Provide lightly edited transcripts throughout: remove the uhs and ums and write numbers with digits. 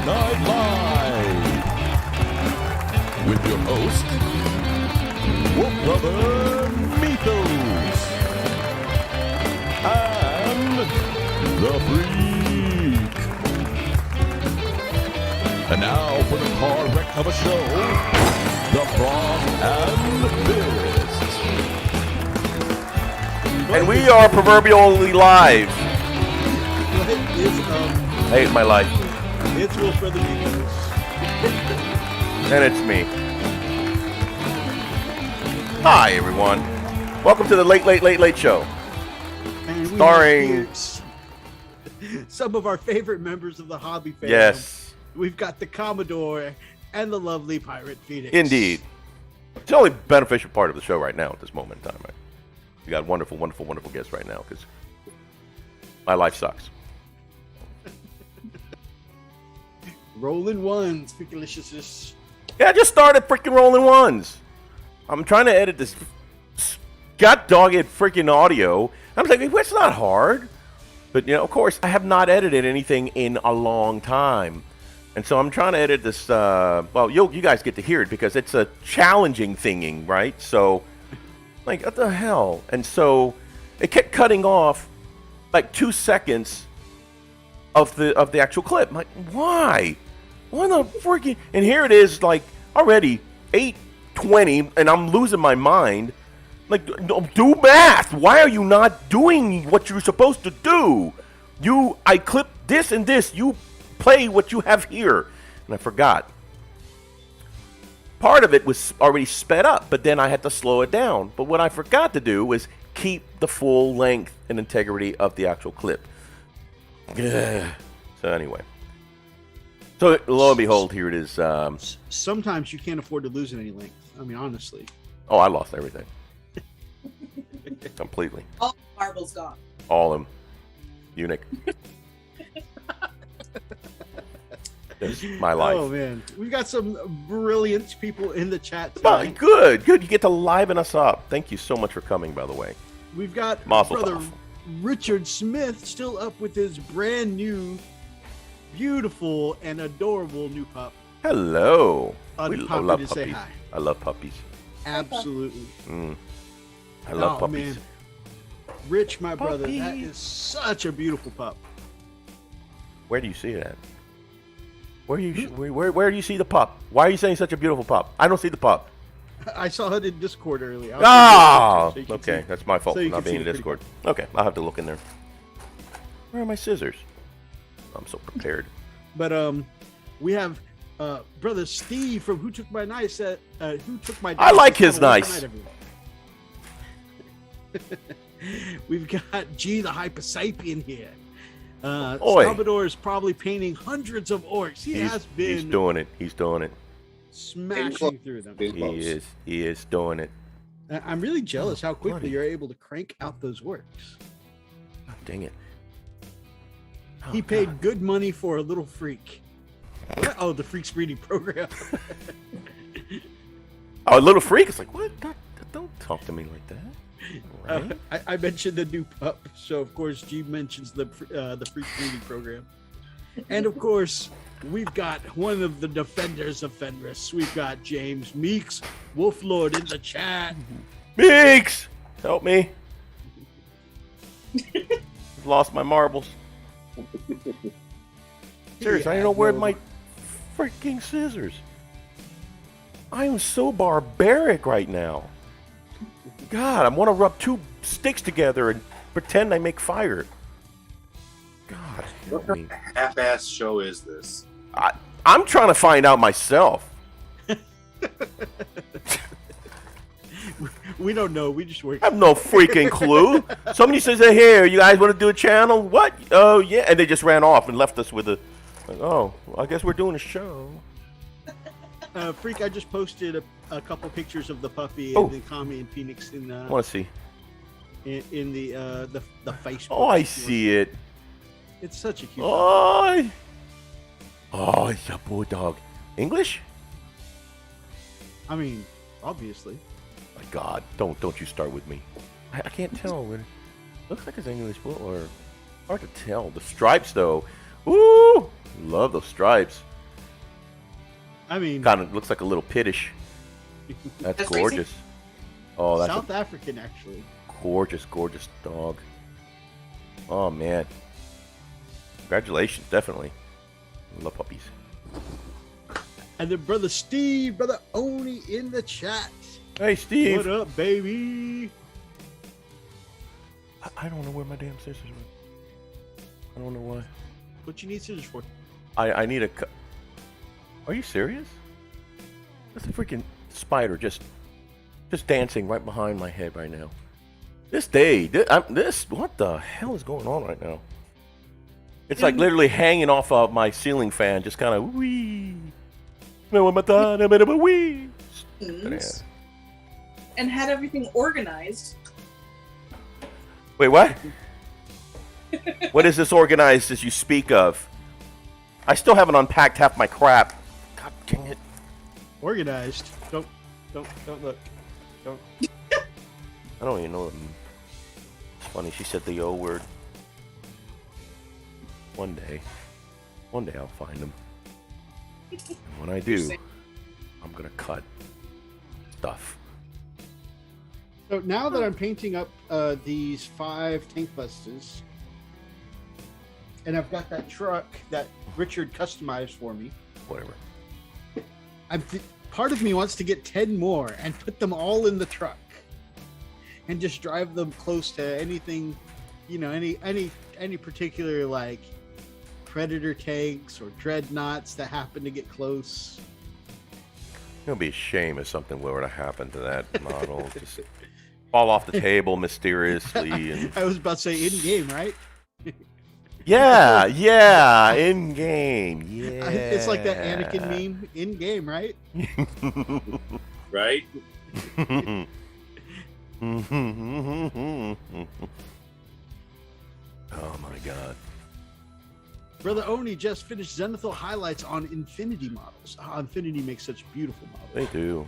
Night Live with your host, Wolf Brother Mythos and the Freak. And now for the car wreck of a show, the Frog and Fist. And we are proverbially live. I hate my life. It's Wolf Brother Mythos. And it's me. Hi, everyone. Welcome to the Late Show. And we Starring- have here some of our favorite members of the hobby fam. Yes, We've got the Commodore and the lovely Pirate Phoenix. indeed. It's the only beneficial part of the show right now at this moment in time. Right? We got wonderful guests right now because my life sucks. Rolling ones, Freakalicious. Yeah, I just started freaking rolling ones. I'm trying to edit this god-dogged freaking audio. I'm like, well, it's not hard. But, of course, I have not edited anything in a long time. And so I'm trying to edit this, well, you guys get to hear it because it's a challenging thinging, right? So, like, what the hell? And so it kept cutting off like 2 seconds of the actual clip. I'm like, why? What the freaking... And here it is, like, already 8:20, and I'm losing my mind. Like, do math. Why are you not doing what you're supposed to do? I clipped this and this. You play what you have here. And I forgot. Part of it was already sped up, but then I had to slow it down. But what I forgot to do was keep the full length and integrity of the actual clip. Ugh. So anyway. So lo and behold, here it is. Sometimes you can't afford to lose in any length. I mean, honestly. Oh, I lost everything. Completely. All the marbles gone. All of them. Eunuch. That's my life. Oh, man. We've got some brilliant people in the chat Well, tonight. good. You get to liven us up. Thank you so much for coming, by the way. We've got Mazel Brother tov. Richard Smith still up with his brand new, beautiful, and adorable new pup. Hello. I'd We be love happy to say puppies. hi. I love puppies. Absolutely. I love Oh, puppies. man. Rich, my brother, that Puppy. is such a beautiful pup. Where do you see it at? Where do you see the pup? Why are you saying such a beautiful pup? I don't see the pup. I saw it in Discord earlier. Ah, So you can okay. see- That's my fault so for you not can see being in it pretty Discord. Okay, I'll have to look in there. Where are my scissors? I'm so prepared. But we have brother Steve from Who Took My Knife. Who Took My? I like his Hello, nice. tonight, everyone. We've got G the Hypersapian here. Oi. Commodore is probably painting hundreds of orcs. He's been doing it. He's doing it. smashing through them. He is doing it. I'm really jealous how quickly bloody. you're able to crank out those orcs. God dang it. Oh, He paid God. good money for a little freak. What? Oh, the freak's breeding program. Oh, a little freak. It's like, what? Don't talk to me like that. Right? I mentioned the new pup, so of course G mentions the freak breeding program, and of course we've got one of the defenders of Fenris. We've got James Meeks, Wolf Lord, in the chat. Meeks! Help me. I've lost my marbles. Seriously, I don't know where my freaking scissors. I am so barbaric right now. God, I want to rub two sticks together and pretend I make fire. God, What help me. kind of half-ass show is this? I'm trying to find out myself. We don't know. We just work. I have no freaking clue. Somebody says, hey, here, you guys want to do a channel? What? Oh, yeah. And they just ran off and left us with a, like, oh, well, I guess we're doing a show. Freak, I just posted a couple pictures of the puppy Oh. and the Commodore and Phoenix in I want to see. in the Facebook. Oh, I see it. It's such a cute. puppy. Oh, it's a bulldog. English? I mean, obviously. My God, don't you start with me. I can't tell. Looks like it's English bull or hard to tell. The stripes though. Ooh, love those stripes. I mean, Kind of looks like a little pittish. That's That's gorgeous. Oh, that's South African, actually. a gorgeous, gorgeous dog. Oh, man. Congratulations, definitely. I love puppies. And then brother Steve, brother Oni in the chat. Hey, Steve. What up, baby? I don't know where my damn scissors went. I don't know why. What you need scissors for? I need a cut. Are you serious? There's a freaking spider just dancing right behind my head right now. What the hell is going on right now? It's like literally hanging off of my ceiling fan, just kind of wee. Wee. And had everything organized. Wait, what? What is this organized as you speak of? I still haven't unpacked half my crap. God dang it. Organized. Don't look. Don't. I don't even know what it's funny. She said the O word. One day I'll find them. And when I do, I'm gonna cut stuff. So now that I'm painting up these 5 tank busters, and I've got that truck that Richard customized for me, Whatever. part of me wants to get 10 more and put them all in the truck and just drive them close to anything, any particular like Predator tanks or dreadnoughts that happen to get close. It'll be a shame if something were to happen to that model. Just fall off the table mysteriously. And... I was about to say in game, right? Yeah, in game. Yeah. It's like that Anakin meme, in game, right? Right? Oh my god. Brother Oni just finished Zenithal highlights on Infinity models. Infinity makes such beautiful models. They do.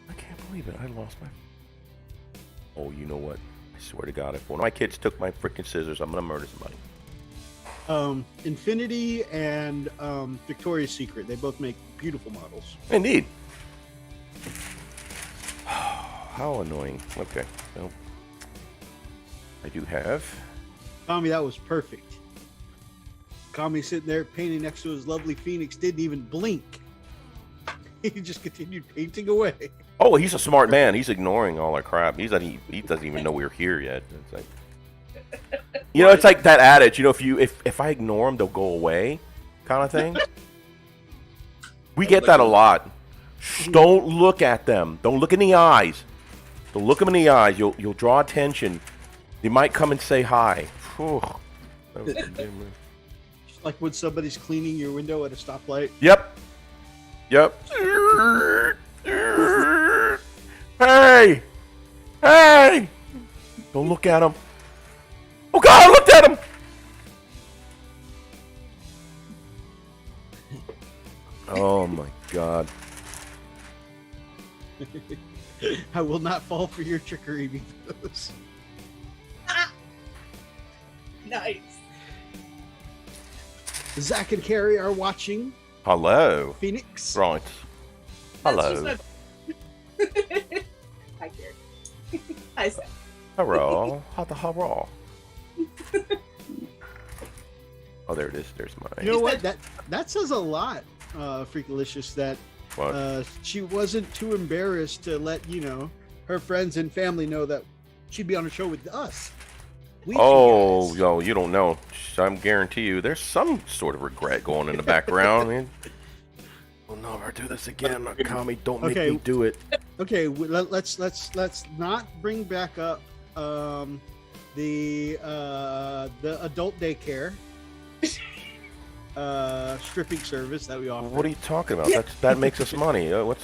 I can't believe it. I lost my... Oh, you know what? I swear to God, if one of my kids took my freaking scissors, I'm going to murder somebody. Infinity and Victoria's Secret, they both make beautiful models. Indeed. How annoying. Okay. Well, I do have... Tommy, that was perfect. Tommy sitting there painting next to his lovely Phoenix, didn't even blink. He just continued painting away. Oh, he's a smart man. He's ignoring all our crap. He doesn't even know we're here yet. It's like, it's like that adage. If I ignore them, they'll go away, kind of thing. We get that a lot. Don't look at them. Don't look in the eyes. Don't look them in the eyes. You'll draw attention. They might come and say hi. Whew. That was Just like when somebody's cleaning your window at a stoplight. Yep. Hey! Don't look at him. Oh God, I looked at him! Oh my God. I will not fall for your trickery, Mythos. Nice. Zach and Carrie are watching Hello. Phoenix. Right. Hello. Hi, Gary. Hi, Sam. Hello. Hello. Oh, there it is. There's mine. You know what? That says a lot, Freakalicious, that What? she wasn't too embarrassed to let, her friends and family know that she'd be on a show with us. Oh, yo, you don't know. I guarantee you there's some sort of regret going in the background. Man. We'll never do this again. Kami, don't make me do it. Okay, let's not bring back up the adult daycare stripping service that we offer. What are you talking about? That makes us money. What?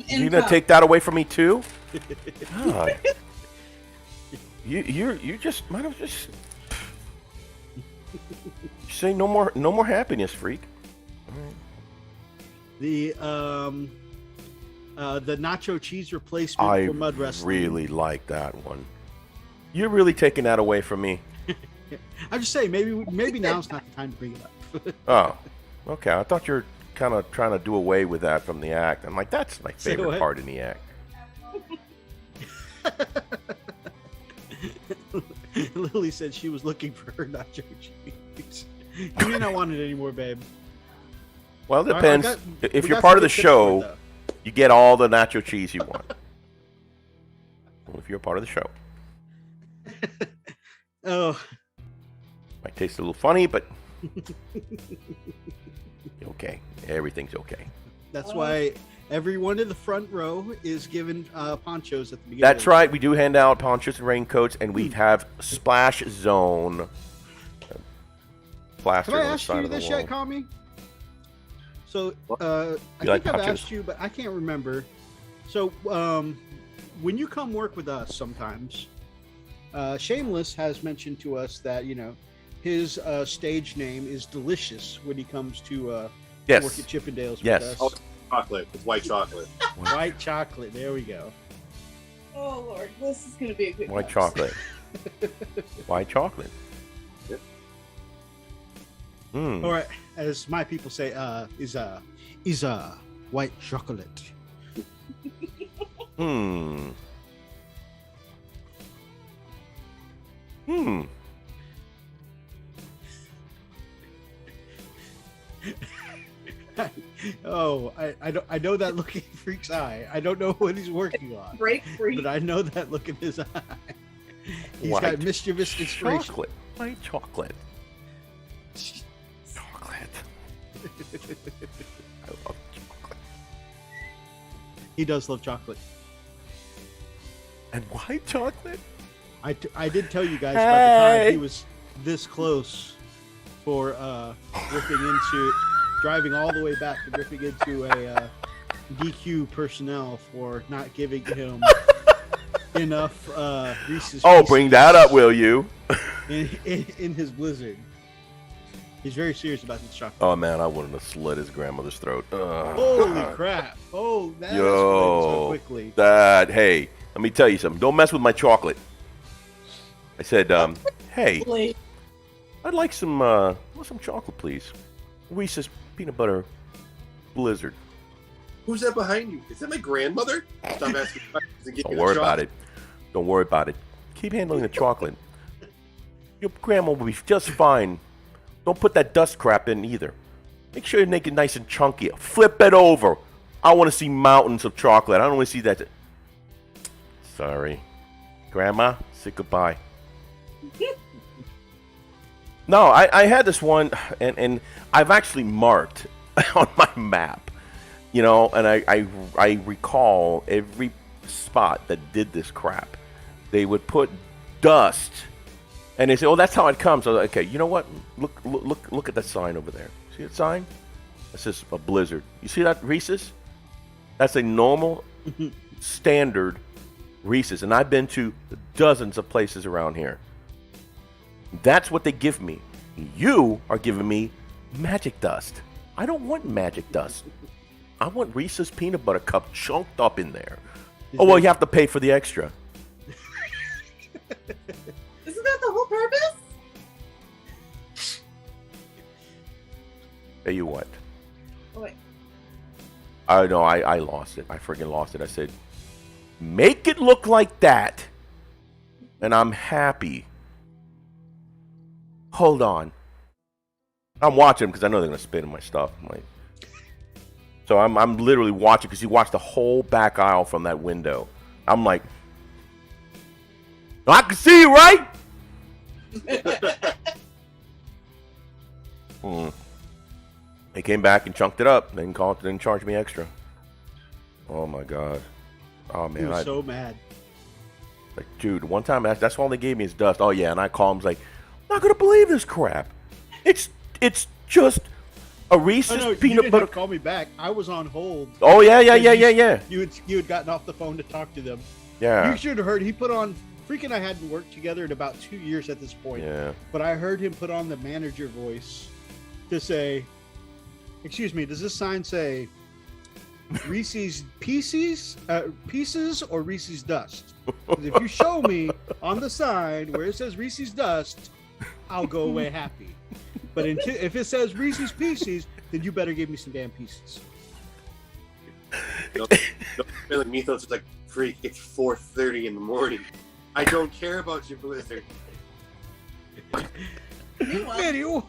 You gonna take that away from me too? God. You just might have just say no more happiness, freak. The nacho cheese replacement for mud wrestling. I really like that one. You're really taking that away from me. I'm just saying, maybe now's not the time to bring it up. Oh, okay. I thought you were kind of trying to do away with that from the act. I'm like, that's my Say favorite what? part in the act. Lily said she was looking for her nacho cheese. You may not want it anymore, babe. Well, it I depends. got- If we you're got part of some the good tips for it, show, you get all the nacho cheese you want. Well, if you're a part of the show. though. Oh, Might taste a little funny, but okay. Everything's okay. that's why everyone in the front row is given ponchos at the beginning. That's right. We do hand out ponchos and raincoats, and we have splash zone plastered Have I on the asked side you of the this wall. yet, Kami? So I You like think I've ponchos? asked you, but I can't remember. So when you come work with us, sometimes Shameless has mentioned to us that his stage name is Delicious when he comes to work Yes. at Chippendales Yes. with Oh, us. chocolate. It's white chocolate. White chocolate. There we go. Oh Lord, this is gonna be a good White one. chocolate. White chocolate. Yep. Mm. Or as my people say, is white chocolate. Hmm. Hmm. Oh, I know that look in Freak's eye. I don't know what he's working on, Break free. but I know that look in his eye. He's White got mischievous inspiration. Chocolate. White chocolate. Chocolate. I love chocolate. He does love chocolate. And white chocolate? I did tell you guys about the Hey. time he was this close for driving all the way back and ripping into a DQ personnel for not giving him enough Reese's Oh, Pieces bring that up, will you? in his Blizzard. He's very serious about his chocolate. Oh man, I wanted to slit his grandmother's throat. Ugh. Holy crap! Oh, that escalated so Yo, quickly. hey, let me tell you something. Don't mess with my chocolate. I said, hey, Really? I'd like some chocolate, please. Reese's peanut butter blizzard. Who's that behind you? Is that my grandmother? Stop asking questions and give Don't me the worry shot. about it. Don't worry about it. Keep handling the chocolate. Your grandma will be just fine. Don't put that dust crap in either. Make sure you make it nice and chunky. Flip it over. I want to see mountains of chocolate. I don't want to see that. Sorry. Grandma, say goodbye. No, I had this one, and I've actually marked on my map, and I recall every spot that did this crap. They would put dust, and they say, "Oh, that's how it comes." I was like, okay, you know what? Look at that sign over there. See that sign? That says a blizzard. You see that Reese's? That's a normal, standard Reese's, and I've been to dozens of places around here. That's what they give me. You are giving me magic dust. I don't want magic dust. I want Reese's peanut butter cup chunked up in there. Oh, well, you have to pay for the extra. Isn't that the whole purpose? Tell you what. Oh, wait. I know, I lost it. I freaking lost it. I said, make it look like that, and I'm happy. Hold on. I'm watching because I know they're gonna spit in my stuff. So I'm literally watching because he watched the whole back aisle from that window. I'm like, I can see you, right? They came back and chunked it up. They didn't charge me extra. Oh my god. Oh man. He was so mad. Like, dude, one time that's all they gave me is dust. Oh yeah, and I called him, like, I'm not gonna believe this crap. It's just a Reese's Oh, no, you peanut didn't butter. have to call me back. I was on hold. Oh yeah. You had gotten off the phone to talk to them. Yeah. You should have heard. He put on. Freak and I hadn't worked together in about 2 years at this point. Yeah. But I heard him put on the manager voice to say, "Excuse me, does this sign say Reese's pieces or Reese's dust? 'Cause if you show me on the sign where it says Reese's dust, I'll go away happy. But if it says Reese's Pieces, then you better give me some damn pieces. Don't feel like Mythos is like, freak, it's 4:30 in the morning. I don't care about your blizzard. Video.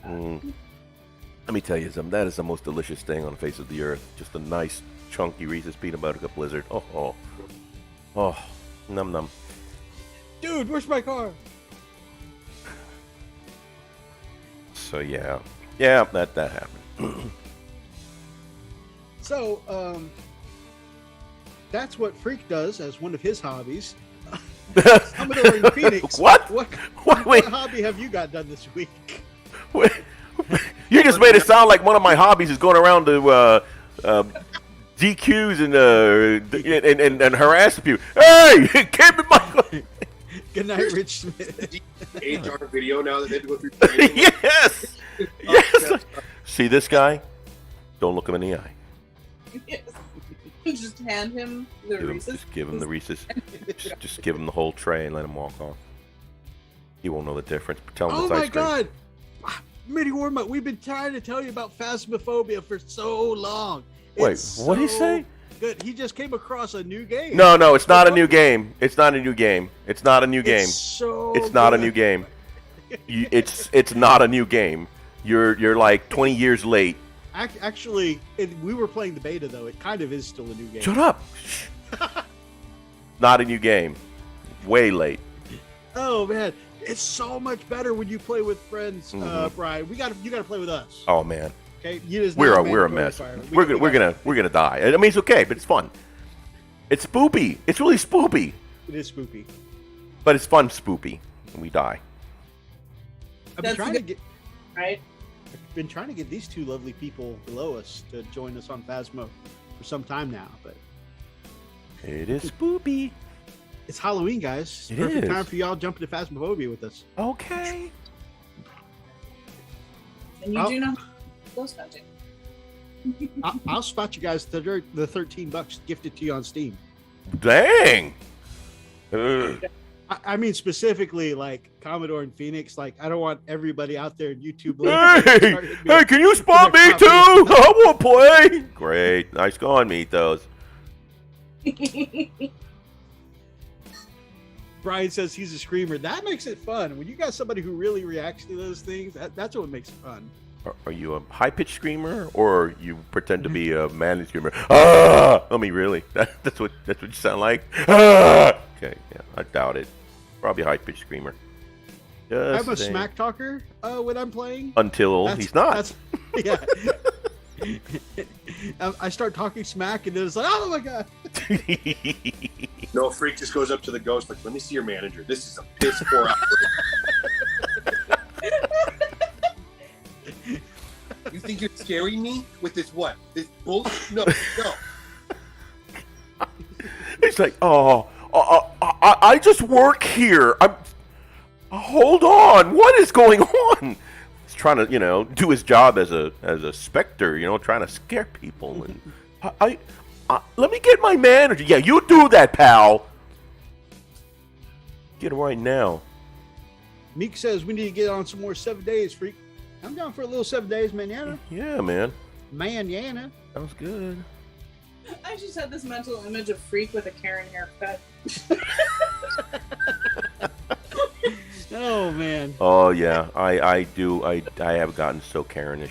Let me tell you something. That is the most delicious thing on the face of the earth. Just a nice, chunky Reese's Peanut Butter Cup Blizzard. Oh, num num. Dude, where's my car? So yeah, that happened. So, that's what Freak does as one of his hobbies. Commodore and Phoenix. What? What Wait. hobby have you got done this week? Wait. You just made it sound like one of my hobbies is going around to DQs and harass people. Hey, give me my. Good night, Rich Smith. HR video now that they have to go through training. Yes. Yes. See this guy? Don't look him in the eye. Yes. Just hand him the Reese's. Just give him the Reese's. just give him the whole tray and let him walk off. He won't know the difference. Tell him Oh it's my ice cream. God! Mini Warm-Up, we've been trying to tell you about Phasmophobia for so long. Wait, It's what'd he so say? Good. He just came across a new game. No, it's not a new game. It's not a new game. It's not a new game. It's Not a new game. It's not a new game. You're like 20 years late. Actually, we were playing the beta though. It kind of is still a new game. Shut up. Not a new game. Way late. Oh man, it's so much better when you play with friends, Brian. You gotta play with us. Oh man, Okay, we're a mess. We're gonna die. I mean, it's okay, but it's fun. It's spoopy. It's really spoopy. It is spoopy. But it's fun spoopy. And we die. I've been That's trying the to get. Right? I've been trying to get these two lovely people below us to join us on Phasmo for some time now, but It is spoopy. it's Halloween, guys. It's It perfect is. time for y'all jumping to Phasmophobia with us. Okay. And you do not ghost hunting. I'll spot you guys the $13 gifted to you on Steam. Dang. I mean specifically like Commodore and Phoenix. Like I don't want everybody out there in YouTube. Hey, can you spot me too? I want to play. Great. Nice going, Mythos. Brian says he's a screamer. That makes it fun. When you got somebody who really reacts to those things, that's what makes it fun. Are you a high-pitched screamer, or you pretend to be a manly screamer? Ah! I mean, really? That's what you sound like? Ah! Okay, yeah, I doubt it. Probably a high-pitched screamer. I'm a saying. smack talker when I'm playing. Until he's not. That's, yeah. I start talking smack, and then it's like, oh my god. No, Freak just goes up to the ghost like, let me see your manager. This is a piss poor operation. You think you're scaring me with this what? This bullshit? No. It's like, I just work here. Hold on. What is going on? He's trying to, do his job as a specter, trying to scare people. And let me get my manager. Yeah, you do that, pal. Get it right now. Meek says we need to get on some more 7 days, Freak. I'm down for a little 7 days, manana. Yeah, man. Manana. Sounds good. I just had this mental image of Freak with a Karen haircut. Oh man. Oh yeah, I do. I have gotten so Karenish.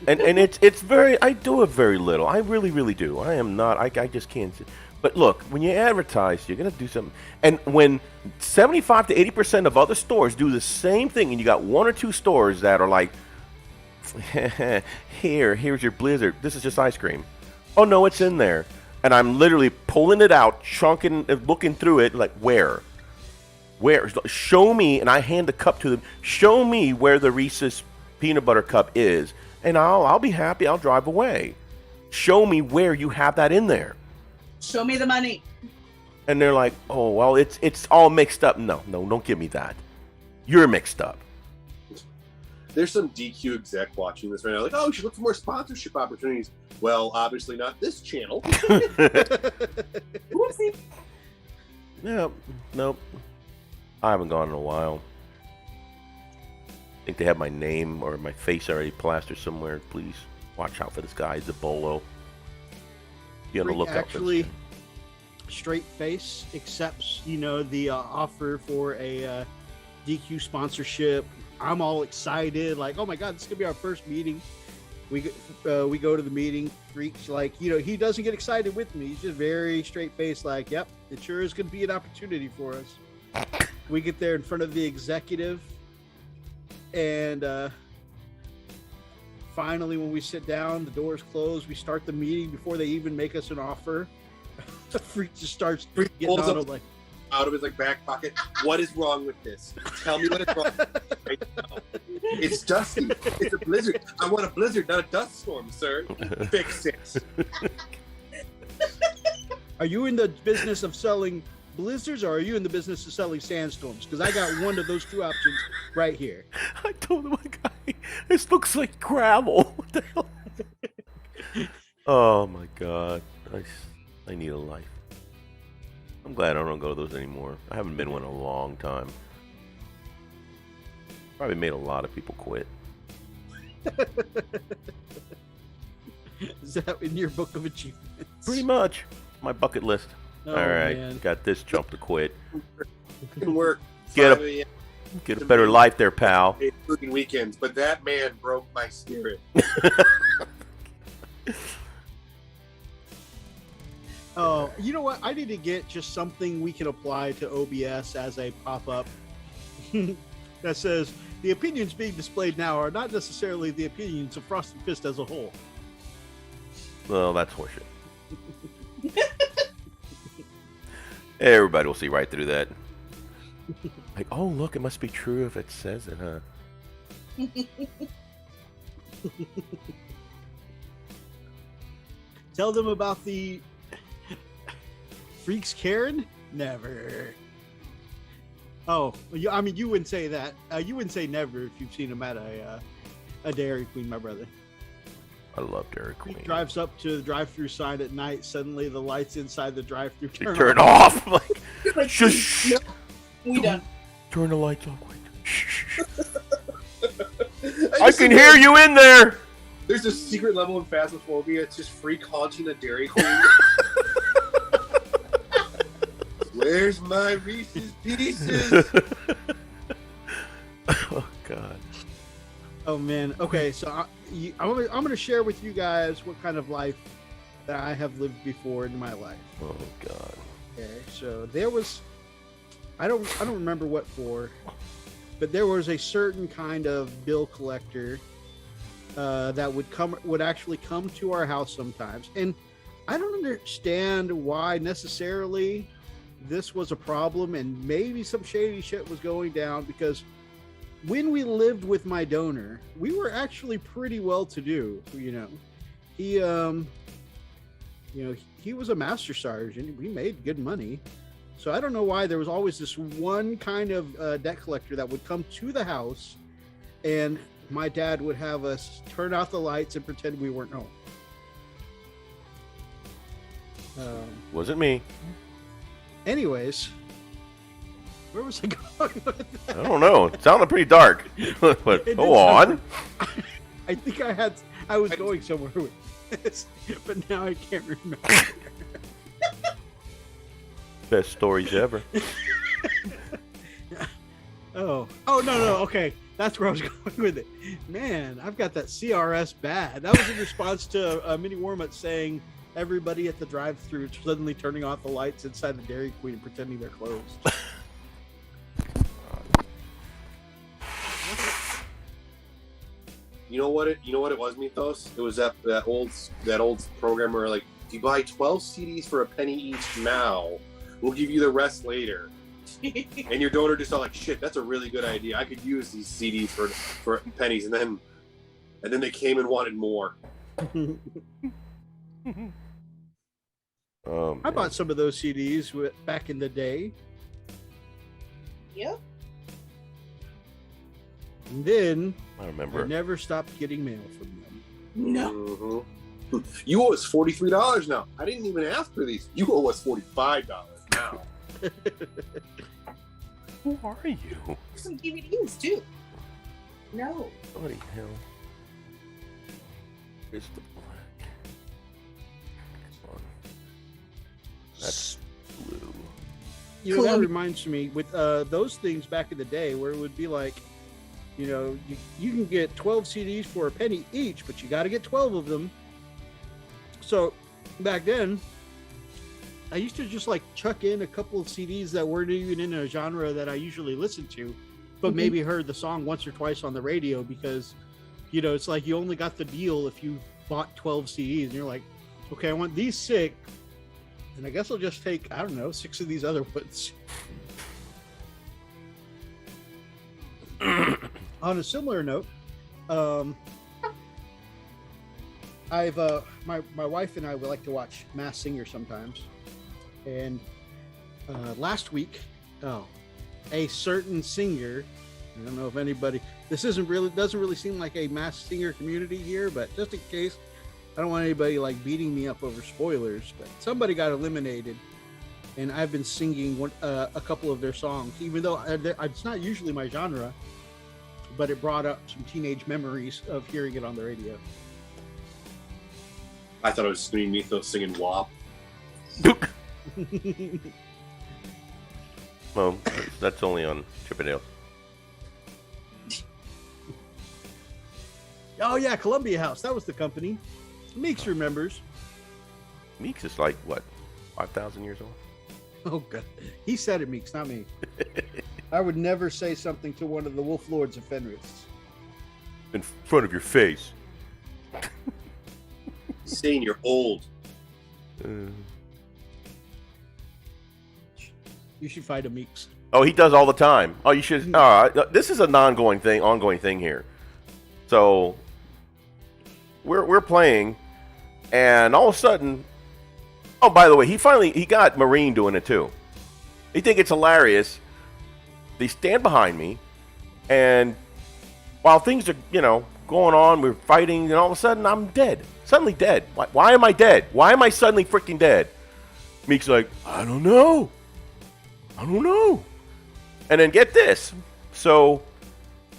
and it's very. I do it very little. I really do. I am not. I just can't. But look, when you advertise, you're gonna do something. And when 75 to 80% of other stores do the same thing, and you got one or two stores that are like, here's your Blizzard. This is just ice cream. Oh no, it's in there. And I'm literally pulling it out, chunking, looking through it, like where? Show me, and I hand the cup to them. Show me where the Reese's peanut butter cup is, and I'll be happy. I'll drive away. Show me where you have that in there. Show me the money. And they're like, oh well, it's all mixed up. No, don't give me that. You're mixed up. There's some DQ exec watching this right now. Like, oh, we should look for more sponsorship opportunities. Well, obviously not this channel. Whoopsie. Yeah, nope. I haven't gone in a while. I think they have my name or my face already plastered somewhere. Please watch out for this guy, Zabolo. Be on the lookout for Actually, this. Straight Face accepts, the offer for a DQ sponsorship. I'm all excited, like, oh my god, this is gonna be our first meeting. We go to the meeting. Freak's like, he doesn't get excited with me. He's just very straight faced, like, yep, it sure is gonna be an opportunity for us. We get there in front of the executive, and finally, when we sit down, the doors close. We start the meeting before they even make us an offer. Freak just starts getting on like, out of his back pocket. What is wrong with this? Tell me what is wrong right now. It's dusty. It's a blizzard. I want a blizzard, not a dust storm, sir. Fix it. Are you in the business of selling blizzards, or are you in the business of selling sandstorms? Because I got one of those two options right here. I told the one guy, this looks like gravel. What the hell? Oh my god. I need a life. I'm glad I don't go to those anymore. I haven't been one in a long time. Probably made a lot of people quit. Is that in your book of achievements? Pretty much. My bucket list. Oh, All right. man. Got this chump to quit. It can work. Get 5 a.m. Get a better life there, pal. Including weekends, but that man broke my spirit. Oh, you know what? I need to get just something we can apply to OBS as a pop-up that says the opinions being displayed now are not necessarily the opinions of Frosty Fist as a whole. Well, that's horseshit. Everybody will see right through that. Like, oh, look, it must be true if it says it, huh? Tell them about the Freaks Karen? Never. Oh, I mean, you wouldn't say that. You wouldn't say never if you've seen him at a Dairy Queen, my brother. I love Dairy Queen. He drives up to the drive-through sign at night. Suddenly, the lights inside the drive-through Turn off. Like, Shh. We done. Turn the lights off. Shh. I can hear you in there. There's a secret level of Phasmophobia. It's just Freak haunting a Dairy Queen. Where's my Reese's Pieces? Oh God. Oh man. Okay, so I'm gonna share with you guys what kind of life that I have lived before in my life. Oh God. Okay, so there was, I don't remember what for, but there was a certain kind of bill collector that would actually come to our house sometimes, and I don't understand why necessarily this was a problem, and maybe some shady shit was going down, because when we lived with my donor, we were actually pretty well to do. He he was a master sergeant. We made good money. So I don't know why there was always this one kind of debt collector that would come to the house, and my dad would have us turn out the lights and pretend we weren't home. Wasn't me. Anyways, where was I going with that? I don't know. It sounded pretty dark. But It go did on. sound- I think I was going somewhere with this, but now I can't remember. Best stories ever. Oh no. Okay, that's where I was going with it. Man, I've got that CRS bad. That was in response to Mini Warmutt saying everybody at the drive-thru suddenly turning off the lights inside the Dairy Queen and pretending they're closed. You know what it was, Mythos? It was that old program where, like, if you buy 12 CDs for a penny each now, we'll give you the rest later. And your donor just thought, like, shit, that's a really good idea. I could use these CDs for pennies, and then they came and wanted more. I bought some of those CDs back in the day. Yep. And then I remember. I never stopped getting mail from them. No. Mm-hmm. You owe us $43 now. I didn't even ask for these. You owe us $45 now. Who are you? Some DVDs too. No. Bloody hell. Here's the black. Come on. That's blue. You know, that reminds me with those things back in the day where it would be like, you know, you can get 12 CDs for a penny each, but you got to get 12 of them. So back then, I used to just like chuck in a couple of CDs that weren't even in a genre that I usually listen to, but maybe heard the song once or twice on the radio because, you know, it's like you only got the deal if you bought 12 CDs and you're like, okay, I want these 6. And I guess I'll just take, I don't know, 6 of these other ones. On a similar note, my wife and I would like to watch Masked Singer sometimes. And last week, a certain singer, I don't know if anybody, this doesn't really seem like a Masked Singer community here, but just in case, I don't want anybody like beating me up over spoilers, but somebody got eliminated, and I've been singing a couple of their songs, even though it's not usually my genre, but it brought up some teenage memories of hearing it on the radio. I thought it was me Mythos singing WAP. Well, that's only on Chippendales. Oh yeah, Columbia House. That was the company. Meeks remembers. Meeks is like, what, 5,000 years old? Oh god, he said it, Meeks, not me. I would never say something to one of the Wolf Lords of Fenris. In front of your face. Saying you're old. You should fight a Meeks. Oh, he does all the time. Oh, you should. This is an ongoing thing here. So we're playing, and all of a sudden, oh, by the way, he got Marine doing it too. They think it's hilarious. They stand behind me, and while things are, going on, we're fighting, and all of a sudden I'm dead. Suddenly dead. Why am I dead? Why am I suddenly freaking dead? Meek's like, I don't know. And then get this. So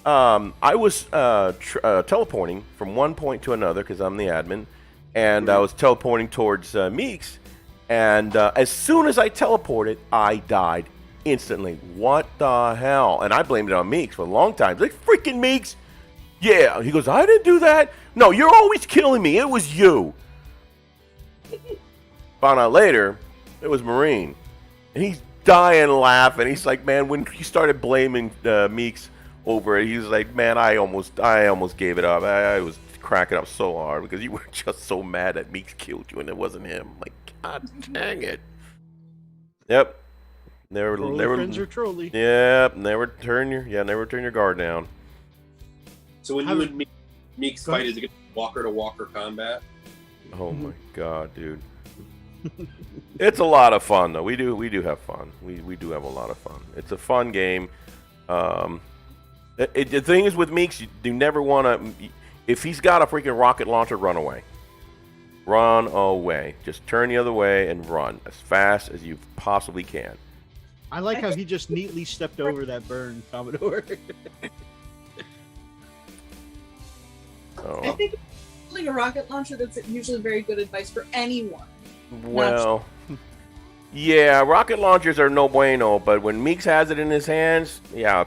I was teleporting from one point to another because I'm the admin, and I was teleporting towards Meeks, and as soon as I teleported, I died instantly. What the hell? And I blamed it on Meeks for a long time. Like, freaking Meeks. Yeah. He goes, I didn't do that. No, you're always killing me. It was you. Found out later, it was Marine. And he's dying laughing. He's like, man, when he started blaming Meeks over it, he was like, man, I almost gave it up. I was cracking up so hard because you were just so mad that Meeks killed you and it wasn't him. I'm like, God dang it. Yep. Never friends are trolly. Yep. Never turn your guard down. So when you and Meeks fight, is it walker to walker combat? Oh my God, dude. It's a lot of fun though. We do have fun. We do have a lot of fun. It's a fun game. The thing is with Meeks, you never want to. If he's got a freaking rocket launcher, run away. Run away. Just turn the other way and run as fast as you possibly can. I like how he just neatly stepped over that burn, Commodore. I think like a rocket launcher, that's usually very good advice for anyone. Well, yeah, rocket launchers are no bueno, but when Meeks has it in his hands, yeah,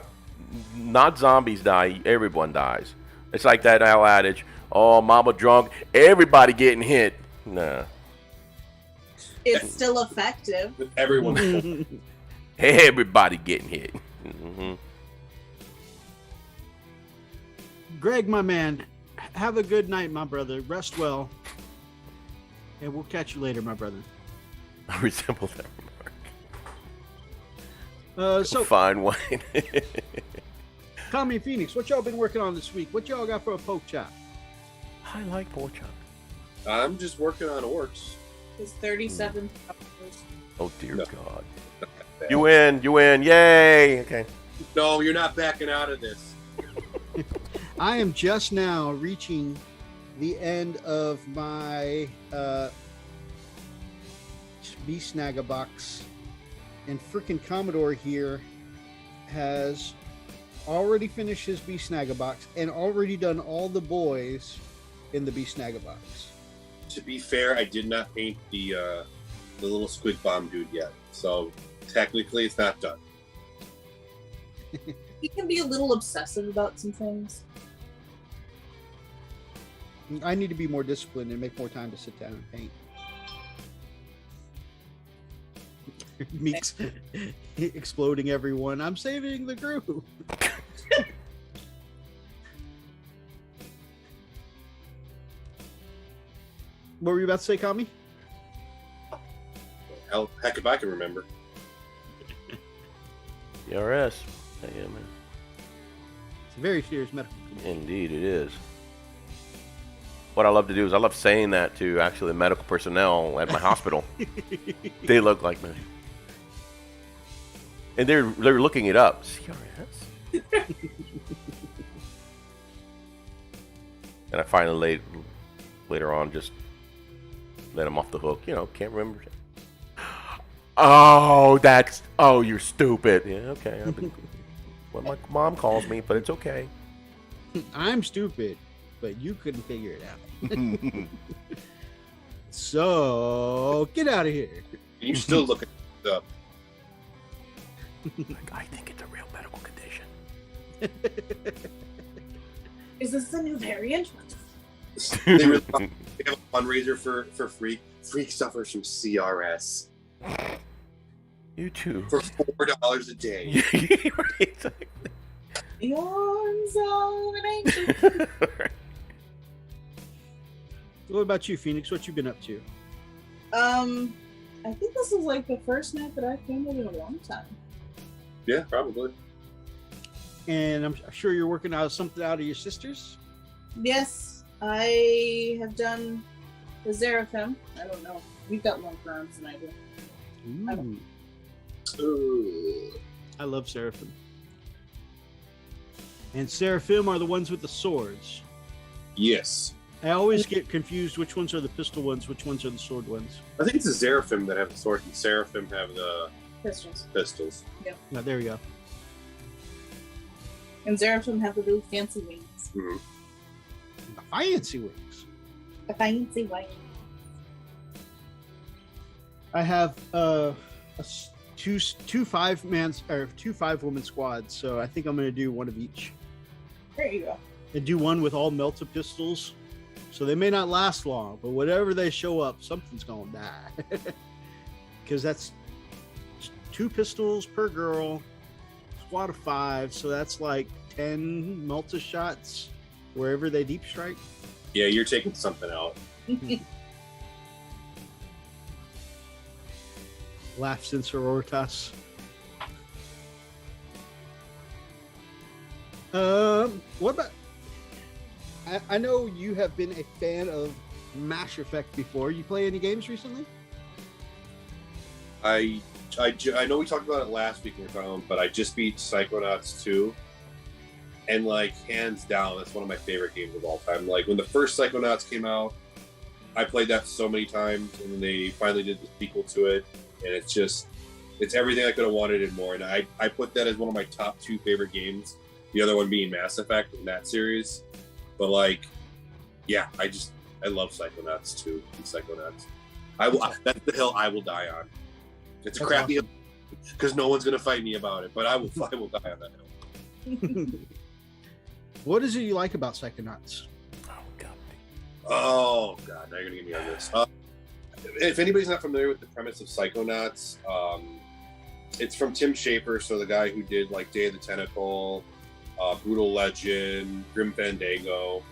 not zombies die, everyone dies. It's like that old adage, oh, mama drunk, everybody getting hit. Nah. It's still effective. With everyone. Everybody getting hit. Mm-hmm. Greg, my man, have a good night, my brother. Rest well. And we'll catch you later, my brother. I resemble that remark. So fine wine. Commodore and Phoenix, what y'all been working on this week? What y'all got for a poke chop? I like pork chop. I'm just working on orcs. It's 37 hours. Oh dear No. God. You win, yay. Okay. No, you're not backing out of this. I am just now reaching the end of my Snagga box, and freaking Commodore here has already finished his Bee Snagabox and already done all the boys in the Bee Snagabox. To be fair, I did not paint the little squid bomb dude yet, so technically it's not done. He can be a little obsessive about some things. I need to be more disciplined and make more time to sit down and paint. Meeks exploding everyone. I'm saving the group. What were you about to say, Kami? Hell, heck if I can remember. ERS. Yeah, man. It's a very serious medical condition. Indeed, it is. What I love to do is I love saying that to actually the medical personnel at my hospital. They look like me. And they're looking it up. CRS? And I finally later on just let them off the hook. You know, can't remember. Oh, you're stupid. Yeah, okay. I've been, well, my mom calls me, but it's okay. I'm stupid, but you couldn't figure it out. So get out of here. You still looking it up. Like, I think it's a real medical condition. Is this the new variant? They have a fundraiser for Freak. Freak suffers from CRS. You too. For $4 a day. Exactly. You're so amazing. What about you, Phoenix? What you been up to? I think this is like the first night that I've painted in a long time. Yeah, probably. And I'm sure you're working out something out of your sisters. Yes, I have done the Xeraphim. I don't know. You've got more arms than I do. Ooh. I love Seraphim. And Seraphim are the ones with the swords. Yes. I always get confused which ones are the pistol ones, which ones are the sword ones. I think it's the Xeraphim that have the sword, and Seraphim have the pistols. Yep. Now, there we go. And Xeraphim have the really fancy wings. Mm-hmm. The fancy wings. The fancy wings. I have two 5-woman squads, so I think I'm going to do one of each. There you go. And do one with all melta pistols, so they may not last long, but whatever they show up, something's going to die. Because that's 2 pistols per girl, squad of 5, so that's like 10 melta shots wherever they deep strike. Yeah, you're taking something out. Laughs in sororitas. What about? I know you have been a fan of Mass Effect before. You play any games recently? I know we talked about it last week, but I just beat Psychonauts 2, and like hands down, that's one of my favorite games of all time. Like when the first Psychonauts came out, I played that so many times, and then they finally did the sequel to it, and it's everything I could have wanted and more. And I put that as one of my top 2 favorite games. The other one being Mass Effect in that series. But like, yeah, I love Psychonauts 2 and Psychonauts. That's the hill I will die on. It's a crappy hill because no one's gonna fight me about it, but I will die on that hill. What is it you like about Psychonauts? Oh god, now you're gonna get me on this. If anybody's not familiar with the premise of Psychonauts, it's from Tim Schafer, so the guy who did like Day of the Tentacle, Brutal Legend, Grim Fandango.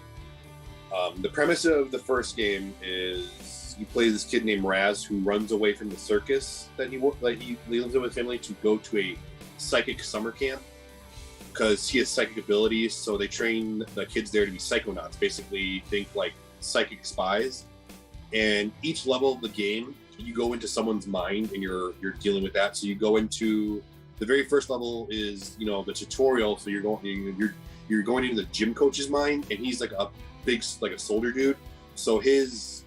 The premise of the first game is you play this kid named Raz who runs away from the circus that he lives with his family to go to a psychic summer camp because he has psychic abilities. So they train the kids there to be psychonauts. Basically, think like psychic spies. And each level of the game, you go into someone's mind and you're dealing with that. So you go into the very first level is the tutorial. So you're going into the gym coach's mind, and he's like a big like a soldier dude. So his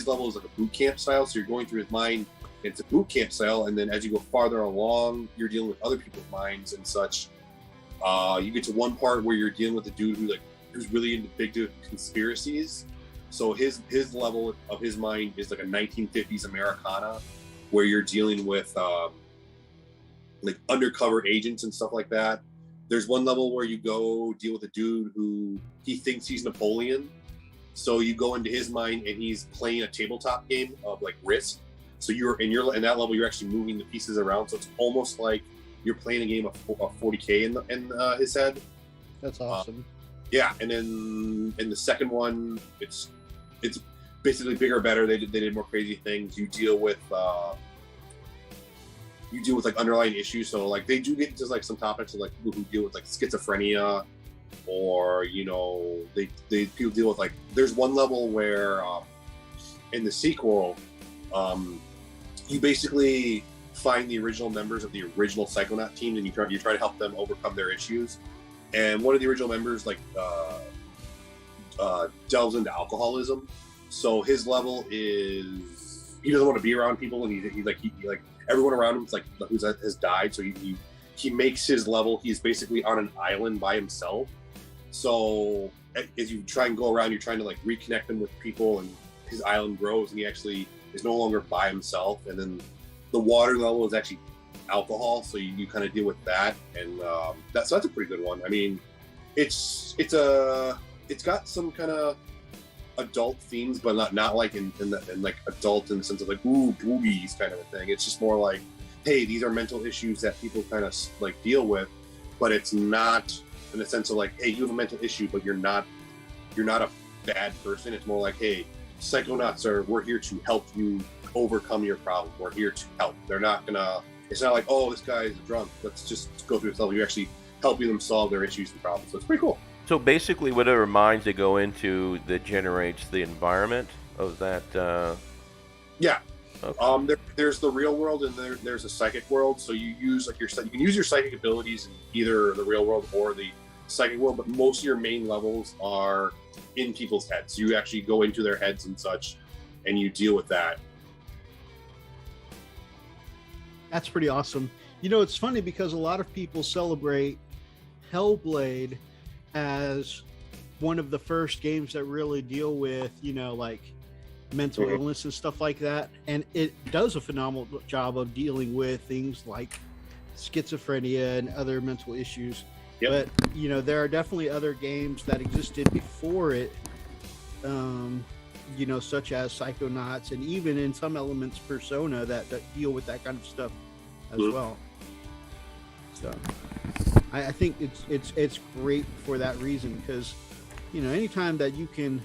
level is like a boot camp style. So you're going through his mind. It's a boot camp style, and then as you go farther along, you're dealing with other people's minds and such. You get to one part where you're dealing with a dude who's really into big conspiracies. So his level of his mind is like a 1950s Americana, where you're dealing with like undercover agents and stuff like that. There's one level where you go deal with a dude who he thinks he's Napoleon. So you go into his mind and he's playing a tabletop game of like Risk. So you're in that level, you're actually moving the pieces around. So it's almost like you're playing a game of 40K in his head. That's awesome. Yeah, and then in the second one, it's basically bigger, better. They did more crazy things. You deal with like underlying issues. So like they do get into like some topics of like people who deal with like schizophrenia, or they people deal with like, there's one level where in the sequel, you basically find the original members of the original Psychonaut team, and you try to help them overcome their issues. And one of the original members like delves into alcoholism. So his level is he doesn't want to be around people, and he everyone around him has died. So he makes his level. He's basically on an island by himself. So as you try and go around, you're trying to like reconnect him with people, and his island grows, and he actually is no longer by himself. And then the water level is actually alcohol, so you kind of deal with that, and that's a pretty good one. I mean, it's got some kind of adult themes, but not like in like adult in the sense of like ooh boobies kind of a thing. It's just more like, hey, these are mental issues that people kind of like deal with, but it's not in the sense of like, hey, you have a mental issue, but you're not a bad person. It's more like, hey, Psychonauts we're here to help you overcome your problem. We're here to help. It's not like, oh, this guy is drunk, let's just go through this level. You're actually helping them solve their issues and problems. So it's pretty cool. So basically, whatever minds they go into that generates the environment of that. Yeah. Okay. There's the real world, and there's a psychic world. So you use you can use your psychic abilities in either the real world or the psychic world, but most of your main levels are in people's heads. You actually go into their heads and such, and you deal with that. That's pretty awesome. It's funny because a lot of people celebrate Hellblade as one of the first games that really deal with, like mental illness and stuff like that. And it does a phenomenal job of dealing with things like schizophrenia and other mental issues. Yep. But, there are definitely other games that existed before it, such as Psychonauts, and even in some elements Persona that deal with that kind of stuff as well. So I think it's great for that reason, because anytime that you can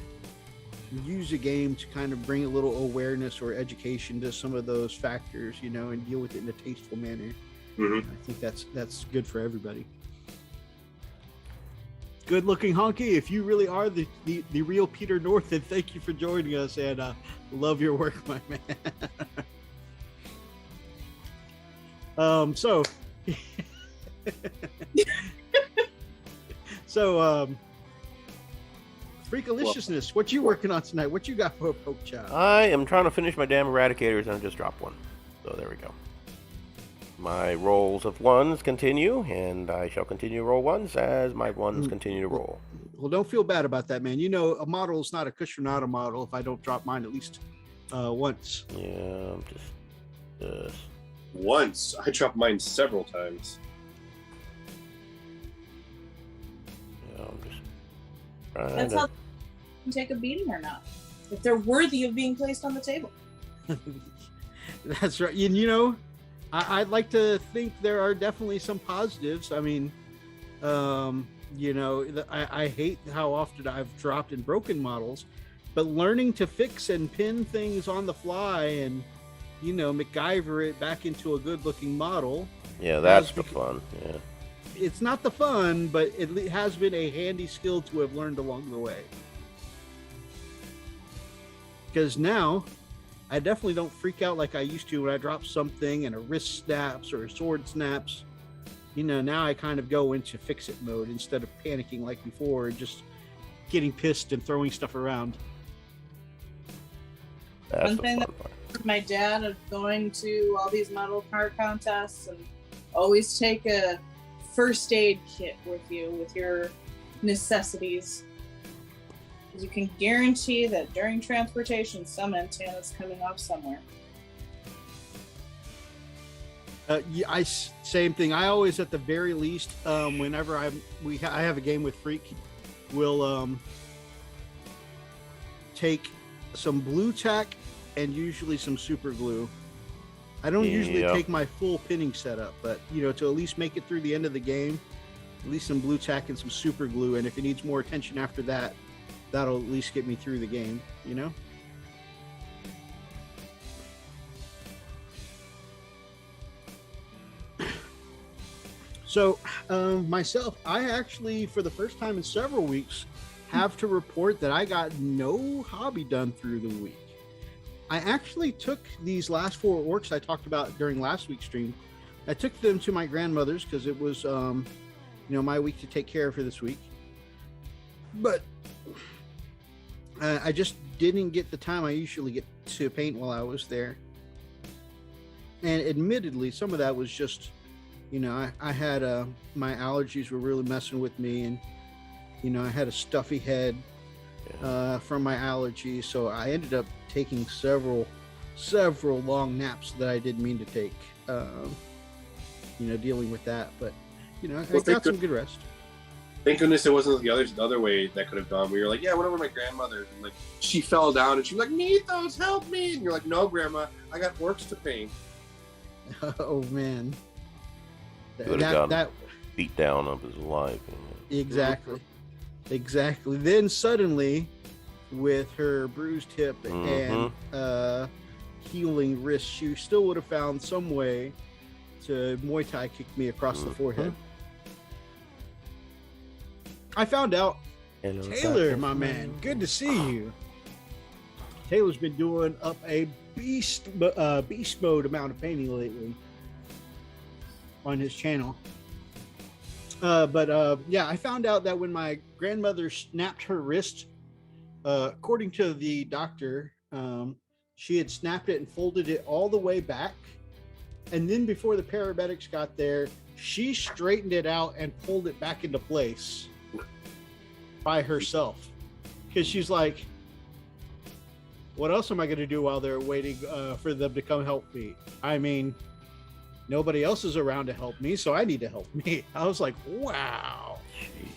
use a game to kind of bring a little awareness or education to some of those factors, and deal with it in a tasteful manner, I think that's good for everybody. Good looking honky, if you really are the real Peter North, then thank you for joining us, and love your work, my man. So Freakaliciousness, what you working on tonight? What you got for a poke chop? I am trying to finish my damn Eradicators, and I just dropped one. So there we go. My rolls of ones continue, and I shall continue to roll ones as my ones continue to roll. Well, don't feel bad about that, man. A model is not a Cushionata model if I don't drop mine at least once. Yeah, I'm just... Once. I dropped mine several times. Yeah, I'm just trying That's how you can take a beating or not. If they're worthy of being placed on the table. That's right. I'd like to think there are definitely some positives. I mean, I hate how often I've dropped and broken models, but learning to fix and pin things on the fly and, MacGyver it back into a good looking model. Yeah, that's the fun. Yeah. It's not the fun, but it has been a handy skill to have learned along the way. Because now I definitely don't freak out like I used to when I drop something and a wrist snaps or a sword snaps. Now I kind of go into fix-it mode instead of panicking like before and just getting pissed and throwing stuff around. That's One the thing fun part. My dad of going to all these model car contests and always take a first aid kit with you with your necessities. You can guarantee that during transportation, some antenna's coming off somewhere. Yeah, same thing. I always, at the very least, whenever I have a game with Freak, will take some blue tack and usually some super glue. I don't usually take my full pinning setup, but to at least make it through the end of the game, at least some blue tack and some super glue. And if it needs more attention after that, that'll at least get me through the game. So, myself, I actually, for the first time in several weeks, have to report that I got no hobby done through the week. I actually took these last 4 orcs I talked about during last week's stream. I took them to my grandmother's because it was, my week to take care of her this week. But I just didn't get the time I usually get to paint while I was there. And admittedly, some of that was just, I had my allergies were really messing with me, and I had a stuffy head from my allergies, so I ended up taking several long naps that I didn't mean to take. Dealing with that, but I got some good rest. Thank goodness it wasn't the other way that could have gone. Where you're like, yeah, went over to my grandmother's, and like she fell down, and she was like, "Mythos, help me!" And you're like, "No, Grandma, I got orcs to paint." Oh man. He would have gotten beat down of his life. Exactly. Then suddenly, with her bruised hip and healing wrist, she still would have found some way to Muay Thai kick me across the forehead. I found out. Hello, Taylor, my man, good to see you. Taylor's been doing up a beast mode amount of painting lately on his channel. But I found out that when my grandmother snapped her wrist, according to the doctor, she had snapped it and folded it all the way back. And then before the paramedics got there, she straightened it out and pulled it back into place by herself. Because she's like, what else am I going to do while they're waiting for them to come help me? I mean, nobody else is around to help me, so I need to help me. I was like, wow. Jeez.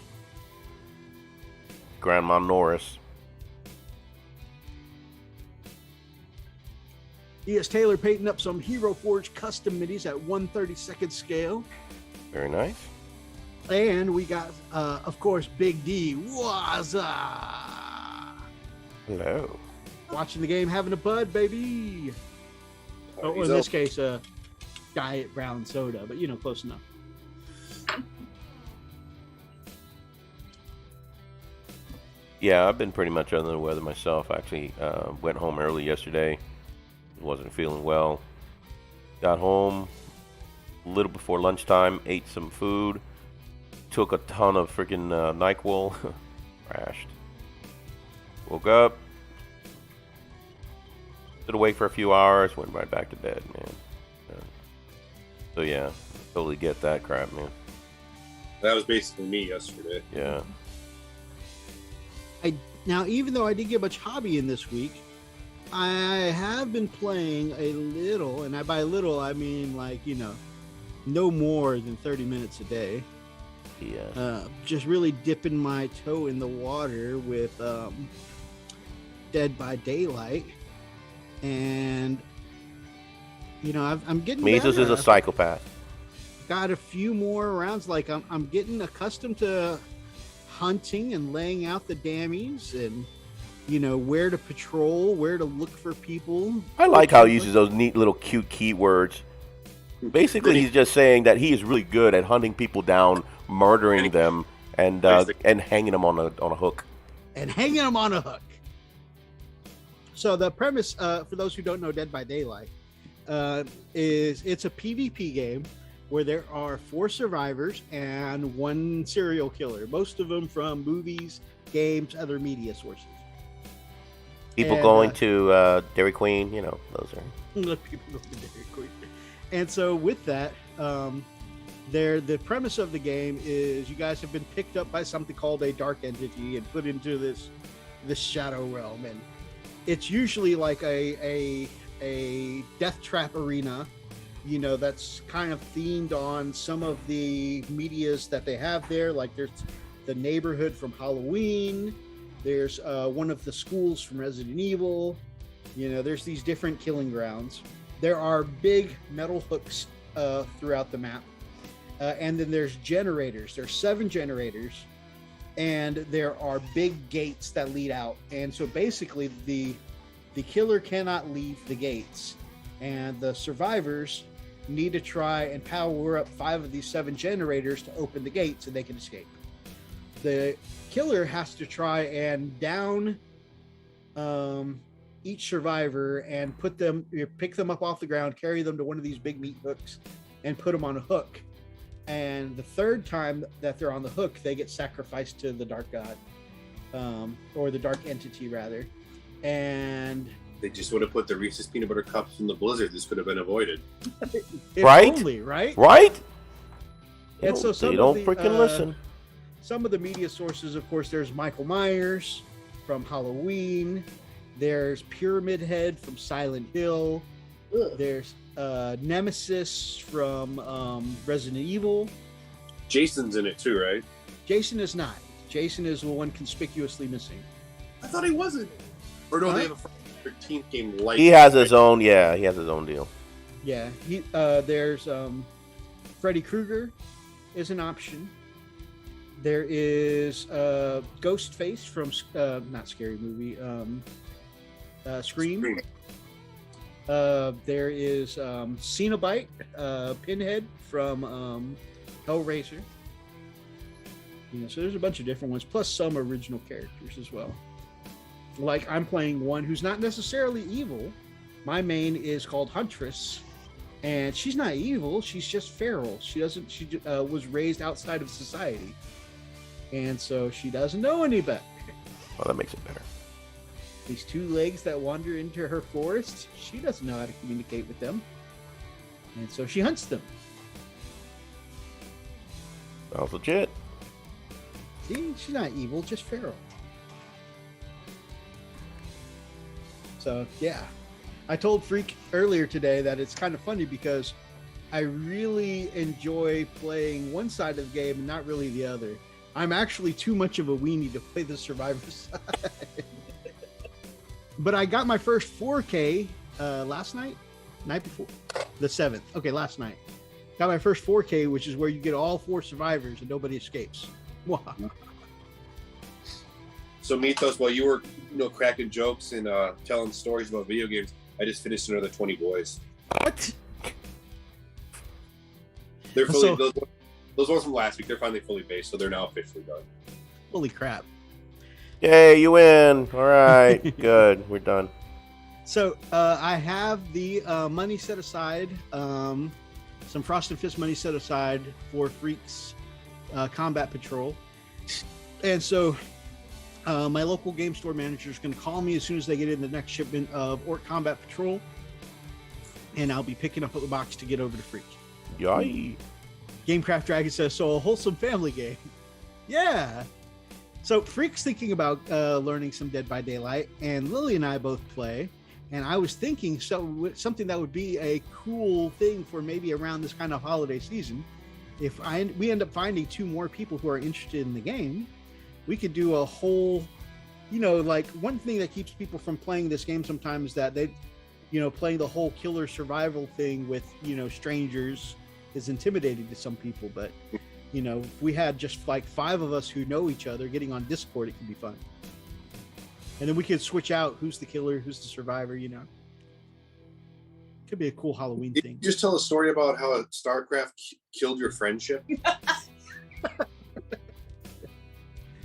Grandma Norris. Yes, Taylor painting up some Hero Forge custom minis at 1/32nd scale. Very nice. And we got, of course, Big D. Waza. Hello. Watching the game, having a bud, baby. Or in this case, diet brown soda, but close enough. Yeah, I've been pretty much under the weather myself. I actually went home early yesterday. Wasn't feeling well. Got home a little before lunchtime, ate some food, took a ton of freaking NyQuil, crashed. Woke up, stood awake for a few hours, went right back to bed, man. So yeah, totally get that crap, man. That was basically me yesterday. Yeah. Now, even though I didn't get much hobby in this week, I have been playing a little, and by little I mean no more than 30 minutes a day. Yeah. Just really dipping my toe in the water with Dead by Daylight, and I'm getting Mesos better. is a psychopath. Got a few more rounds. Like I'm getting accustomed to hunting and laying out the dammies, and where to patrol, where to look for people. I like how he uses those neat little cute keywords. Basically, he's just saying that he is really good at hunting people down, murdering them, and hanging them on a hook. So the premise, for those who don't know Dead by Daylight, is it's a PvP game where there are 4 survivors and 1 serial killer, most of them from movies, games, other media sources. People going to Dairy Queen, those are. People go to Dairy Queen. And so with that, The premise of the game is you guys have been picked up by something called a dark entity and put into this shadow realm, and it's usually like a death trap arena, you know, that's kind of themed on some of the medias that they have there. Like there's the neighborhood from Halloween, there's one of the schools from Resident Evil, you know, there's these different killing grounds. There are big metal hooks throughout the map, and then there's generators. There's 7 generators, and there are big gates that lead out. And so basically the killer cannot leave the gates, and the survivors need to try and power up 5 of these 7 generators to open the gates so they can escape. The killer has to try and down each survivor and pick them up off the ground, carry them to one of these big meat hooks, and put them on a hook. And the third time that they're on the hook, they get sacrificed to the dark god, or the dark entity rather. And They just would have put the Reese's peanut butter cups in the blizzard. This could have been avoided. if Right? only, right? Right? And so They don't freaking listen. Some of the media sources, of course, there's Michael Myers from Halloween. There's Pyramid Head from Silent Hill. Ugh. There's Nemesis from Resident Evil. Jason's in it too, right? Jason is not. Jason is the one conspicuously missing. I thought he wasn't. Or no, Huh? they have a Friday the 13th game like He has his own, yeah, he has his own deal. Yeah, there's Freddy Krueger is an option. There is Ghostface from not Scary Movie, Scream. There is Cenobite, Pinhead from Hellraiser. You know, so there's a bunch of different ones, plus some original characters as well. Like I'm playing one who's not necessarily evil. My main is called Huntress, and she's not evil. She's just feral. She was raised outside of society, and so she doesn't know any better. Oh, that makes it better. These 2 legs that wander into her forest, she doesn't know how to communicate with them, and so she hunts them. Sounds legit. See, she's not evil, just feral. So yeah, I told Freak earlier today that it's kind of funny because I really enjoy playing one side of the game and not really the other. I'm actually too much of a weenie to play the survivor side. But I got my first 4K last night before, the 7th. Okay, last night. Got my first 4K, which is where you get all 4 survivors and nobody escapes. Wow. So Mythos, while you were cracking jokes and telling stories about video games, I just finished another 20 Boys. What? They're fully So- those ones from last week. They're finally fully based, so they're now officially done. Holy crap. Yay, you win. All right, good. We're done. So I have the money set aside, some Frost and Fist money set aside for Freaks Combat Patrol. And so my local game store manager is going to call me as soon as they get in the next shipment of Orc Combat Patrol. And I'll be picking up the box to get over to Freak. Yay. Gamecraft Dragon says, so a wholesome family game. Yeah. So Freak's thinking about learning some Dead by Daylight, and Lily and I both play. And I was thinking something that would be a cool thing for maybe around this kind of holiday season. If we end up finding 2 more people who are interested in the game, we could do a whole, like one thing that keeps people from playing this game sometimes is that they, playing the whole killer survival thing with, strangers is intimidating to some people. But, if we had just like 5 of us who know each other getting on Discord, it could be fun. And then we could switch out who's the killer, who's the survivor, Could be a cool Halloween Did thing. you just tell a story about how StarCraft killed your friendship?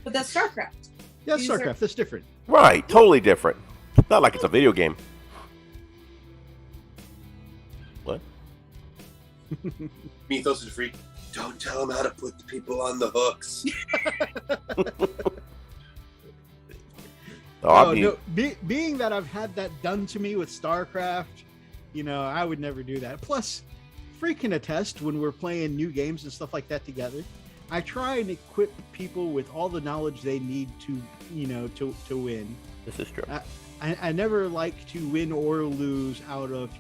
But that's StarCraft. Yeah, These are- StarCraft, that's different. Right, totally different. Not like it's a video game. What? Mythos is Freak. Don't tell them how to put the people on the hooks. Oh, No, being that I've had that done to me with StarCraft, I would never do that. Plus, Freak can attest when we're playing new games and stuff like that together. I try and equip people with all the knowledge they need to, to win. This is true. I never like to win or lose out of,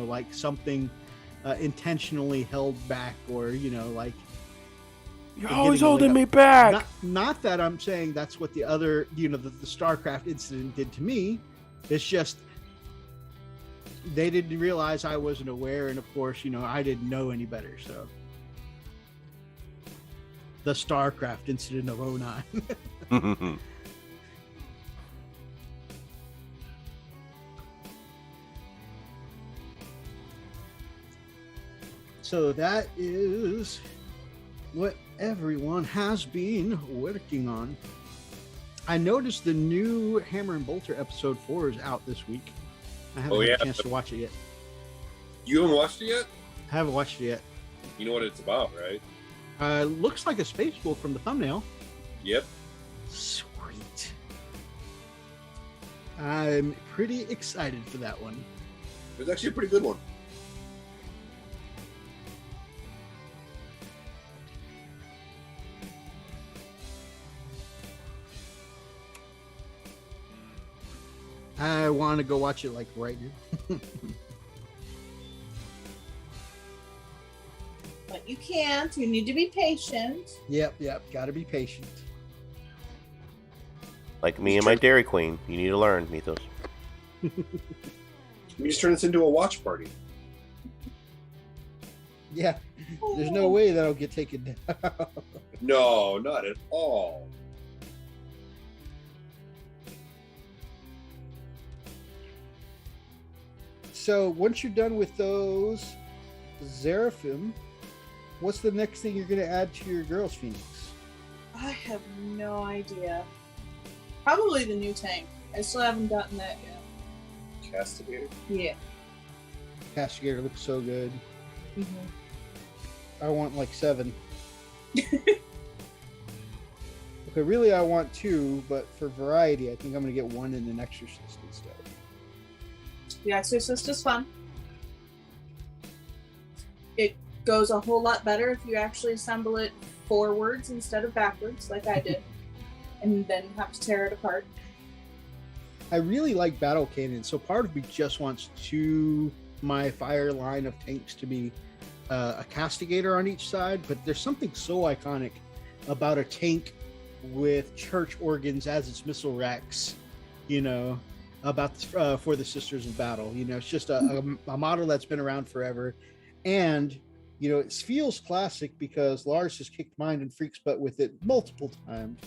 like something intentionally held back or, like. You're always holding me back. Not that I'm saying that's what the other, the StarCraft incident did to me. It's just they didn't realize I wasn't aware. And of course, I didn't know any better. So the StarCraft incident of 09. So that is what everyone has been working on. I noticed the new Hammer and Bolter episode 4 is out this week. I haven't had a chance to watch it yet. You haven't watched it yet? I haven't watched it yet. You know what it's about, right? Looks like a space wolf from the thumbnail. Yep. Sweet. I'm pretty excited for that one. It was actually a pretty good one. I want to go watch it like right now. But you can't. You need to be patient. Yep. Got to be patient. Like me and my Dairy Queen. You need to learn, Mythos. We just turn this into a watch party. Yeah. There's no way that'll get taken down. No, not at all. So once you're done with those Seraphim, what's the next thing you're going to add to your Girls Phoenix? I have no idea. Probably the new tank. I still haven't gotten that yet. Castigator? Yeah. Castigator looks so good. Mm-hmm. I want like 7. Okay, really I want 2, but for variety, I think I'm going to get 1 and an Exorcist instead. The Exorcist is fun. It goes a whole lot better if you actually assemble it forwards instead of backwards, like I did, and then have to tear it apart. I really like battle cannons, so part of me just wants my fire line of tanks to be a castigator on each side, but there's something so iconic about a tank with church organs as its missile racks, about for the Sisters of Battle. It's just a model that's been around forever, and it feels classic because Lars has kicked mine and Freak's butt with it multiple times,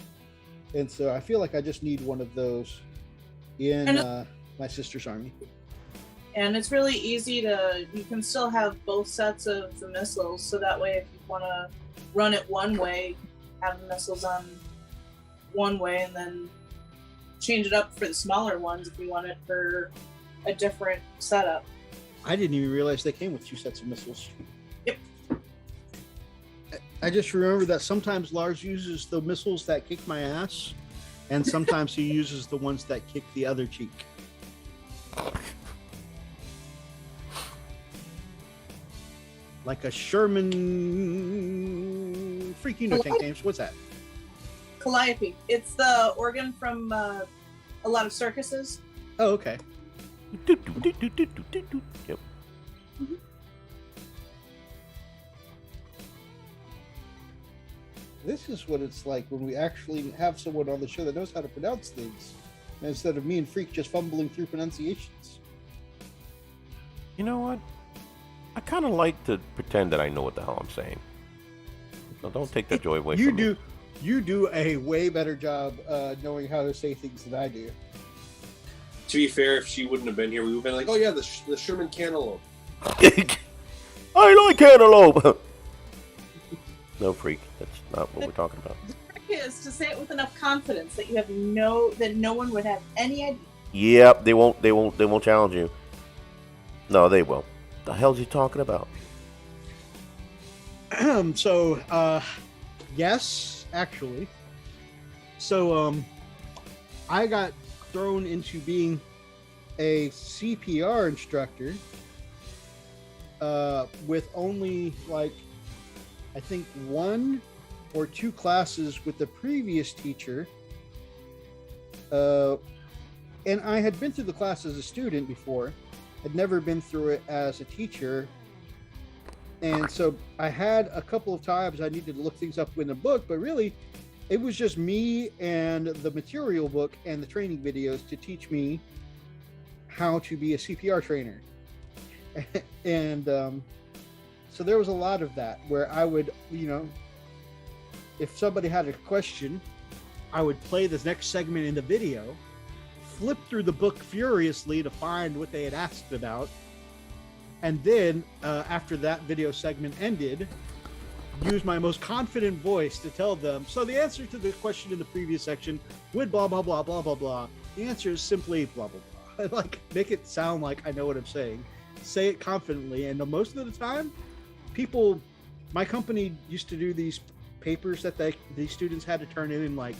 and so I feel like I just need one of those in my sister's army. And it's really easy you can still have both sets of the missiles, so that way if you want to run it one way, have the missiles on one way, and then change it up for the smaller ones if you want it for a different setup. I didn't even realize they came with 2 sets of missiles. Yep. I just remember that sometimes Lars uses the missiles that kick my ass, and sometimes he uses the ones that kick the other cheek. Like a Sherman... Freak, tank names. What's that? Calliope. It's the organ from a lot of circuses. Oh, okay. Yep. Mm-hmm. This is what it's like when we actually have someone on the show that knows how to pronounce things, instead of me and Freak just fumbling through pronunciations. You know what? I kind of like to pretend that I know what the hell I'm saying. So don't take that joy away from me. You do a way better job knowing how to say things than I do. To be fair, if she wouldn't have been here, we would have been like, oh yeah, the Sherman Cantaloupe. I like cantaloupe! No, Freak. That's not what we're talking about. The trick is to say it with enough confidence that that no one would have any idea. Yep, they won't challenge you. No, they will. The hell's he talking about? So, yes, actually. So, I got thrown into being a CPR instructor with only like, I think 1 or 2 classes with the previous teacher. And I had been through the class as a student before, had never been through it as a teacher. And so I had a couple of times I needed to look things up in the book, but really it was just me and the material book and the training videos to teach me how to be a CPR trainer. And so there was a lot of that where I would, if somebody had a question, I would play this next segment in the video, flip through the book furiously to find what they had asked about. And then after that video segment ended, use my most confident voice to tell them, so the answer to the question in the previous section would blah, blah, blah, blah, blah, blah. The answer is simply blah, blah, blah. Like, make it sound like I know what I'm saying. Say it confidently. And most of the time, people, my company used to do these papers that these students had to turn in like,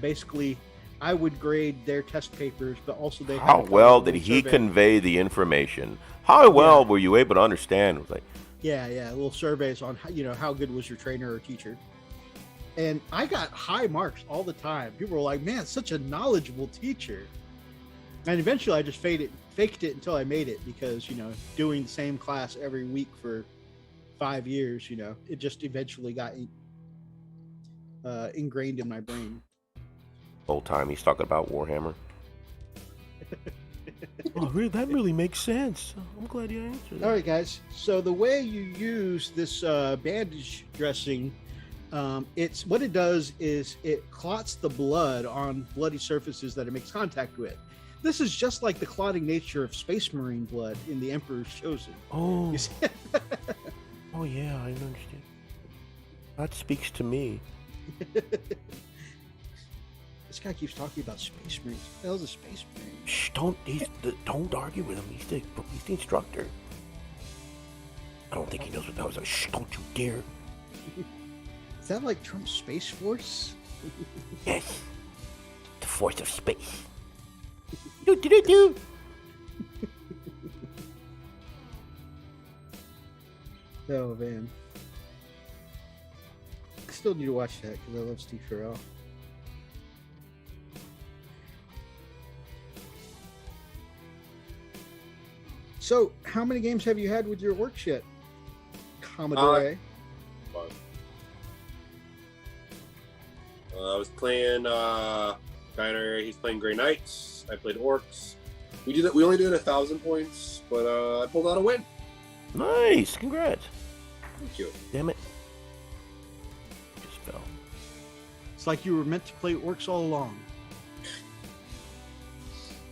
basically I would grade their test papers, but also they how well did he convey the information? How well were you able to understand? It was like, little surveys on how good was your trainer or teacher. And I got high marks all the time. People were like, man, such a knowledgeable teacher. And eventually I just faked it until I made it, because doing the same class every week for 5 years, it just eventually got ingrained in my brain. Old time he's talking about Warhammer. That really makes sense. I'm glad you answered that. All right, guys. So the way you use this bandage dressing, it's what it does is it clots the blood on bloody surfaces that it makes contact with. This is just like the clotting nature of Space Marine blood in The Emperor's Chosen. Oh. Oh yeah, I understand. That speaks to me. This guy keeps talking about Space Marines. What the hell's a Space Marine? Shh, don't argue with him. He's the instructor. I don't think he knows what that was. Shh, don't you dare. Is that like Trump's Space Force? Yes. The force of space. Do. Oh, man. I still need to watch that because I love Steve Carell. So, how many games have you had with your orc shit, Commodore? I was playing Diner. He's playing Grey Knights. I played Orcs. We only did 1,000 points, but I pulled out a win. Nice, congrats. Thank you. Damn it. Just fell. It's like you were meant to play orcs all along.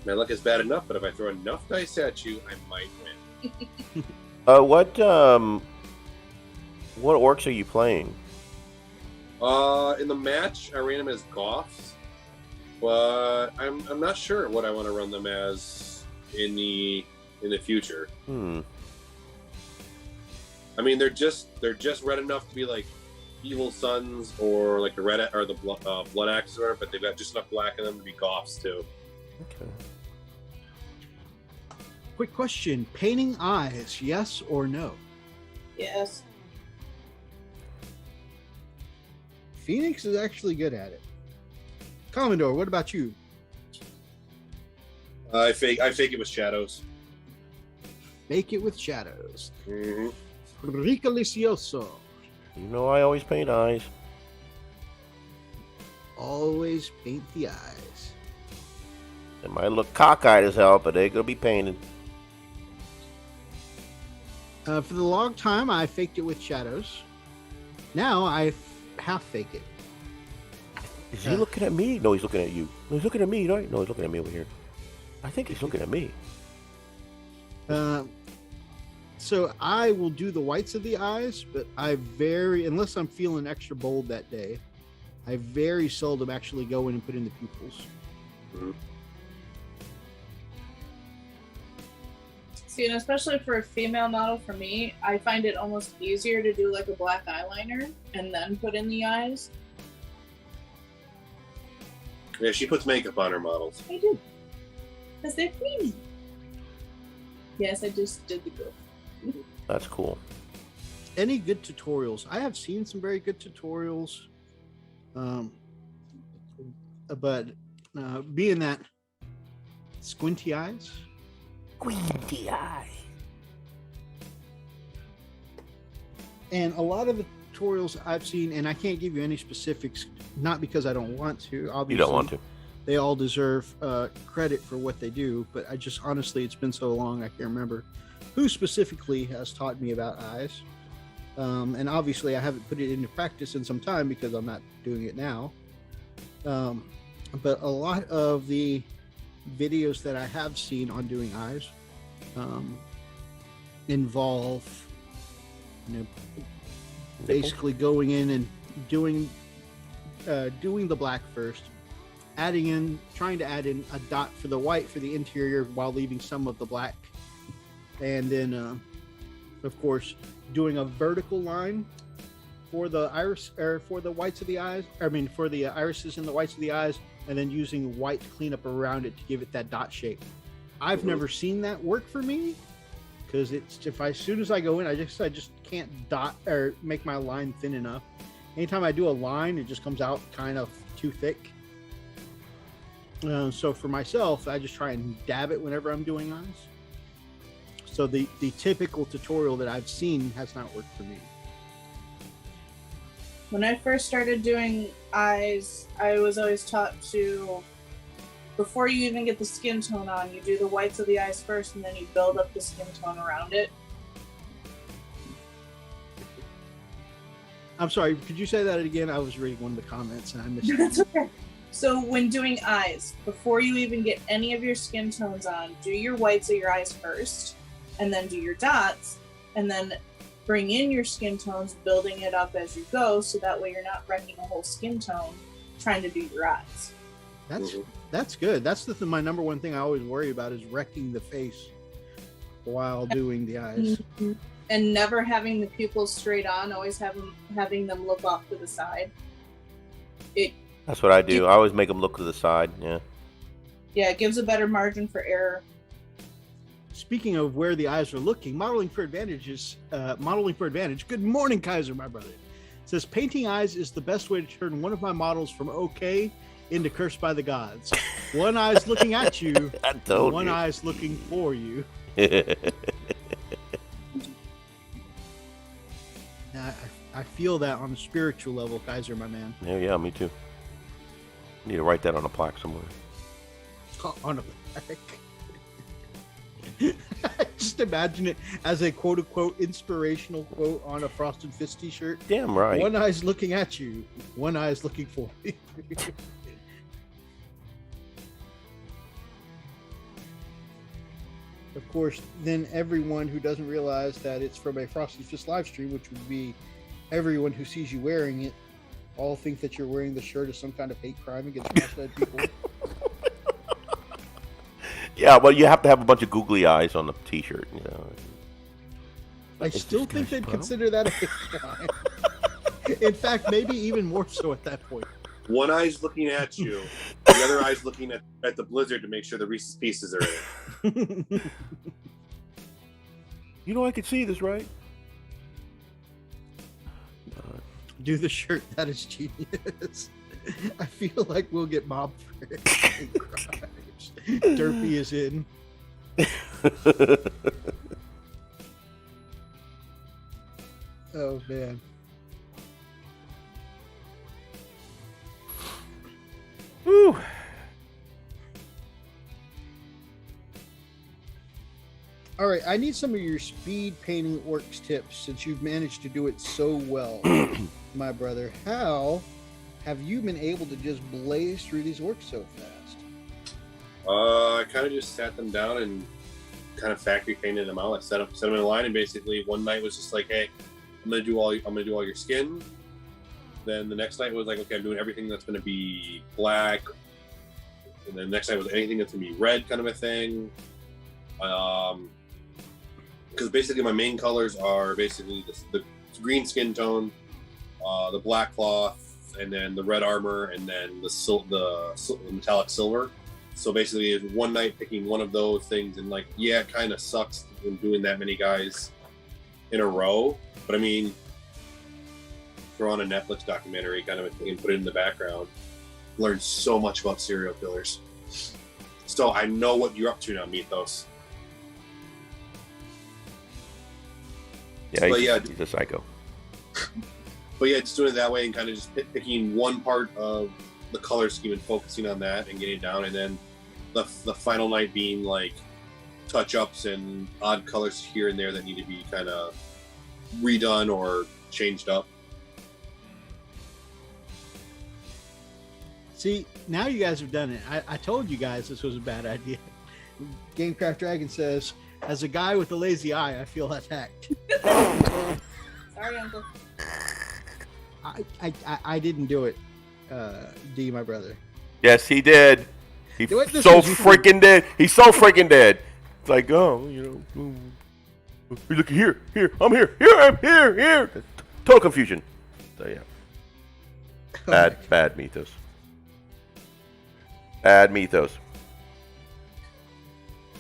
My luck is bad enough, but if I throw enough dice at you, I might win. What orcs are you playing? In the match, I ran them as Goths, but I'm not sure what I want to run them as in the future. I mean, they're just red enough to be like Evil Sons or like the red or the Blood Axes, but they've got just enough black in them to be Goths too. Okay. Quick question: painting eyes, yes or no? Yes. Phoenix is actually good at it. Commodore, what about you? I fake it with shadows. Make it with shadows. Mm-hmm. Ricolicioso. You know I always paint eyes. Always paint the eyes. They might look cockeyed as hell, but they're gonna be painted. For the long time, I faked it with shadows. Now I half fake it. Is he looking at me? No, he's looking at you. No, he's looking at me, right? No, he's looking at me over here. I think he's looking at me. So I will do the whites of the eyes, but unless I'm feeling extra bold that day, I very seldom actually go in and put in the pupils. Mm-hmm. See, and especially for a female model, for me, I find it almost easier to do like a black eyeliner and then put in the eyes. Yeah, she puts makeup on her models. I do. Because they're pretty. Yes, I just did the goof. That's cool. Any good tutorials? I have seen some very good tutorials. But being that squinty eyes. Squinty eye. And a lot of the tutorials I've seen, and I can't give you any specifics, not because I don't want to. Obviously, You don't want to. They all deserve credit for what they do, but I just honestly, it's been so long, I can't remember who specifically has taught me about eyes. And obviously, I haven't put it into practice in some time because I'm not doing it now. But a lot of the videos that I have seen on doing eyes involve, basically going in and doing the black first, trying to add in a dot for the white for the interior while leaving some of the black, and then of course doing a vertical line for the iris, or for the whites of the eyes, for the irises and the whites of the eyes, and then using white to clean up around it to give it that dot shape. I've never seen that work for me, because as soon as I go in, I just can't dot or make my line thin enough. Anytime I do a line, it just comes out kind of too thick. So for myself, I just try and dab it whenever I'm doing eyes. So the typical tutorial that I've seen has not worked for me. When I first started doing eyes, I was always taught to, before you even get the skin tone on, you do the whites of the eyes first, and then you build up the skin tone around it. I'm sorry, could you say that again? I was reading one of the comments and I missed it. That's okay. So when doing eyes, before you even get any of your skin tones on, do your whites of your eyes first, and then do your dots, and then bring in your skin tones, building it up as you go, so that way you're not wrecking a whole skin tone trying to do your eyes. That's good. That's my number one thing I always worry about is wrecking the face while doing the eyes. And never having the pupils straight on, always having them look off to the side. That's what I do. I always make them look to the side. Yeah. Yeah, it gives a better margin for error. Speaking of where the eyes are looking, modeling for advantage. Good morning, Kaiser, my brother. It says painting eyes is the best way to turn one of my models from okay into cursed by the gods. One eye's looking at you, one eye's looking for you. I feel that on a spiritual level, Kaiser, my man. Yeah, me too. Need to write that on a plaque somewhere. On a plaque. Just imagine it as a quote-unquote inspirational quote on a Frosted Fist t-shirt. Damn right. One eye's looking at you, one eye's looking for you. Of course, then everyone who doesn't realize that it's from a Frosted Fist live stream, which would be everyone who sees you wearing it, all think that you're wearing the shirt as some kind of hate crime against cross-eyed people. Yeah, well, you have to have a bunch of googly eyes on the t-shirt. I still think they'd consider that a hate crime. In fact, maybe even more so at that point. One eye's looking at you, the other eye's looking at the blizzard to make sure the Reese's Pieces are in it. You know I could see this, right? Do the shirt. That is genius. I feel like we'll get mobbed for it. Derpy is in. Oh, man. Whew. All right, I need some of your speed painting orcs tips since you've managed to do it so well, my brother. How have you been able to just blaze through these orcs so fast? I kind of just sat them down and kind of factory painted them out. I set them in a line, and basically one night was just like, hey, I'm gonna do all your skin. Then the next night was like, okay, I'm doing everything that's gonna be black. And then the next night was anything that's gonna be red, kind of a thing. Because basically my main colors are basically the green skin tone, the black cloth, and then the red armor, and then the metallic silver. So basically, it's one night picking one of those things, and like, yeah, it kind of sucks when doing that many guys. in a row. But I mean, throw on a Netflix documentary kind of a thing and put it in the background. Learn so much about serial killers. So I know what you're up to now, Mythos. Yeah, But yeah, he's a psycho. But yeah, just doing it that way and kind of just picking one part of the color scheme and focusing on that and getting it down, and then the final night being like touch-ups and odd colors here and there that need to be kind of redone or changed up. See, now you guys have done it. I told you guys this was a bad idea. Gamecraft Dragon says, as a guy with a lazy eye, I feel attacked. Sorry, Uncle. I didn't do it, D, my brother. Yes, he did. He What, this so was- freaking dead. He's so freaking dead. It's like, oh, you know, look here, I'm here. Total confusion. So yeah, bad Mythos. Bad Mythos.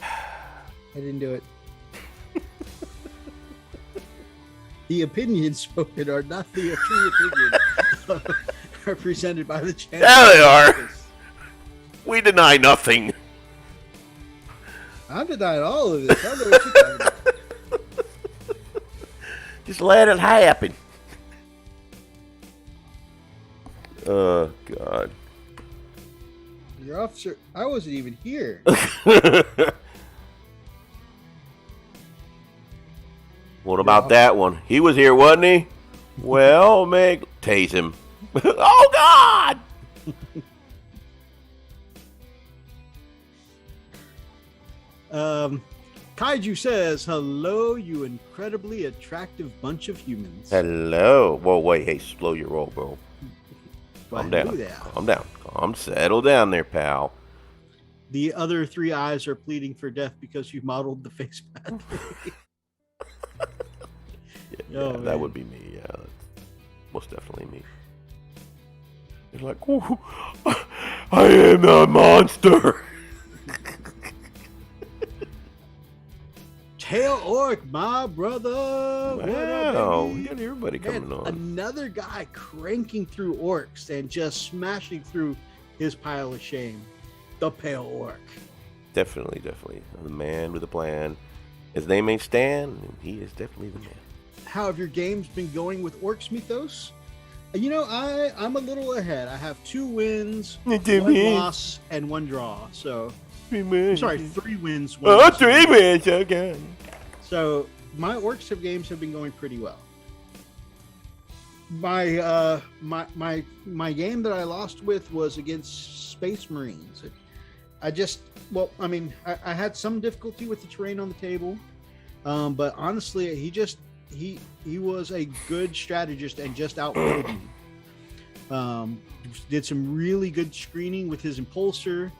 I didn't do it. The opinions spoken are not the true opinion represented by the channel. There they are. We deny nothing. I'm denying all of this. I don't know what you're talking about. Just let it happen. Oh God. Your officer, I wasn't even here. What about that one? He was here, wasn't he? Well, Meg, tase him. Oh God! Kaiju says, "Hello, you incredibly attractive bunch of humans." Hello. Whoa, wait, hey, slow your roll, bro. Why, Calm down. who there? Calm down. Settle down there, pal. The other three eyes are pleading for death because you modeled the face badly. Yeah, Oh, that man. would be me. Yeah, that's most definitely me. It's like, ooh, I am a monster. Tail Orc, my brother. What up, Wow, baby? we got everybody coming Man, on. another guy cranking through orcs and just smashing through his pile of shame. The Pale Orc. Definitely. The man with a plan. His name ain't Stan, and he is definitely the man. How have your games been going with Orcs Mythos? You know, I'm a little ahead. I have 2 wins, 1 loss, and 1 draw. So, I'm sorry, 3 wins. 1 Oh, loss. 3 wins, okay. So my Orcs games have been going pretty well. My my game that I lost with was against Space Marines. I had some difficulty with the terrain on the table, but honestly, he was a good strategist and just outplayed me. Did some really good screening with his impulsor.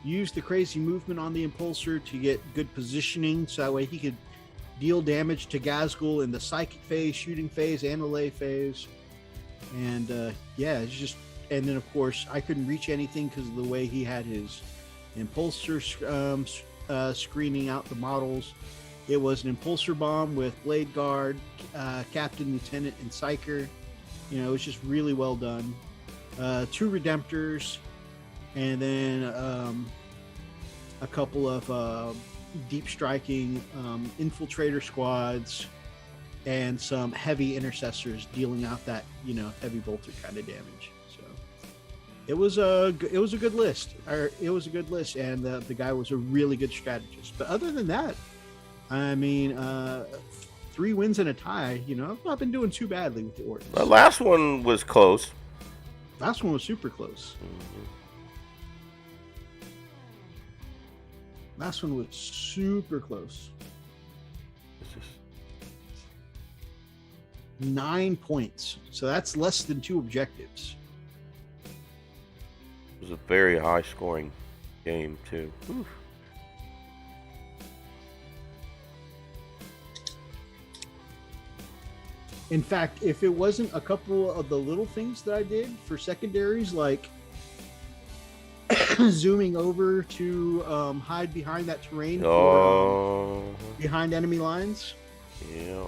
Used the crazy movement on the impulsor to get good positioning, so that way he could deal damage to Gazgul in the psychic phase, shooting phase, and melee phase. And it's just, and then of course I couldn't reach anything because of the way he had his impulsor screening out the models. It was an impulsor bomb with Blade Guard, Captain, Lieutenant, and Psyker. You know, it was just really well done. 2 Redemptors, and then a couple of deep striking infiltrator squads, and some heavy intercessors dealing out that, you know, heavy bolter kind of damage. So it was a good list. It was a good list, and the guy was a really good strategist. But other than that, I mean, 3 wins and a tie. You know, I've not been doing too badly with the Orcs. The last one was close. Last one was super close. Last one was super close. It's just 9 points. So that's less than 2 objectives. it was a very high scoring game too. Oof. In fact, if it wasn't a couple of the little things that I did for secondaries, like zooming over to hide behind that terrain, Oh, behind enemy lines, yeah.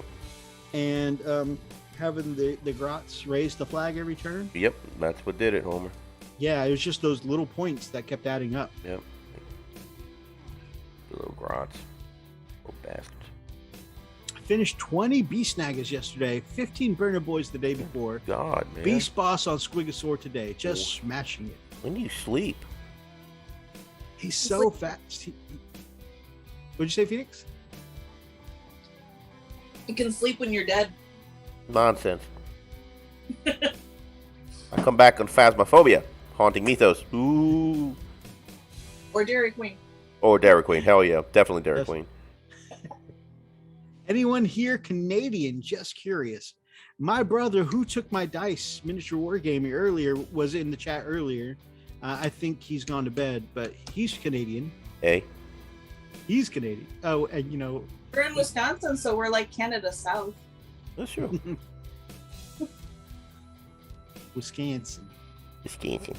and having the Grots raise the flag every turn. Yep, that's what did it, Homer. Yeah, it was just those little points that kept adding up. Yep. The little grots. Little bastards. I finished 20 Beast Nagas yesterday, 15 Burner Boys the day before. God, man. Beast Boss on Squigosaur today, just smashing it. When do you sleep? He's so fast. What'd you say, Phoenix? You can sleep when you're dead. Nonsense. I come back on Phasmophobia, Haunting Mythos. Ooh. Or Dairy Queen. Or Dairy Queen. Hell yeah. Definitely Dairy Yes. Queen. Anyone here Canadian? Just curious. My brother, who took my dice miniature wargaming earlier, was in the chat earlier. I think he's gone to bed, but he's Canadian. Hey. He's Canadian. Oh, and you know, We're in Wisconsin, so we're like Canada South. That's true. Wisconsin. Wisconsin.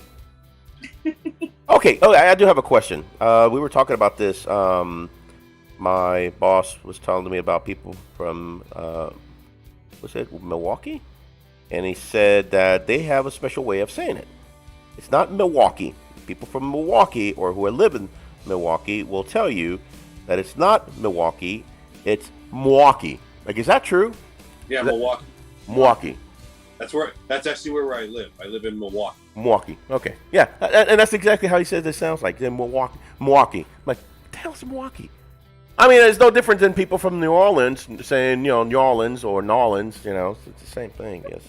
Okay. Oh, I do have a question. We were talking about this. My boss was telling me about people from, what's it, Milwaukee? And he said that they have a special way of saying it. It's not Milwaukee. People from Milwaukee or who live in Milwaukee will tell you that it's not Milwaukee, it's Milwaukee. Like, is that true? Yeah, Is that- Milwaukee. Milwaukee. That's actually where I live. I live in Milwaukee. Milwaukee. Okay. Yeah. And that's exactly how he says it sounds like. In Milwaukee. Milwaukee. I'm like, what the hell is Milwaukee? I mean, it's no different than people from New Orleans saying, New Orleans or Nolans, it's the same thing, I guess.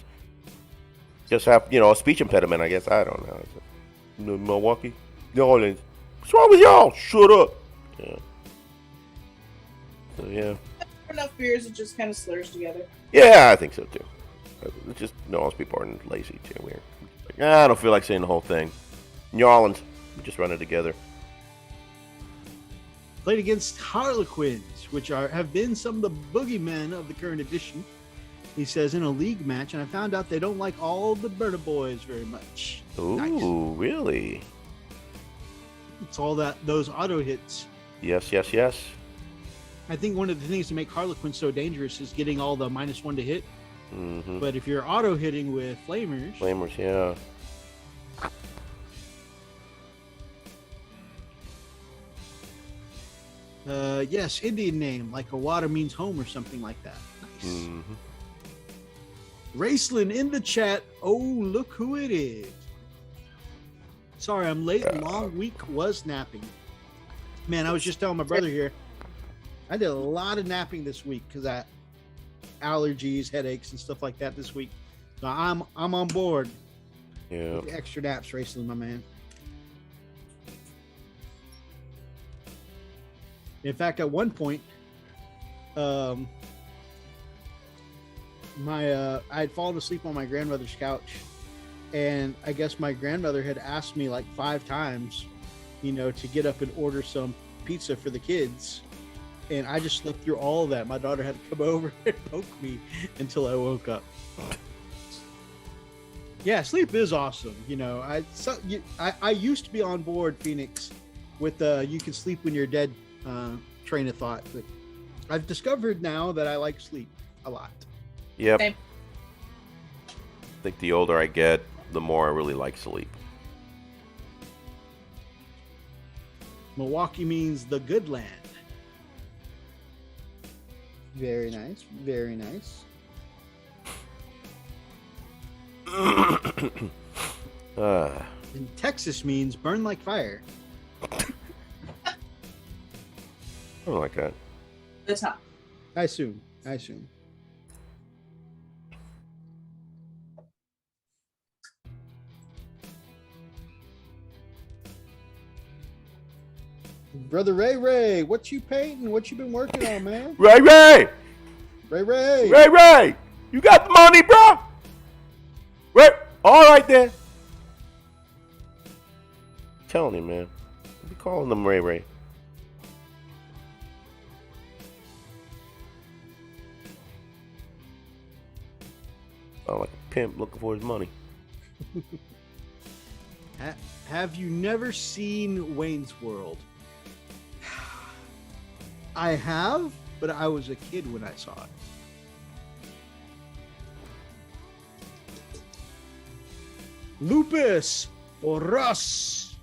Just have, a speech impediment, I guess. I don't know. Milwaukee? New Orleans. What's wrong with y'all? Shut up. Yeah. So, yeah. Enough beers, it just kind of slurs together. Yeah, I think so, too. It's just, most people are lazy, too. Weird. Like, I don't feel like saying the whole thing. New Orleans. We just run it together. Played against Harlequins, which have been some of the boogeymen of the current edition. He says in a league match, and I found out they don't like all the Burner Boys very much. Ooh, Nice. Really? It's all those auto hits. Yes. I think one of the things to make Harlequin so dangerous is getting all the -1 to hit. Mm-hmm. But if you're auto hitting with Flamers, Flamers, yeah. yes, Indian name like a water means home or something like that. Nice. Mm-hmm. Raceland in the chat. Oh, look who it is. Sorry, I'm late. Long week was napping. Man, I was just telling my brother here. I did a lot of napping this week because I allergies, headaches, and stuff like that this week. So I'm on board. Yeah. With the extra naps, Raceland, my man. In fact, at one point, I had fallen asleep on my grandmother's couch, and I guess my grandmother had asked me like 5 times, to get up and order some pizza for the kids, and I just slept through all of that. My daughter had to come over and poke me until I woke up. Yeah, sleep is awesome. I used to be on board, Phoenix, with you can sleep when you're dead train of thought, but I've discovered now that I like sleep a lot. Yep. Same. I think the older I get, the more I really like sleep. Milwaukee means the good land. Very nice. Very nice. And Texas means burn like fire. I don't like that. It's not. I assume. Brother Ray, what you painting? What you been working on, man? Ray! Ray. You got the money, bro? Ray! All right, then. I'm telling you, man. Be calling them Ray. Sound like a pimp looking for his money. Have you never seen Wayne's World? I have, but I was a kid when I saw it. Lupus for Russ.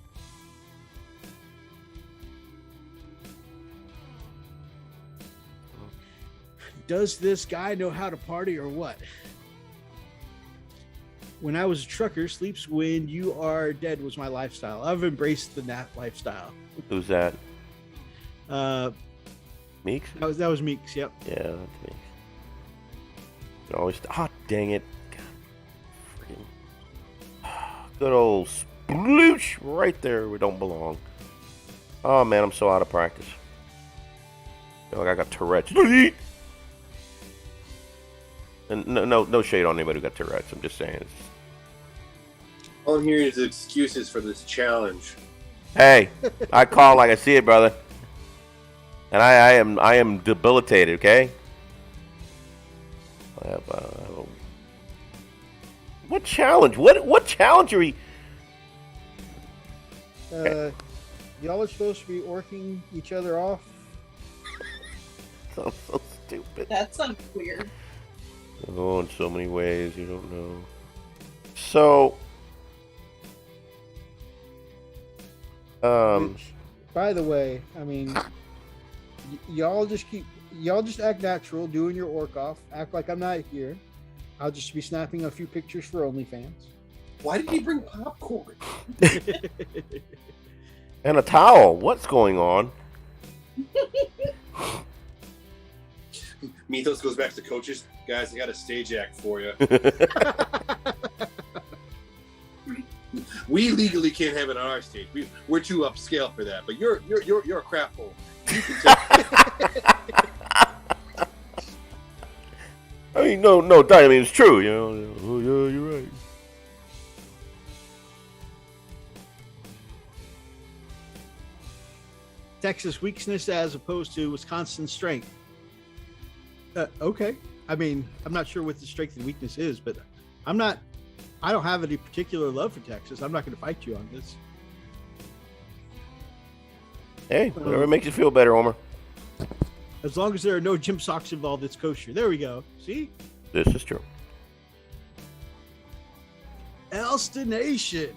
Does this guy know how to party or what? When I was a trucker, sleeps when you are dead was my lifestyle. I've embraced the nap lifestyle. Who's that? Meeks? That was Meeks, yep. Yeah, that's Meeks. Always. Ah, dang it. God, freaking. Good old sploosh right there. We don't belong. Oh man, I'm so out of practice. Feel like I got Tourette's. And no shade on anybody who got Tourette's. I'm just saying. All I'm hearing is excuses for this challenge. Hey, I call like I see it, brother. And I am debilitated. Okay. I have, what challenge? What challenge are we? Y'all are supposed to be orking each other off. I'm so stupid. That sounds weird. Oh, in so many ways, you don't know. So, Which, by the way, I mean, y'all just act natural, doing your orc off. Act like I'm not here. I'll just be snapping a few pictures for OnlyFans. Why did he bring popcorn? and a towel. What's going on? Mythos goes back to coaches. Guys, I got a stage act for you. We legally can't have it on our stage. We're too upscale for that. But you're a crap hole. You can take I mean, no, I mean, it's true, you know. Oh, yeah, you're right. Texas weakness as opposed to Wisconsin strength. Okay. I mean, I'm not sure what the strength and weakness is, but I don't have any particular love for Texas. I'm not going to fight you on this. Hey, whatever makes you feel better, Homer. As long as there are no gym socks involved, it's kosher. There we go. See? This is true. Elstonation,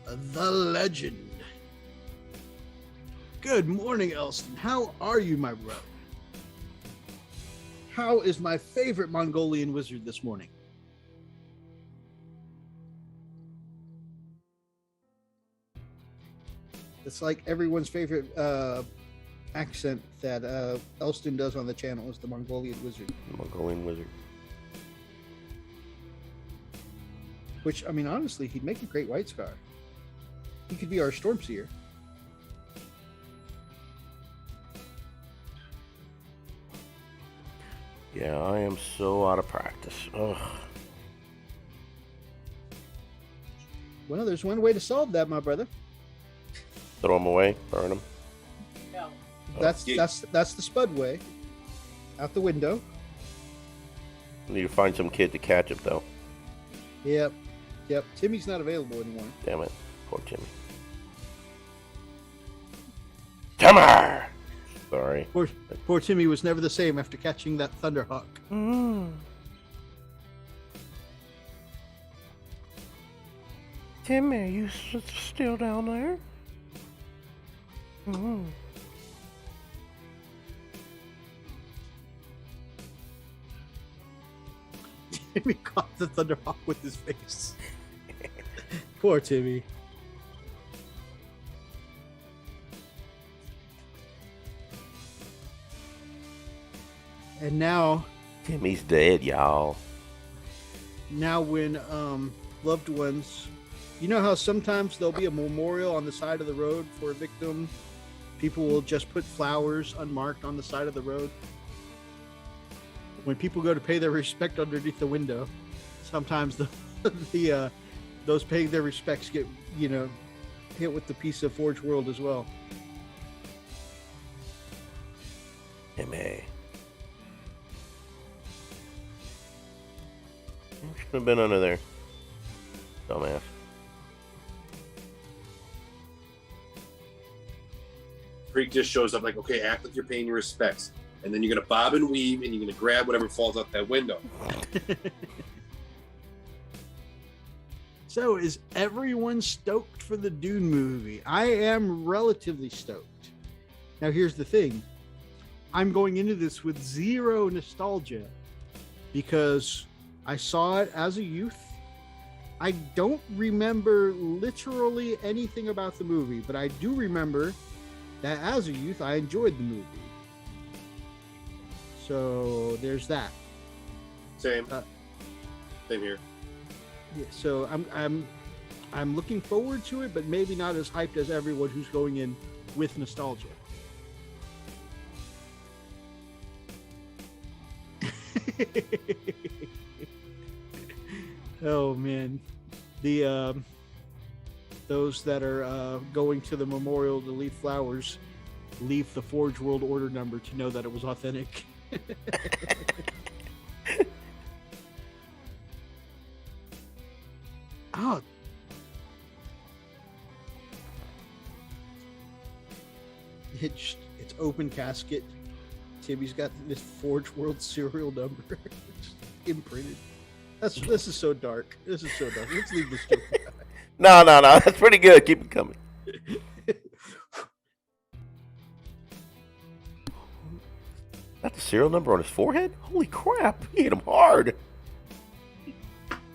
the legend. Good morning, Elston. How are you, my brother? How is my favorite Mongolian wizard this morning? It's like everyone's favorite accent that Elston does on the channel is the Mongolian wizard. Mongolian wizard. Which, I mean, honestly, he'd make a great White Scar. He could be our Stormseer. Yeah, I am so out of practice. Ugh. Well, there's one way to solve that, my brother. Throw them away, burn them. No. That's the Spud way. Out the window. Need to find some kid to catch it, though. Yep. Timmy's not available anymore. Damn it. Poor Timmy. Timmer! Sorry. Poor Timmy was never the same after catching that Thunderhawk. Timmy, you still down there? Timmy caught the Thunderhawk with his face. Poor Timmy. And now Timmy's dead, y'all. Now when loved ones, you know how sometimes there'll be a memorial on the side of the road for a victim? People will just put flowers unmarked on the side of the road. When people go to pay their respect underneath the window, sometimes those paying their respects get, hit with the piece of Forge World as well. Timmy. Should have been under there. Dumbass. Freak just shows up like, okay, act like you're paying your respects. And then you're going to bob and weave and you're going to grab whatever falls out that window. So, is everyone stoked for the Dune movie? I am relatively stoked. Now, here's the thing. I'm going into this with zero nostalgia because I saw it as a youth. I don't remember literally anything about the movie, but I do remember that as a youth, I enjoyed the movie. So, there's that. Same. Same here. Yeah, so I'm looking forward to it, but maybe not as hyped as everyone who's going in with nostalgia. Oh man, the those that are going to the memorial to leave flowers, leave the Forge World Order number to know that it was authentic. Oh. It's open casket. Timmy's got this Forge World serial number imprinted. This is so dark. This is so dark. Let's leave this joke. No. That's pretty good. Keep it coming. That's the serial number on his forehead? Holy crap. He hit him hard.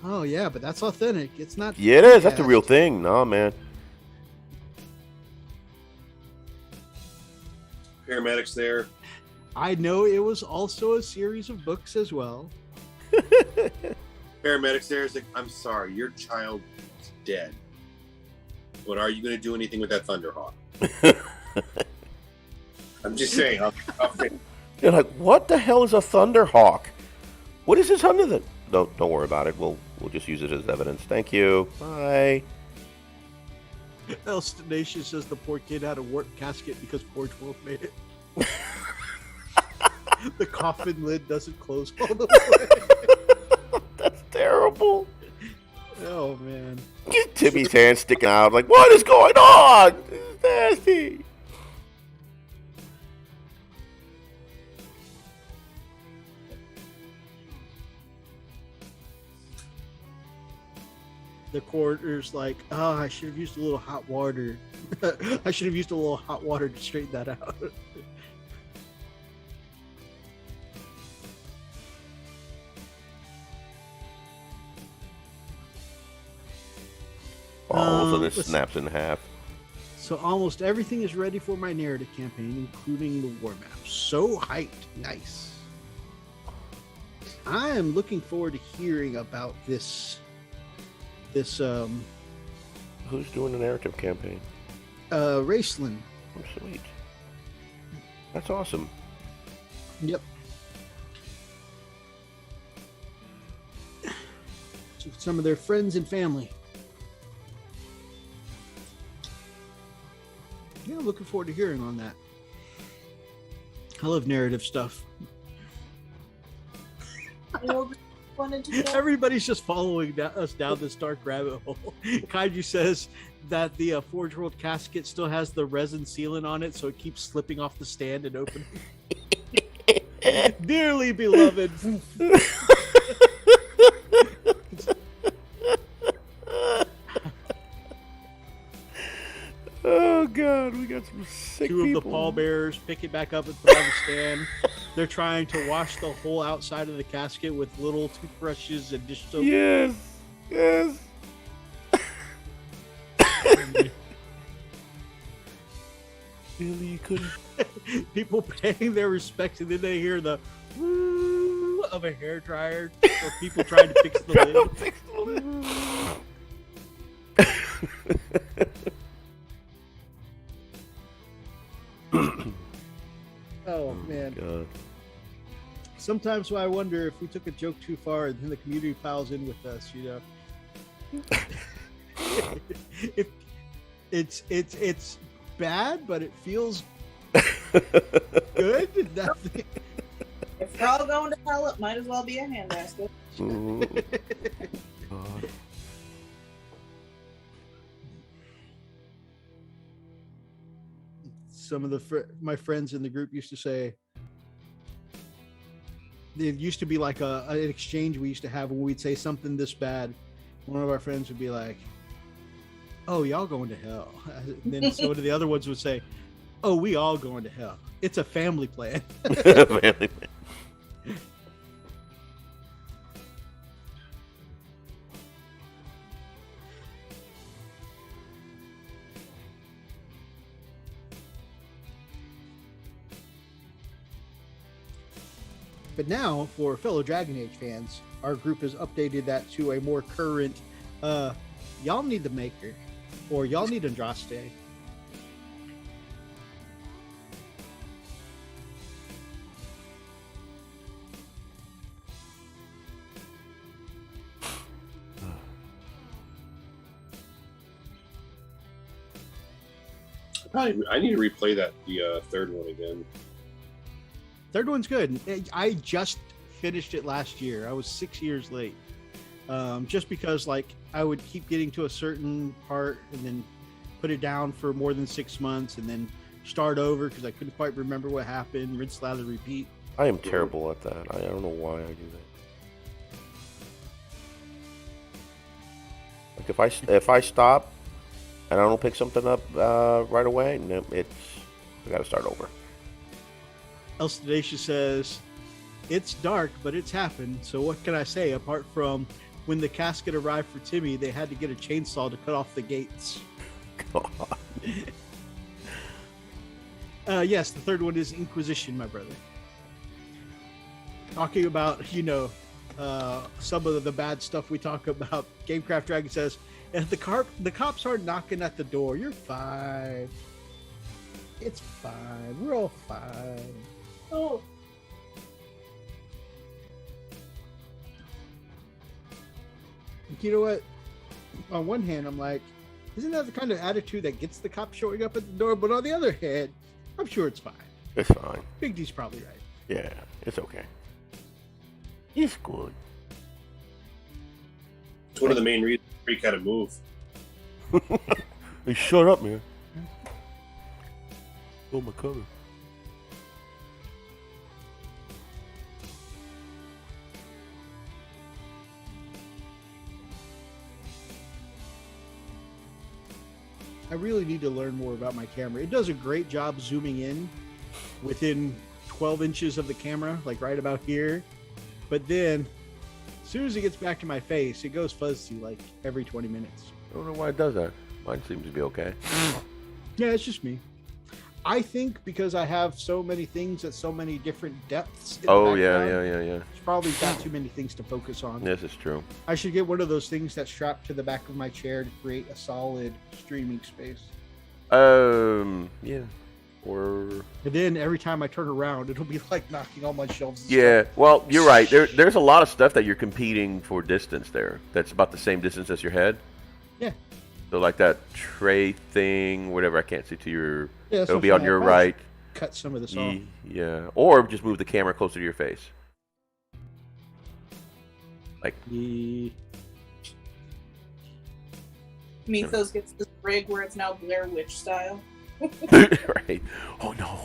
Oh, yeah, but that's authentic. It's not. Yeah, it is. That's the real thing. No, man. Paramedics there. I know it was also a series of books as well. Paramedics there is like, I'm sorry, your child is dead. But are you going to do anything with that Thunderhawk? I'm just saying. I'll think. You're like, what the hell is a Thunderhawk? What is this under the... Don't worry about it. We'll just use it as evidence. Thank you. Bye. El Nation says the poor kid had a warped casket because Forge World made it. The coffin lid doesn't close all the way. That's terrible. Oh man. Timmy's hand sticking out. Like, what is going on? This is nasty. The coroner's like, I should have used a little hot water. I should have used a little hot water to straighten that out. Oh, so this snaps in half. So almost everything is ready for my narrative campaign, including the war map. So hyped. Nice. I am looking forward to hearing about this Who's doing the narrative campaign? Raceland. Oh, sweet. That's awesome. Yep. So some of their friends and family. Yeah, looking forward to hearing on that. I love narrative stuff. Everybody's just following us down this dark rabbit hole. Kaiju says that the Forge World casket still has the resin sealant on it, so it keeps slipping off the stand and opening. Dearly beloved. Oh God, we got some sick Two people. of the pallbearers pick it back up and put it on the stand. They're trying to wash the whole outside of the casket with little toothbrushes and dish soap. Yes. Really, you couldn't. People paying their respects, and then they hear the woo of a hairdryer or people trying to fix the lid. Oh man. God. Sometimes I wonder if we took a joke too far and then the community piles in with us, you know. If it's bad, but it feels good. If we're all going to hell, it might as well be a handbasket. God. Some of my friends in the group used to say, it used to be like an exchange we used to have when we'd say something this bad, one of our friends would be like, "Oh, y'all going to hell." And then so the other ones would say, "Oh, we all going to hell. It's a family plan." Family. But now, for fellow Dragon Age fans, our group has updated that to a more current, y'all need the Maker, or y'all need Andraste. I need to replay the third one again. Third one's good. I just finished it last year. I was 6 years late. Just because like I would keep getting to a certain part and then put it down for more than 6 months and then start over because I couldn't quite remember what happened. Rinse, lather, repeat. I am terrible at that. I don't know why I do that. Like if I stop and I don't pick something up right away, no, I got to start over. El Sedacious says, "It's dark, but it's happened. So what can I say apart from when the casket arrived for Timmy, they had to get a chainsaw to cut off the gates." God. Yes, the third one is Inquisition, my brother. Talking about, some of the bad stuff we talk about. Gamecraft Dragon says, "If the cops aren't knocking at the door, you're fine. It's fine. We're all fine." Oh, You know what? On one hand, I'm like, isn't that the kind of attitude that gets the cops showing up at the door? But on the other hand, I'm sure it's fine. It's fine. Big D's probably right. Yeah, it's okay. It's good. It's one of the main reasons Freak had to move. Hey, shut up, man. Oh, my cover. I really need to learn more about my camera. It does a great job zooming in within 12 inches of the camera, like right about here. But then, as soon as it gets back to my face, it goes fuzzy like every 20 minutes. I don't know why it does that. Mine seems to be okay. Yeah, it's just me. I think because I have so many things at so many different depths. In the background, Yeah. It's probably got too many things to focus on. This is true. I should get one of those things that's strapped to the back of my chair to create a solid streaming space. Yeah. Or And then every time I turn around, it'll be like knocking all my shelves. And yeah. stuff. Well, you're right. There's a lot of stuff that you're competing for distance there. That's about the same distance as your head. Yeah. So like that tray thing, whatever. I can't see to your. Yeah, that's It'll what be I'm on saying. your I probably right. should cut some of this off. Yeah. Or just move the camera closer to your face. Like. Mythos gets this rig where it's now Blair Witch style. Right. Oh no.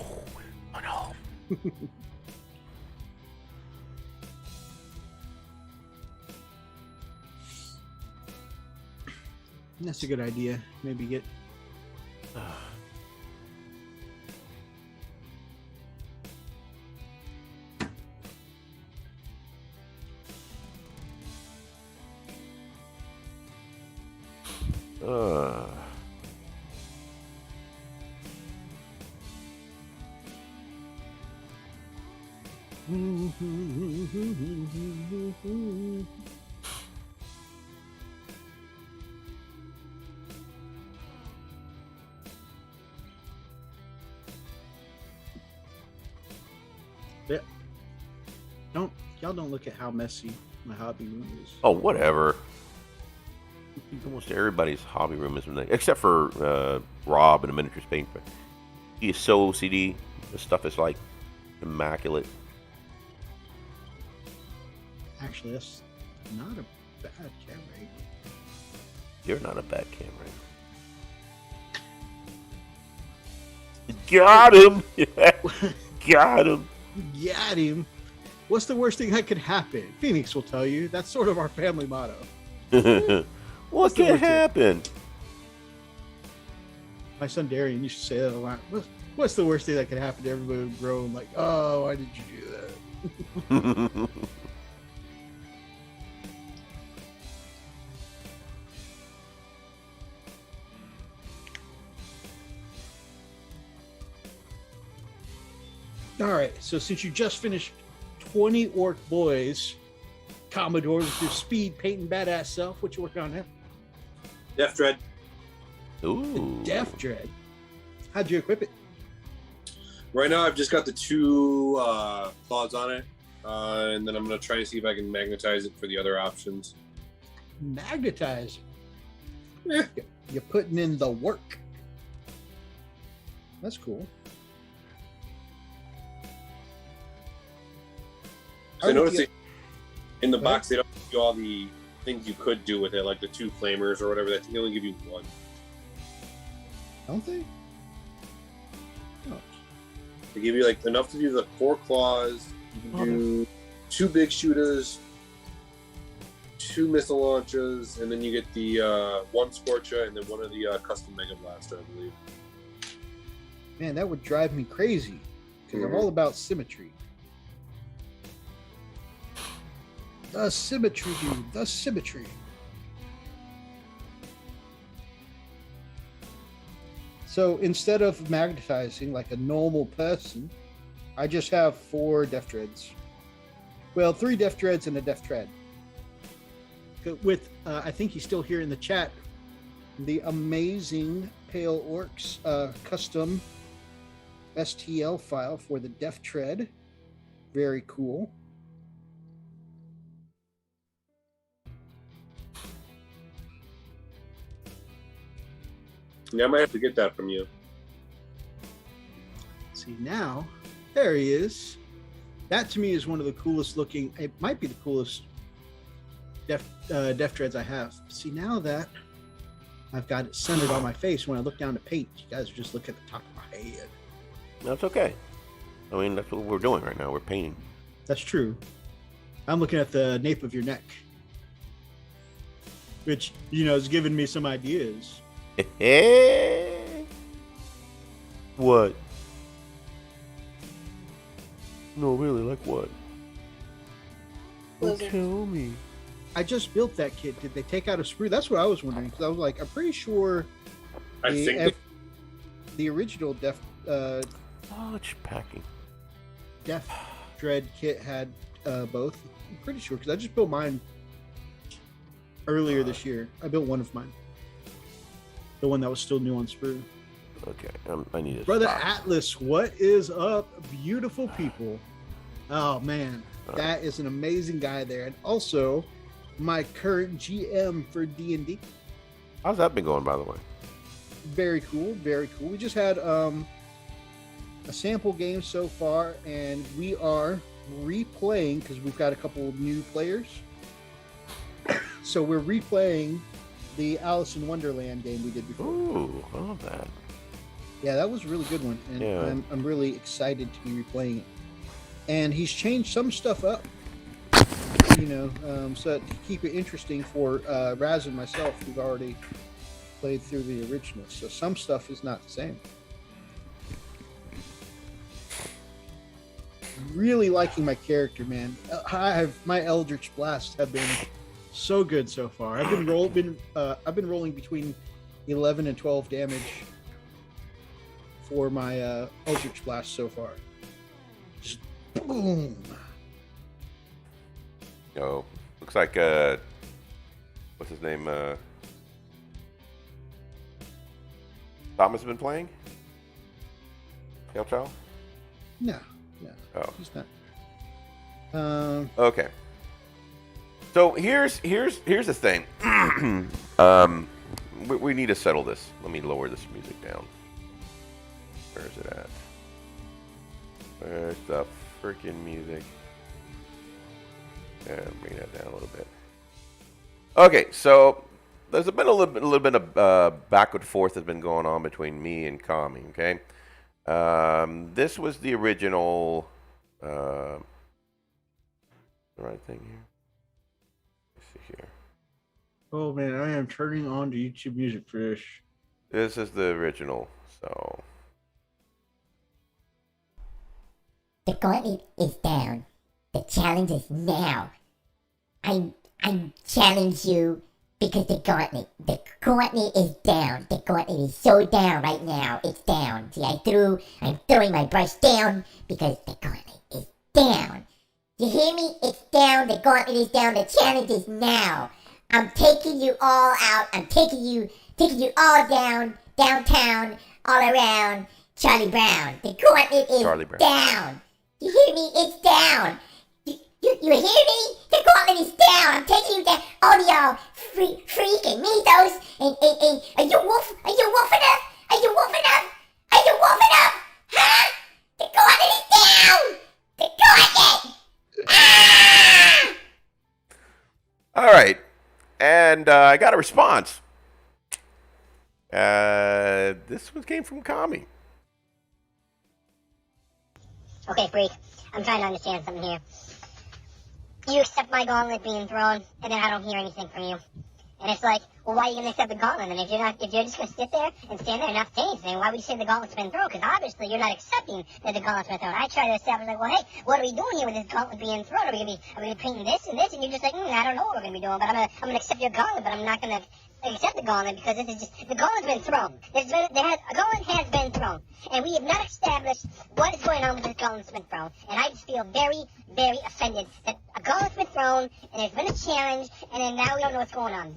Oh no. That's a good idea. Maybe get. Yeah. Y'all don't look at how messy my hobby room is. Oh, whatever. Almost everybody's hobby room is except for Rob and a miniatures paint. But he is so OCD. This stuff is like immaculate. Actually, that's not a bad camera. You're not a bad camera. Got him. Got him. Got him. What's the worst thing that could happen? Phoenix will tell you. That's sort of our family motto. What the can worst thing? happen? My son Darian used to say that a lot. What's the worst thing that could happen to everybody who grown? Like, oh, why did you do that? All right. So since you just finished 20 Orc Boys, Commodore with your speed painting badass self, what you working on now? Death Dread. Ooh. Death Dread. How'd you equip it? Right now, I've just got the 2 claws on it, and then I'm gonna try to see if I can magnetize it for the other options. Magnetize. Yeah. You're putting in the work. That's cool. So I noticed you- it in the What? box they don't give you all the things you could do with it, like the 2 flamers or whatever. That they only give you 1. Don't they? Oh. They give you like enough to do the 4 claws. You can do 2 big shooters, 2 missile launchers, and then you get the 1 Scorcher and then 1 of the custom Mega Blaster, I believe. Man, that would drive me crazy because I'm all about symmetry. The symmetry, dude. The symmetry. So instead of magnetizing like a normal person, I just have 4 Death Dreads. Well, 3 Death Dreads and a Death Tread. With, I think he's still here in the chat, the amazing Pale Orcs custom STL file for the Death Tread. Very cool. Yeah, I might have to get that from you. See, now, there he is. That to me is one of the coolest looking, it might be the coolest Death Dreads I have. See, now that I've got it centered on my face, when I look down to paint, you guys are just looking at the top of my head. That's okay. I mean, that's what we're doing right now. We're painting. That's true. I'm looking at the nape of your neck, which, you know, is giving me some ideas. What? No, really, like what? Blizzard. Tell me. I just built that kit. Did they take out a sprue? That's what I was wondering, because I was like, I'm pretty sure I think the original Death Much packing. Dread kit had both. I'm pretty sure, because I just built mine earlier this year. I built one of mine. The one that was still new on sprue. Okay, I need to Brother stop. Atlas, what is up, beautiful people? Oh man, that is an amazing guy there, and also my current GM for D&D. How's that been going, by the way? Very cool, very cool. We just had a sample game so far, and we are replaying because we've got a couple of new players. So we're replaying the Alice in Wonderland game we did before. Ooh, I love that. Yeah, that was a really good one, and Yeah. I'm really excited to be replaying it. And he's changed some stuff up, you know, so to keep it interesting for Raz and myself, who've already played through the original. So some stuff is not the same. Really liking my character, man. My Eldritch Blasts have been so good so far. I've been rolling between 11 and 12 damage for my Eldritch Blast so far. Just boom. Oh, looks like what's his name? Thomas has been playing. Hail Child. No, Oh, he's not. okay. So here's the thing. We need to settle this. Let me lower this music down. Where is it at? Where's the freaking music? Yeah, bring that down a little bit. Okay, so there's been a little bit of back and forth has been going on between me and Kami. Okay, this was the original. The right thing here. Let's see here. Oh man, I am turning on to YouTube Music for this. This is the original, so. The gauntlet is down. The challenge is now. I challenge you because the gauntlet is down. The gauntlet is so down right now. It's down. See, I'm throwing my brush down because the gauntlet is down. You hear me? It's down. The gauntlet is down. The challenge is now. I'm taking you all out. I'm taking you all down, downtown, all around. Charlie Brown. The gauntlet is down. You hear me? It's down. You hear me? The gauntlet is down. I'm taking you down. All y'all freak and mythos and are you wolf enough? Are you wolf enough? Are you wolf enough? Huh? The gauntlet is down. The gauntlet. Ah! All right. And I got a response. This one came from Kami. Okay, Freak, I'm trying to understand something here. You accept my gauntlet being thrown, and then I don't hear anything from you. And it's like, well, why are you going to accept the gauntlet? And if you're just going to sit there and stand there and not say anything, why would you say the gauntlet's been thrown? Because obviously you're not accepting that the gauntlet's been thrown. I try to establish, like, well, hey, what are we doing here with this gauntlet being thrown? Are we going to be painting this and this? And you're just like, I don't know what we're going to be doing, but I'm going to accept your gauntlet, but I'm not going to accept the gauntlet because this is just, the gauntlet's been thrown. A gauntlet has been thrown. And we have not established what is going on with this gauntlet's been thrown. And I just feel very, very offended that a gauntlet's been thrown, and there's been a challenge, and then now we don't know what's going on.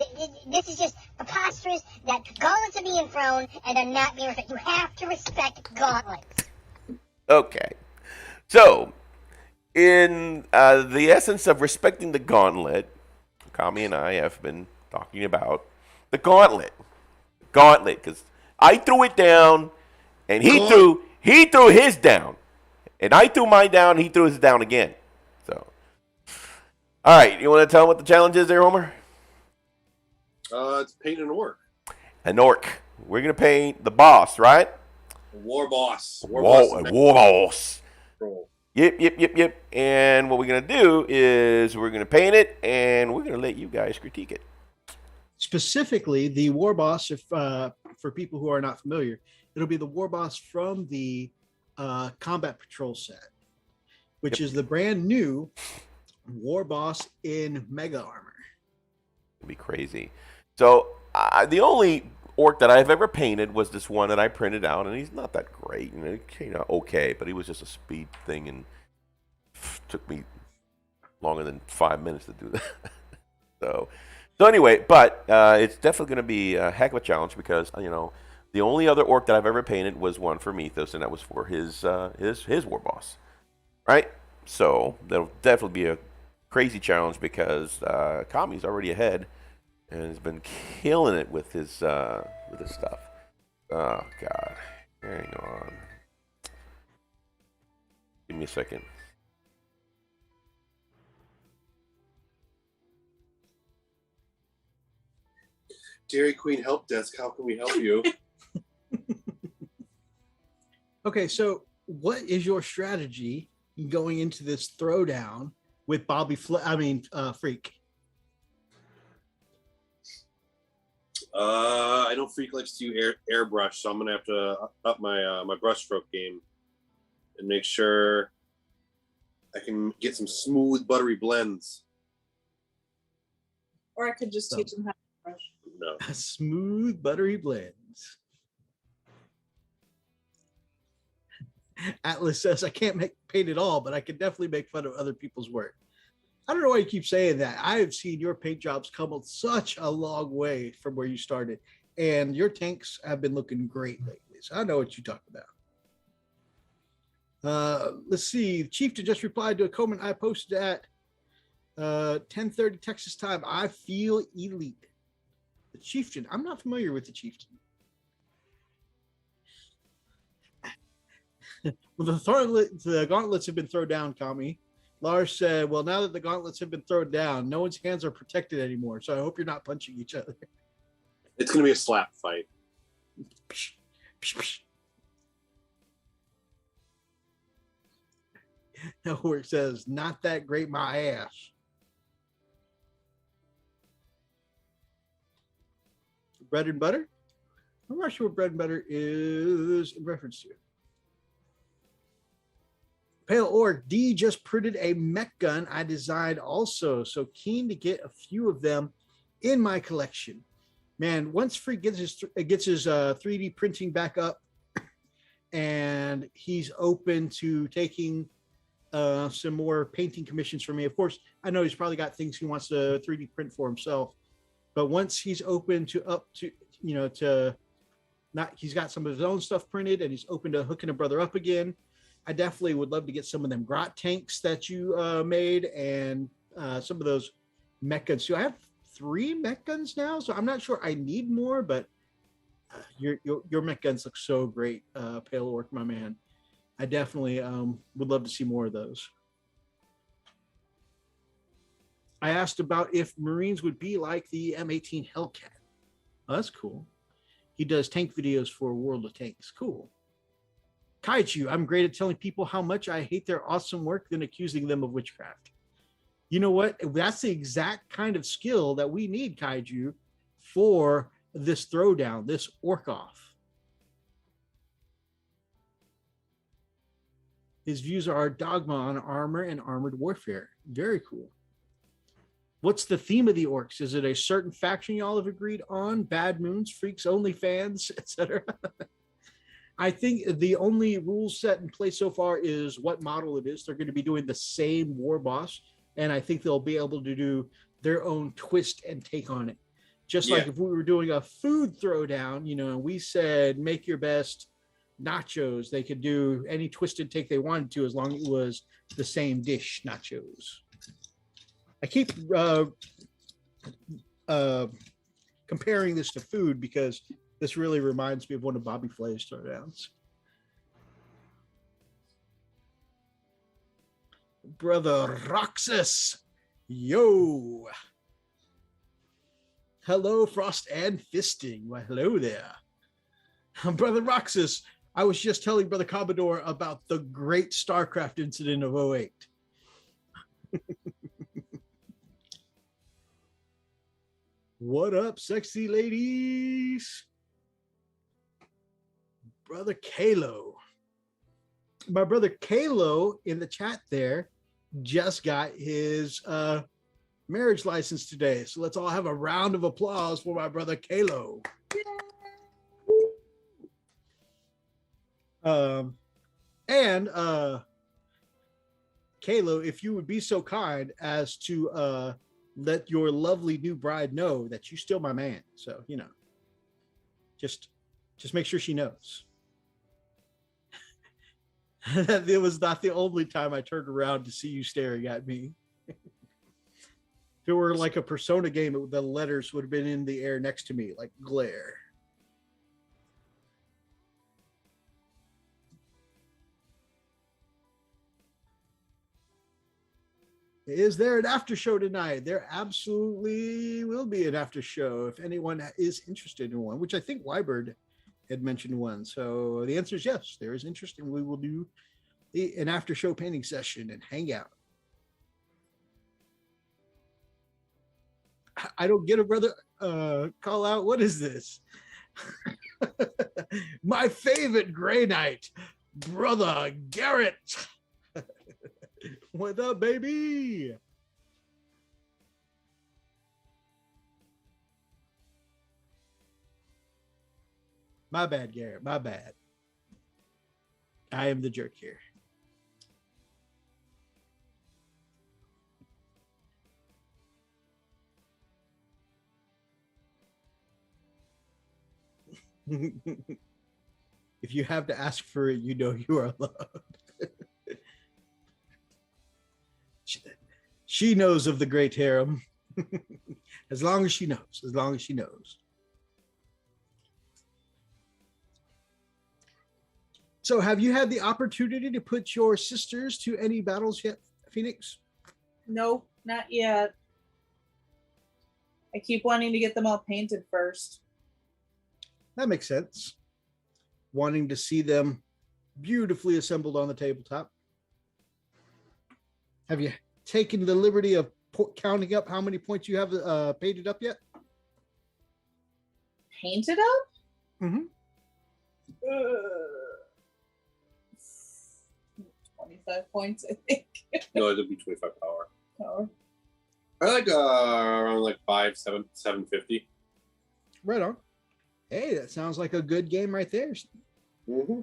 This is just preposterous that gauntlets are being thrown, and they're not being respected. You have to respect gauntlets. Okay. So, in the essence of respecting the gauntlet, Kami and I have been talking about the gauntlet. Gauntlet, because I threw it down, and he threw his down. And I threw mine down, he threw his down again. So, all right, you want to tell him what the challenge is there, Homer? It's paint an orc. An orc. We're going to paint the boss, right? War boss. War boss. Control. Yep. And what we're going to do is we're going to paint it, and we're going to let you guys critique it. Specifically, the war boss, if for people who are not familiar, it'll be the war boss from the Combat Patrol set, which is the brand new war boss in mega armor. It'd be crazy. So the only orc that I've ever painted was this one that I printed out, and he's not that great. Okay, but he was just a speed thing, and took me longer than 5 minutes to do that. So anyway, but it's definitely going to be a heck of a challenge because the only other orc that I've ever painted was one for Mythos, and that was for his war boss, right? So that'll definitely be a crazy challenge because Kami's already ahead and has been killing it with his stuff. Oh God, hang on, give me a second. Dairy Queen Help Desk, how can we help you? Okay, so what is your strategy going into this throwdown with Freak? I know Freak likes to do airbrush, so I'm gonna have to up my my brushstroke game and make sure I can get some smooth, buttery blends. Or I could just teach them how to brush. No. Smooth, buttery blends. Atlas says, I can't paint it all, but I can definitely make fun of other people's work. I don't know why you keep saying that. I have seen your paint jobs come such a long way from where you started, and your tanks have been looking great lately. So I know what you talk about. Let's see. Chieftain just replied to a comment I posted at 10:30 Texas time. I feel elite. The Chieftain. I'm not familiar with the Chieftain. Well, the gauntlets have been thrown down, Kami. Lars said, well, now that the gauntlets have been thrown down, no one's hands are protected anymore. So I hope you're not punching each other. It's going to be a slap fight. Where it says, not that great, my ass. bread and butter. I'm not sure what bread and butter is in reference to. Pale Orc D just printed a mech gun I designed also. So keen to get a few of them in my collection. Man, once Freak gets his 3D printing back up, and he's open to taking some more painting commissions for me. Of course, I know he's probably got things he wants to 3D print for himself, but once he's open to he's got some of his own stuff printed and he's open to hooking a brother up again. I definitely would love to get some of them grot tanks that you made and some of those mech guns. So I have 3 mech guns now, so I'm not sure I need more, but your mech guns look so great, Pale Orc, my man. I definitely would love to see more of those. I asked about if Marines would be like the M18 Hellcat. Oh, that's cool. He does tank videos for World of Tanks. Cool. Kaiju, I'm great at telling people how much I hate their awesome work, then accusing them of witchcraft. You know what? That's the exact kind of skill that we need, Kaiju, for this throwdown, this orc off. His views are dogma on armor and armored warfare. Very cool. What's the theme of the orcs? Is it a certain faction y'all have agreed on? Bad moons, freaks, only fans, etc. I think the only rule set in place so far is what model it is. They're going to be doing the same war boss, and I think they'll be able to do their own twist and take on it. Just like if we were doing a food throwdown, and we said make your best nachos, they could do any twisted take they wanted to as long as it was the same dish, nachos. I keep comparing this to food because this really reminds me of one of Bobby Flay's throwdowns. Brother Roxas, yo. Hello, Frost and Fisting. Well, hello there. Brother Roxas, I was just telling Brother Commodore about the great StarCraft incident of 08. What up, sexy ladies? Brother Kalo. My brother Kalo in the chat there just got his marriage license today. So let's all have a round of applause for my brother Kalo. And Kalo, if you would be so kind as to let your lovely new bride know that you're still my man. So, just make sure she knows. That it was not the only time I turned around to see you staring at me. If it were like a Persona game, the letters would have been in the air next to me, like glare. Is there an after show tonight? There absolutely will be an after show if anyone is interested in one, which I think Wybird had mentioned one. So the answer is yes, there is interest, and we will do an after show painting session and hang out. I don't get a brother call out. What is this? My favorite Grey Knight, Brother Garrett. What up, baby? My bad, Garrett. My bad. I am the jerk here. If you have to ask for it, you are loved. She knows of the great harem. As long as she knows. So have you had the opportunity to put your sisters to any battles yet, Phoenix? No, not yet. I keep wanting to get them all painted first. That makes sense. Wanting to see them beautifully assembled on the tabletop. Have you taken the liberty of counting up how many points you have painted up yet? Painted up? Mm-hmm. 25 points, I think. No, it'll be 25 power. Power. I like around like 750. Right on. Hey, that sounds like a good game right there. Mm-hmm.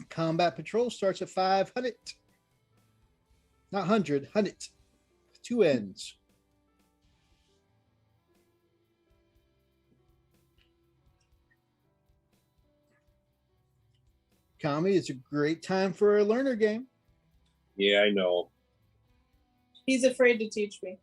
Combat Patrol starts at 500. Not 100, 100. 2 ends. Kami, it's a great time for a learner game. Yeah, I know. He's afraid to teach me.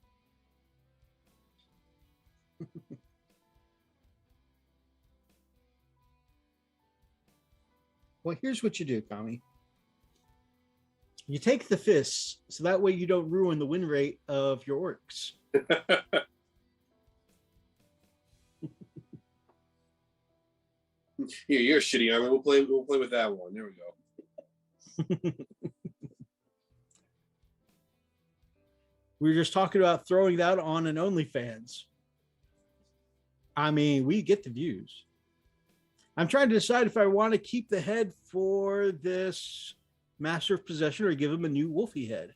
Well, here's what you do, Kami. You take the fists, so that way you don't ruin the win rate of your orcs. Here, you're a shitty army. We'll play with that one. There we go. We were just talking about throwing that on an OnlyFans. I mean, we get the views. I'm trying to decide if I want to keep the head for this Master of Possession or give him a new Wolfie head.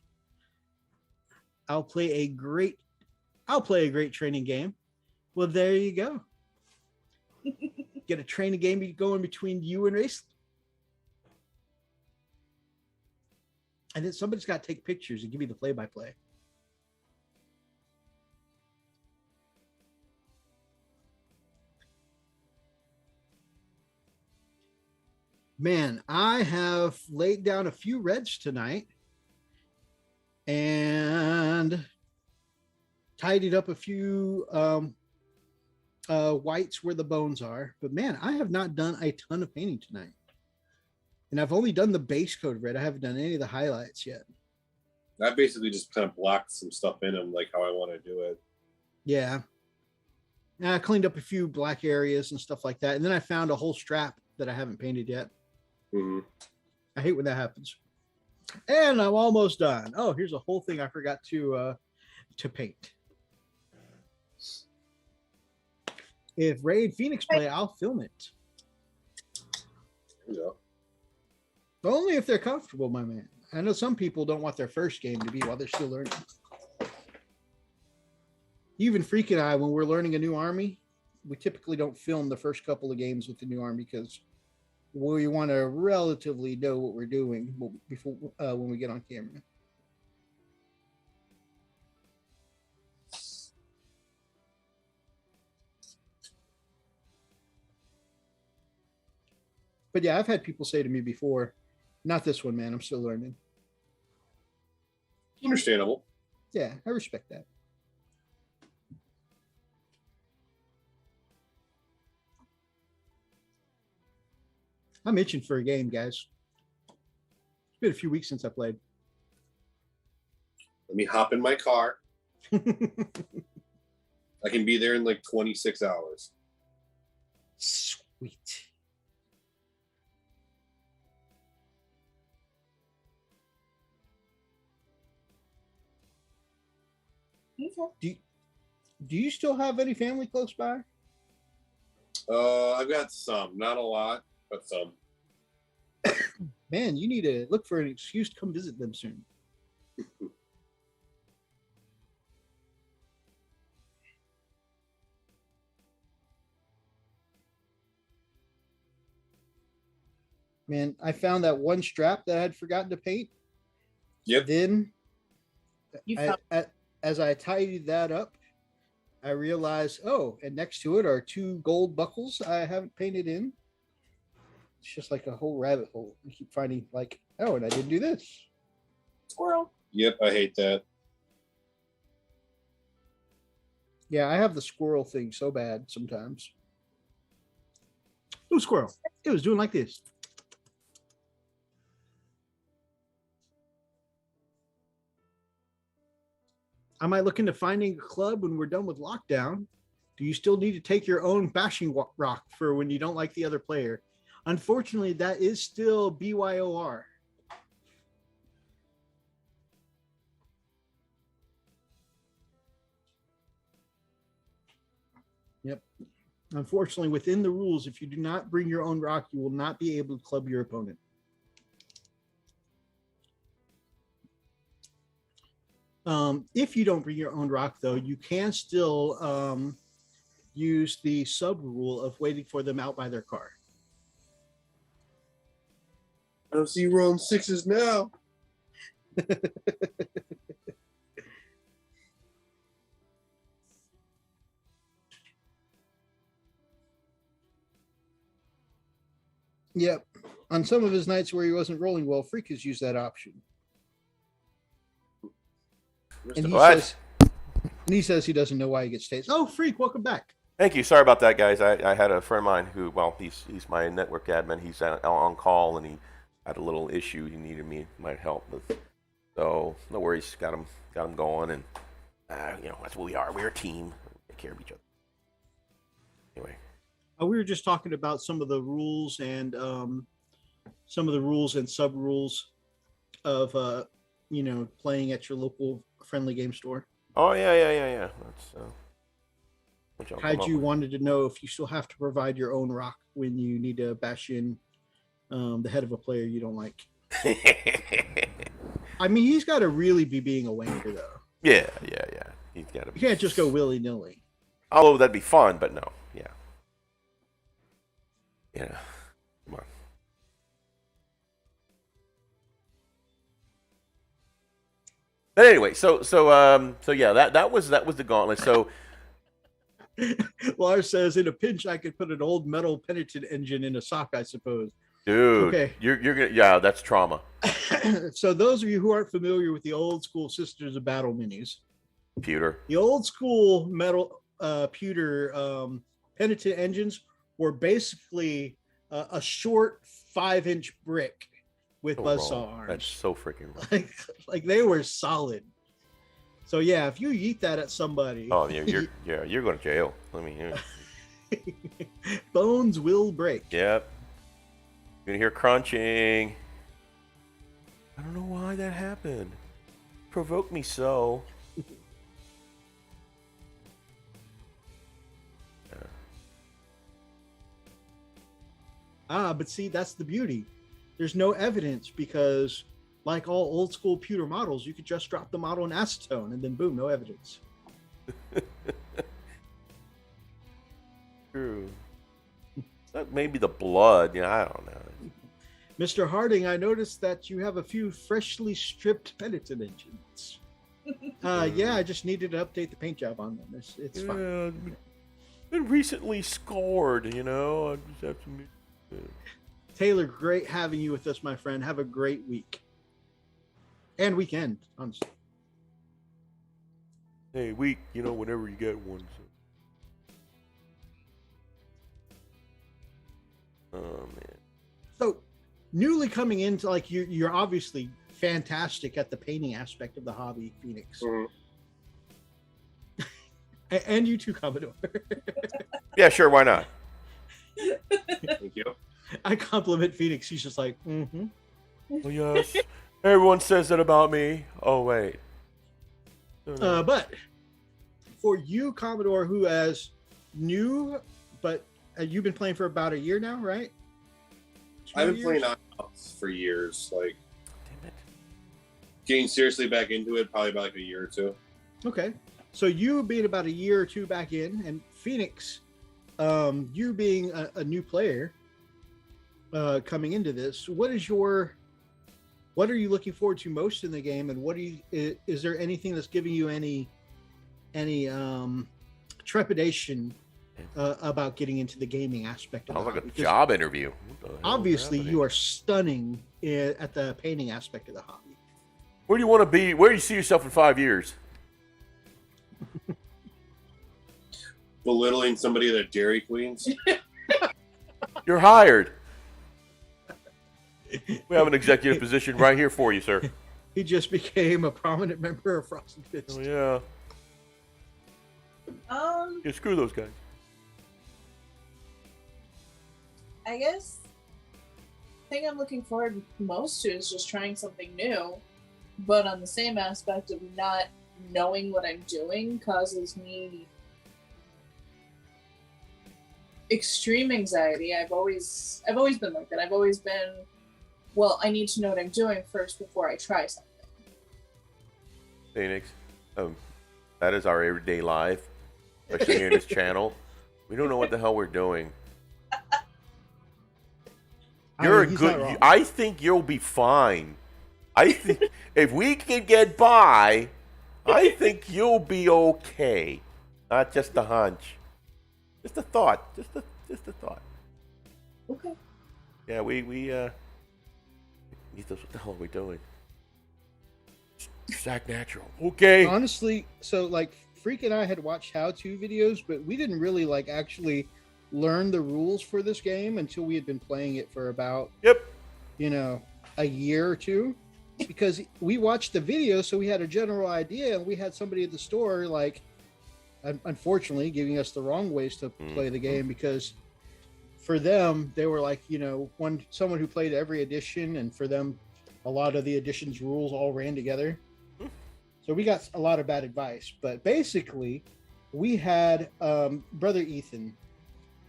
I'll play a great training game. Well, there you go. Get a training game going between you and Race. And then somebody's got to take pictures and give me the play-by-play. Man, I have laid down a few reds tonight and tidied up a few whites where the bones are. But man, I have not done a ton of painting tonight. And I've only done the base coat red. I haven't done any of the highlights yet. I basically just kind of blocked some stuff in them like how I want to do it. Yeah. And I cleaned up a few black areas and stuff like that. And then I found a whole strap that I haven't painted yet. Mm-hmm. I hate when that happens. And I'm almost done. Oh, here's a whole thing I forgot to paint. If Ray and Phoenix play, I'll film it. There you go. Only if they're comfortable, my man. I know some people don't want their first game to be while they're still learning. Even Freak and I, when we're learning a new army, we typically don't film the first couple of games with the new army because we want to relatively know what we're doing before when we get on camera. But yeah, I've had people say to me before, not this one, man. I'm still learning. Understandable. Yeah, I respect that. I'm itching for a game, guys. It's been a few weeks since I played. Let me hop in my car. I can be there in like 26 hours. Sweet. Okay. Do you still have any family close by? I've got some, not a lot, but some. Man, you need to look for an excuse to come visit them soon. Man, I found that one strap that I had forgotten to paint. Yep. Then, You found- as I tidied that up, I realized, oh, and next to it are 2 gold buckles I haven't painted in. It's just like a whole rabbit hole. I keep finding like, oh, and I didn't do this. Squirrel. Yep, I hate that. Yeah, I have the squirrel thing so bad sometimes. Ooh, squirrel. It was doing like this. I might look into finding a club when we're done with lockdown. Do you still need to take your own bashing rock for when you don't like the other player? Unfortunately, that is still BYOR. Yep. Unfortunately, within the rules, if you do not bring your own rock, you will not be able to club your opponent. If you don't bring your own rock, though, you can still use the sub rule of waiting for them out by their car. I don't see you rolling sixes now. Yep. On some of his nights where he wasn't rolling well, Freak has used that option. And he says he doesn't know why he gets tased. Oh, Freak, welcome back. Thank you. Sorry about that, guys. I had a friend of mine who, well, he's my network admin. He's on call, and he had a little issue he needed my help with. So no worries. Got him going, and that's what we are. We're a team. Take care of each other. Anyway. We were just talking about some of the rules and sub rules of playing at your local friendly game store. Oh yeah. That's Kaiju wanted to know if you still have to provide your own rock when you need to bash in the head of a player you don't like. I mean, he's got to really be being a wanker, though. Yeah. He's got to. You can't just go willy nilly. Although that'd be fun, but no. Yeah. Yeah. Come on. But anyway, so yeah, that was the gauntlet. So Lars says, in a pinch, I could put an old metal penitent engine in a sock, I suppose. Dude, okay. You're gonna, that's trauma. So those of you who aren't familiar with the old school Sisters of Battle minis, pewter, the old school metal pewter penitent engines were basically a short 5-inch brick with buzzsaw arms. That's so freaking wrong. like they were solid. So yeah, if you yeet that at somebody, oh, you're going to jail. Let me hear. Bones will break. Yep. You're gonna hear crunching. I don't know why that happened. Provoked me so. But see, that's the beauty. There's no evidence because, like all old school pewter models, you could just drop the model in acetone and then boom, no evidence. True. That may be the blood. Yeah, I don't know. Mr. Harding, I noticed that you have a few freshly stripped penitent engines. Yeah, I just needed to update the paint job on them. It's fine. Been recently scored, I just have to. Taylor, great having you with us, my friend. Have a great week and weekend, honestly. Hey, week, whenever you get one. So. Oh man. So, newly coming into you're obviously fantastic at the painting aspect of the hobby, Phoenix. Mm-hmm. And you too, Commodore. Yeah, sure. Why not? Thank you. I compliment Phoenix. He's just like, mm-hmm. Well, yes. Everyone says that about me. Oh, wait. But for you, Commodore, who has new, but you've been playing for about a year now, right? I've been playing knockouts for years. Damn it. Getting seriously back into it, probably about a year or two. Okay. So you being about a year or two back in, and Phoenix, you being a new player coming into this, what are you looking forward to most in the game, and is there anything that's giving you any trepidation about getting into the gaming aspect of it? Sounds like a job interview. Obviously, you are stunning at the painting aspect of the hobby. Where do you want to be? Where do you see yourself in 5 years? Belittling somebody at a Dairy Queen's. You're hired. We have an executive position right here for you, sir. He just became a prominent member of Frosted Fist. Oh yeah. Yeah, screw those guys. I guess the thing I'm looking forward most to is just trying something new, but on the same aspect of not knowing what I'm doing causes me extreme anxiety. I've always been like that. I've always been, well, I need to know what I'm doing first before I try something. Phoenix, that is our everyday life, especially here in this channel. We don't know what the hell we're doing. You're a good. I think you'll be fine. I think if we can get by, I think you'll be okay. Not just a hunch, just a thought. Just a thought. Okay. Yeah, we Ethos, what the hell are we doing? Just act natural. Okay. Honestly, so like Freak and I had watched how-to videos, but we didn't really like actually learn the rules for this game until we had been playing it for about a year or two, because we watched the video, so we had a general idea, and we had somebody at the store like unfortunately giving us the wrong ways to play the game, because for them they were like, someone who played every edition, and for them a lot of the edition's rules all ran together. So we got a lot of bad advice, but basically we had brother Ethan,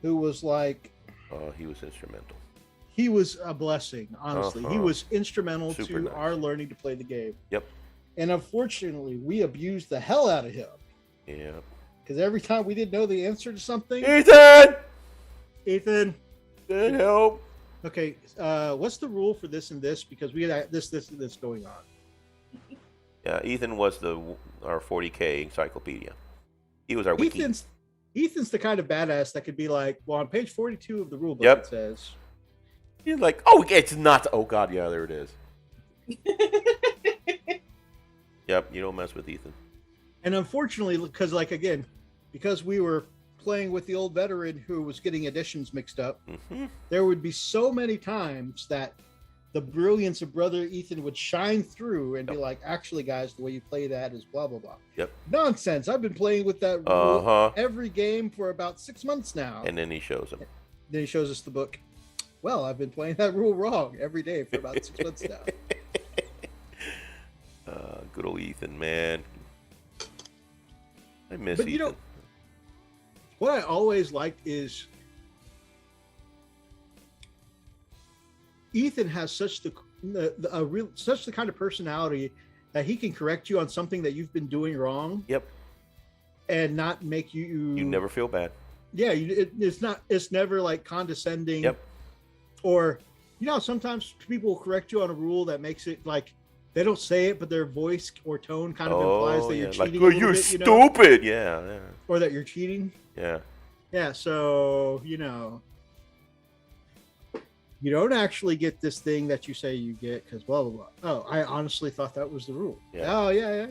who was like, he was instrumental. He was a blessing, honestly. He was instrumental Super to nice. our learning to play the game. Yep. And unfortunately, we abused the hell out of him. Yeah. Because every time we didn't know the answer to something, Ethan, Ethan, help. okay, what's the rule for this and this? Because we had this and this going on. Yeah, Ethan was our 40K encyclopedia. He was our wiki. Ethan's the kind of badass that could be like, well, on page 42 of the rule book, Yep. it says. He's like, oh, it's not. Oh, God, yeah, there it is. Yep, you don't mess with Ethan. And unfortunately, because we were playing with the old veteran who was getting editions mixed up, there would be so many times that the brilliance of brother Ethan would shine through and be like, actually, guys, the way you play that is blah, blah, blah. Yep. Nonsense. I've been playing with that rule every game for about 6 months now. And then he shows him. Then he shows us the book. Well, I've been playing that rule wrong every day for about 6 months now. Good old Ethan, man. I miss But Ethan. What I always liked is Ethan has such the kind of personality that he can correct you on something that you've been doing wrong. Yep. And not make you. You never feel bad. Yeah, it's never like condescending. Yep. Or sometimes people will correct you on a rule that makes it like they don't say it, but their voice or tone kind of implies that you're cheating. Like, you're stupid. Yeah. Or that you're cheating. Yeah. Yeah. So you don't actually get this thing that you say you get because blah blah blah. Oh, I honestly thought that was the rule. Yeah. Oh yeah.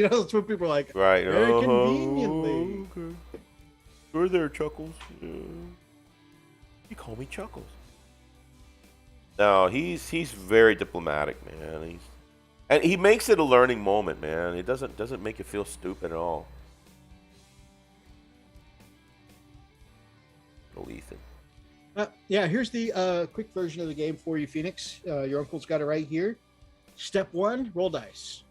That's what people are like. Right. Very conveniently. Okay. You're there, Chuckles. Yeah. You call me Chuckles. No, he's very diplomatic, man. And he makes it a learning moment, man. It doesn't make you feel stupid at all. Oh, Ethan. Yeah, here's the quick version of the game for you, Phoenix. Your uncle's got it right here. Step 1, roll dice.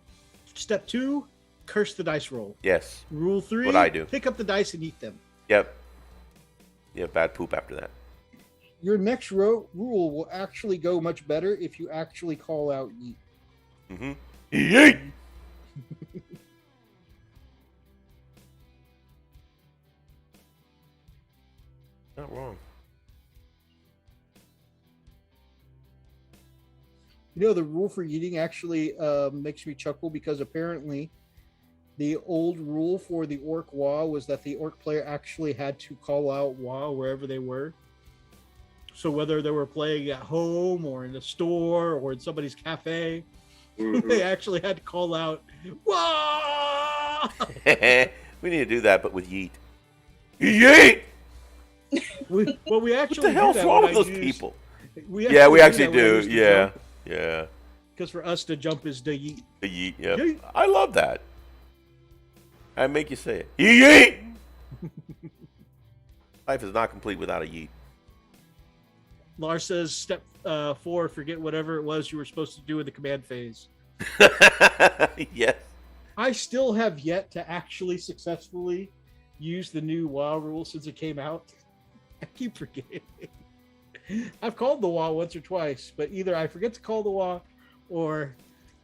Step 2, curse the dice roll. Yes. Rule 3, what I do. Pick up the dice and eat them. Yep. You have bad poop after that. Your next rule will actually go much better if you actually call out yeet. Mm-hmm. Yeet! Not wrong. The rule for eating actually makes me chuckle, because apparently the old rule for the orc wah was that the orc player actually had to call out wah wherever they were. So whether they were playing at home or in a store or in somebody's cafe, they actually had to call out wah. We need to do that, but with yeet. Yeet! We actually. What the hell's wrong with those people? We actually do. Yeah. Yeah. Because for us to jump is the yeet. The yeet, yeah. Yeet. I love that. I make you say it. Yeet! Life is not complete without a yeet. Lars says step 4, forget whatever it was you were supposed to do in the command phase. Yes. I still have yet to actually successfully use the new WoW rule since it came out. I keep forgetting. I've called the wall once or twice, but either I forget to call the wall or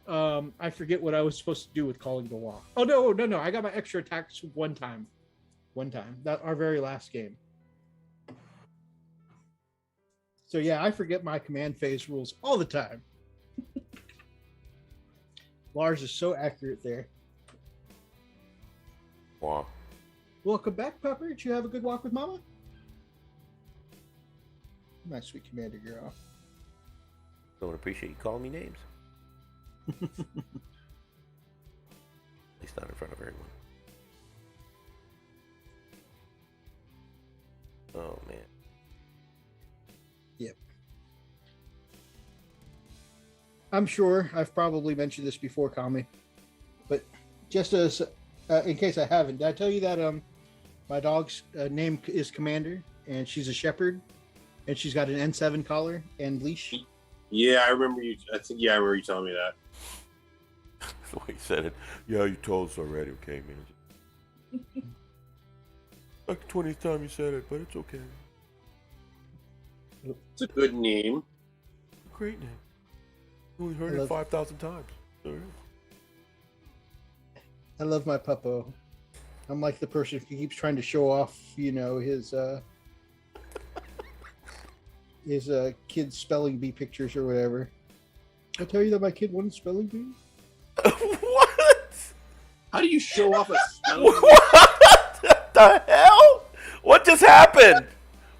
I forget what I was supposed to do with calling the wall. Oh, no. I got my extra attacks one time. That our very last game. So yeah, I forget my command phase rules all the time. Lars is so accurate there. Wow. Welcome back, Pepper. Did you have a good walk with Mama? My sweet commander girl. Don't appreciate you calling me names. At least not in front of everyone. Oh, man. Yep. I'm sure I've probably mentioned this before, Kami, but just as in case I haven't, did I tell you that my dog's name is Commander, and she's a shepherd, and she's got an N7 collar and leash? Yeah, I remember you. I remember you telling me that. The way you said it. Yeah, you told us already. Okay, man. Like the 20th time you said it, but it's okay. It's a good name. Great name. You only heard it 5,000 times. Sorry. I love my puppo. I'm like the person who keeps trying to show off, his kid's spelling bee pictures or whatever. I tell you that my kid won spelling bee? What? How do you show off a spelling? What the hell? What just happened?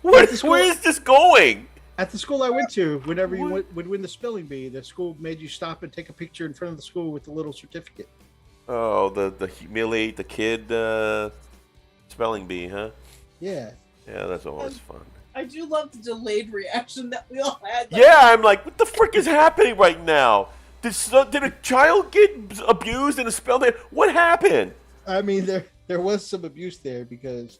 Where is this going? At the school I went to, whenever you would win the spelling bee, the school made you stop and take a picture in front of the school with the little certificate. Oh, the humiliate the kid spelling bee, huh? Yeah. Yeah, that's always fun. I do love the delayed reaction that we all had. Yeah, I'm like, what the frick is happening right now? Did a child get abused in a spelling bee? What happened? I mean, there was some abuse there because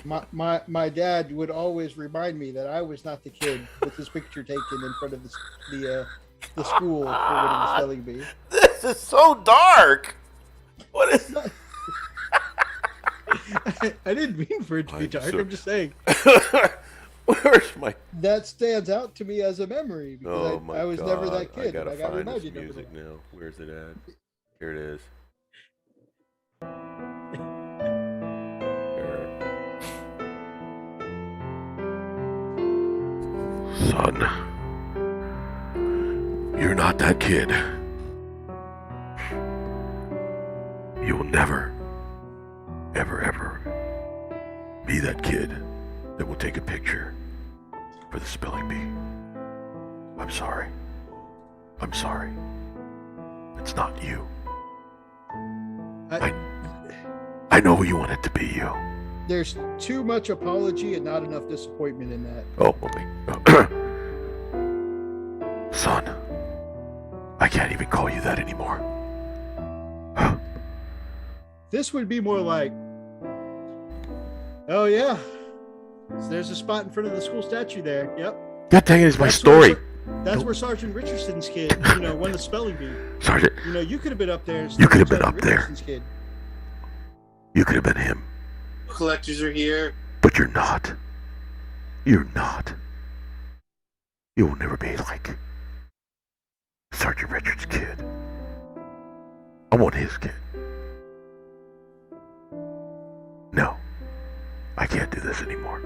my dad would always remind me that I was not the kid with his picture taken in front of the school for winning the spelling bee. This is so dark. What is that? I didn't mean for it to be dark. I'm just saying. Where's my? That stands out to me as a memory because I was never that kid. I gotta find this music now. Where's it at? Here it is. Son, you're not that kid. You will never, ever be that kid that will take a picture for the spelling bee. I'm sorry. It's not you. I know you want it to be you. There's too much apology and not enough disappointment in that. Oh, son, I can't even call you that anymore. This would be more like, oh yeah, so there's a spot in front of the school statue there. Yep. God dang it, is my story. That's where Sergeant Richardson's kid, won the spelling bee. Sergeant. You could have been up there. You could have been up there. Kid. You could have been him. Collectors are here. But you're not. You're not. You will never be like Sergeant Richards' kid. I want his kid. No. I can't do this anymore.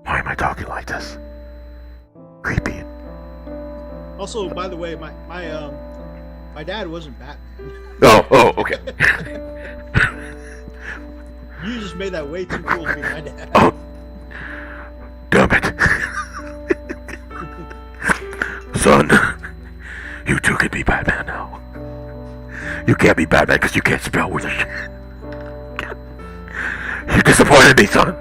Why am I talking like this? Creepy. Also, by the way, my dad wasn't Batman. Oh, okay. You just made that way too cool to be my dad. Oh, damn it. Son, you too can be Batman now. You can't be Batman because you can't spell with a shit. You disappointed me, son.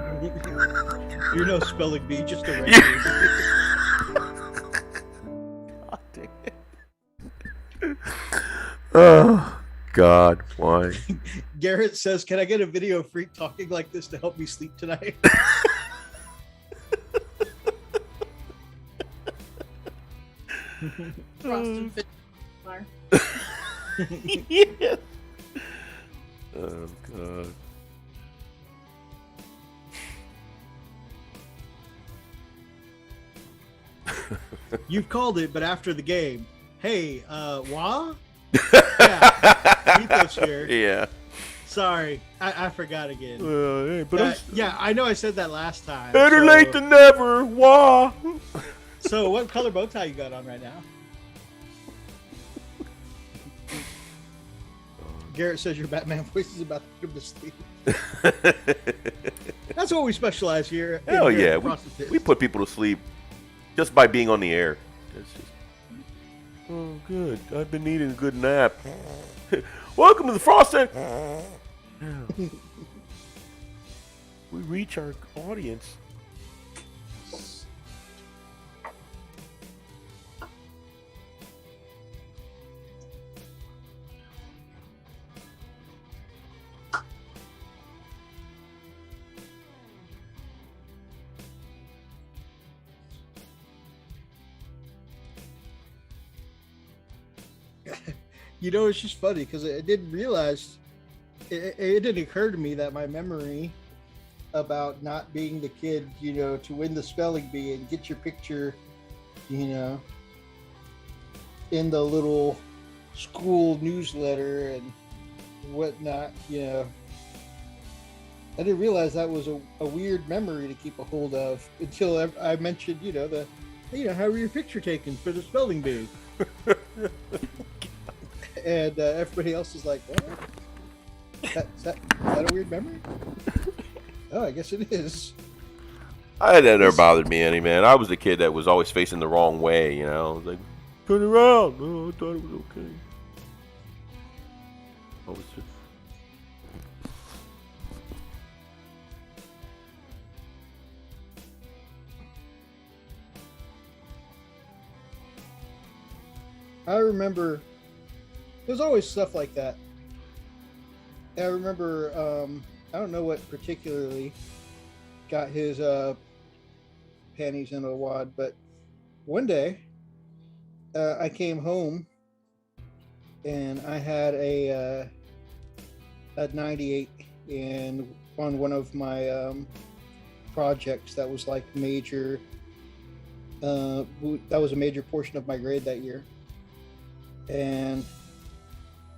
You're no spelling bee, just a regular. God dang it. Oh, God, why? Garrett says, can I get a video of Freak talking like this to help me sleep tonight? Frosted Fit. Yes. Oh, God. You've called it, but after the game, hey, wah? Yeah, Mythos here. Yeah. Sorry, I forgot again. Hey, but Yeah, I know I said that last time. better late than never. Wah. So what color bow tie you got on right now? Garrett says your Batman voice is about to put him to sleep. That's what we specialize here. Hell here yeah, at Frosted Pits. we put people to sleep just by being on the air. It's just, oh, good. I've been needing a good nap. Welcome to the Frosted. We reach our audience. You know, it's just funny because I didn't realize, it didn't occur to me that my memory about not being the kid, you know, to win the spelling bee and get your picture, you know, in the little school newsletter and whatnot, you know. I didn't realize that was a weird memory to keep a hold of until I mentioned, you know, how were your picture taken for the spelling bee? And everybody else is like, what? Is that a weird memory? Oh, I guess it is. That never bothered me any, man. I was the kid that was always facing the wrong way, you know. I was like, turn around. No, I thought it was okay. I was just... I remember there's always stuff like that. I remember, I don't know what particularly got his panties in a wad, but one day I came home and I had a 98 on one of my projects that was like major. That was a major portion of my grade that year. And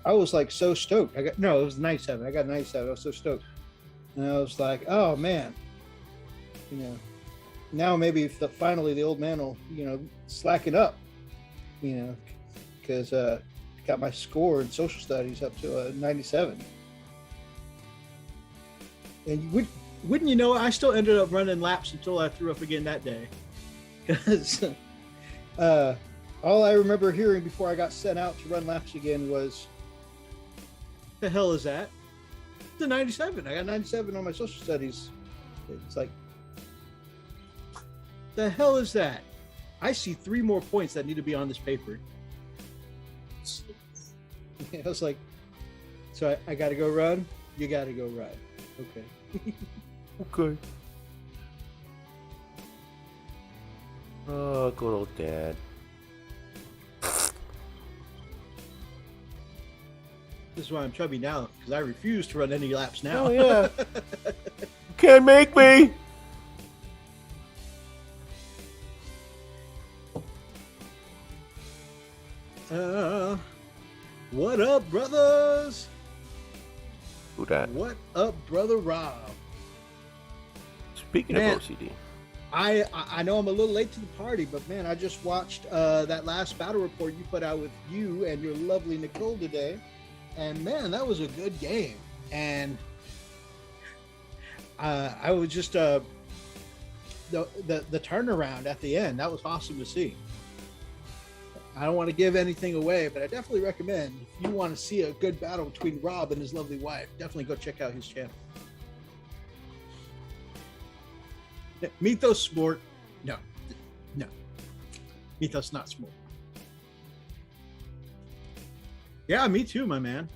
I was like so stoked. It was 97. I got 97. I was so stoked. And I was like, oh man, you know, now maybe finally the old man will, you know, slacken up, you know, because got my score in social studies up to a 97. And wouldn't you know, I still ended up running laps until I threw up again that day. Because all I remember hearing before I got sent out to run laps again was, the hell is that? The 97. I got 97 on my social studies. It's like, the hell is that? I see 3 more points that need to be on this paper. I was like, so I got to go run? You got to go run. Okay. Okay. Oh, good old dad. This is why I'm chubby now, because I refuse to run any laps now. Oh, yeah. You can't make me. What up, brothers? Who that? What up, brother Rob? Speaking Man, of OCD. I know I'm a little late to the party, but man, I just watched that last battle report you put out with you and your lovely Nicole today. And man, that was a good game. And I was just the turnaround at the end. That was awesome to see. I don't want to give anything away, but I definitely recommend, if you want to see a good battle between Rob and his lovely wife, definitely go check out his channel. Mythos Sport, no. Mythos not sport. Yeah, me too, my man.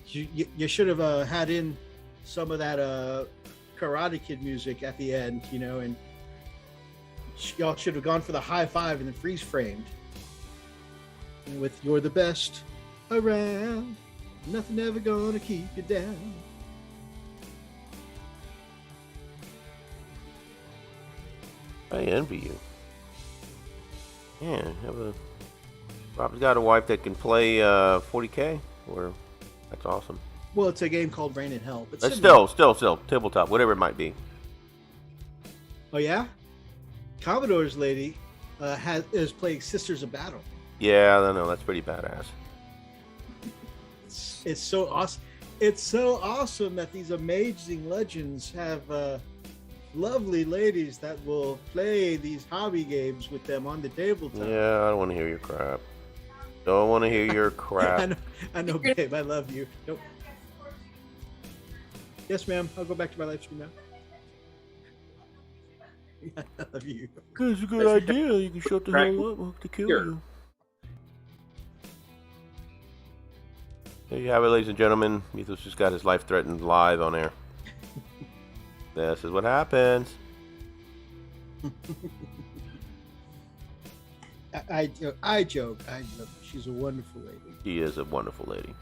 You should have had in some of that Karate Kid music at the end, you know, and y'all should have gone for the high five and then freeze framed. And with "You're the best around, nothing ever gonna keep you down." I envy you. Yeah, Rob's got a wife that can play 40K. That's awesome. Well, it's a game called Rain in Hell, but still tabletop, whatever it might be. Oh yeah, Commodore's lady is playing Sisters of Battle. Yeah, I know, that's pretty badass. It's so awesome. It's so awesome that these amazing legends have lovely ladies that will play these hobby games with them on the tabletop. Yeah, I don't want to hear your crap. Don't want to hear your crap. I know, babe. I love you. Nope. Yes, ma'am. I'll go back to my live stream now. I love you. That's a good idea. You can shut the hell up. We'll have to kill you. There you have it, ladies and gentlemen. Mythos just got his life threatened live on air. This is what happens. I joke. She's a wonderful lady. She is a wonderful lady.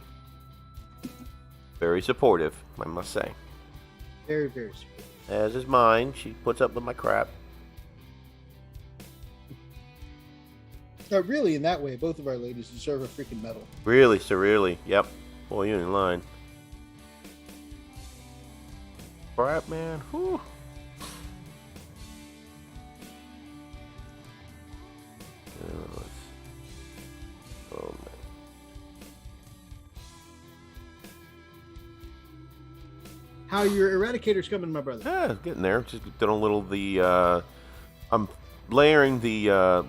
Very supportive, I must say. Very, very supportive. As is mine. She puts up with my crap. Really, in that way, both of our ladies deserve a freaking medal. Really, severely. Yep. Boy, you're in line. Crap, man. Whew. Oh, man. How your Eradicator's coming, my brother? Yeah, getting there. Just doing a little I'm layering the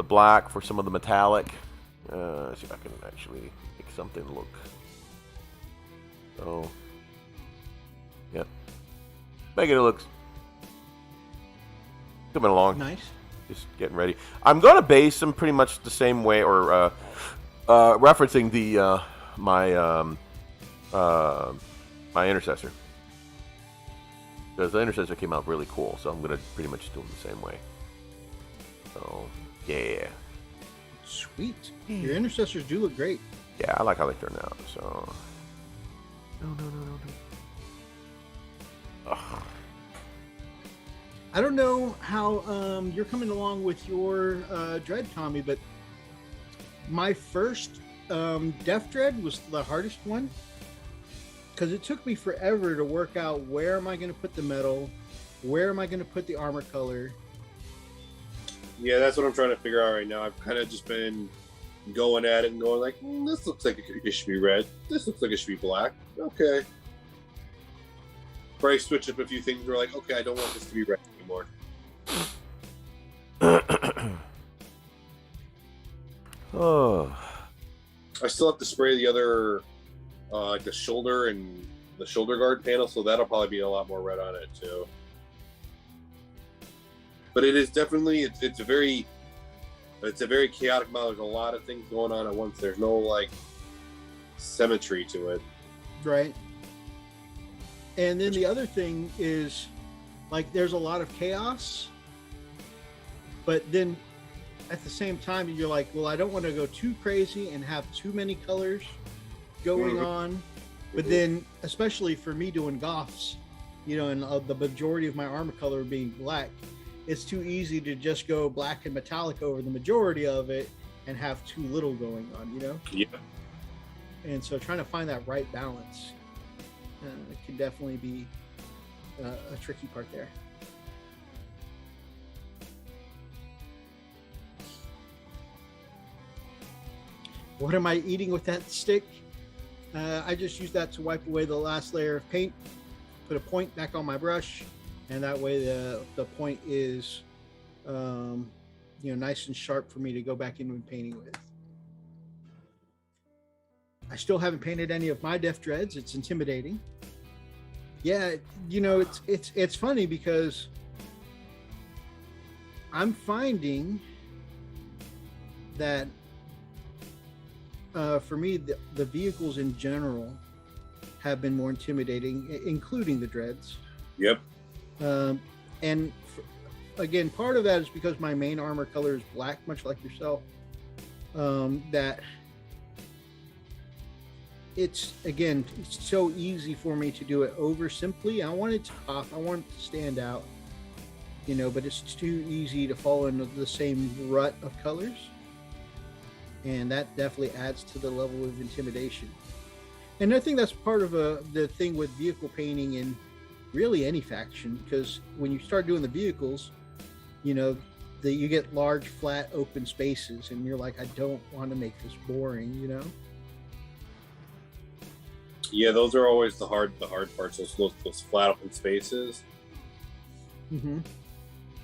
black for some of the metallic. See if I can actually make something look. So, yeah, making it look coming along. Nice. Just getting ready. I'm gonna base them pretty much the same way, or referencing the my intercessor, because the intercessor came out really cool. So I'm gonna pretty much do them the same way. So yeah. Sweet. Your intercessors do look great. Yeah, I like how they turn out. So. No. Ugh. I don't know how you're coming along with your Dread, Tommy, but my first Death Dread was the hardest one because it took me forever to work out where am I going to put the metal, where am I going to put the armor color. Yeah, that's what I'm trying to figure out right now. I've kind of just been going at it and going like, this looks like it should be red. This looks like it should be black. Okay. Probably switch up a few things. We're like, okay, I don't want this to be red anymore. Oh. I still have to spray the other, like the shoulder and the shoulder guard panel, so that'll probably be a lot more red on it too. But it is definitely it's a very chaotic model. There's a lot of things going on at once. There's no like symmetry to it. Right. And then the other thing is like there's a lot of chaos, but then at the same time you're like, well, I don't want to go too crazy and have too many colors going on. But then especially for me doing goths, and the majority of my armor color being black, it's too easy to just go black and metallic over the majority of it and have too little going on, Yeah. And so trying to find that right balance can definitely be a tricky part there. What am I eating with that stick? I just use that to wipe away the last layer of paint, put a point back on my brush, and that way the point is nice and sharp for me to go back in and painting with. I still haven't painted any of my Death Dreads. It's intimidating. Yeah, it's funny because I'm finding that for me the vehicles in general have been more intimidating, including the Dreads. Yep. And again, part of that is because my main armor color is black, much like yourself. That it's so easy for me to do it over simply. I want it to pop. I want it to stand out. but it's too easy to fall into the same rut of colors. And that definitely adds to the level of intimidation. And I think that's part of the thing with vehicle painting in really any faction, because when you start doing the vehicles, you get large, flat, open spaces, and you're like, I don't want to make this boring, Yeah, those are always the hard parts. Those flat open spaces. Mm-hmm.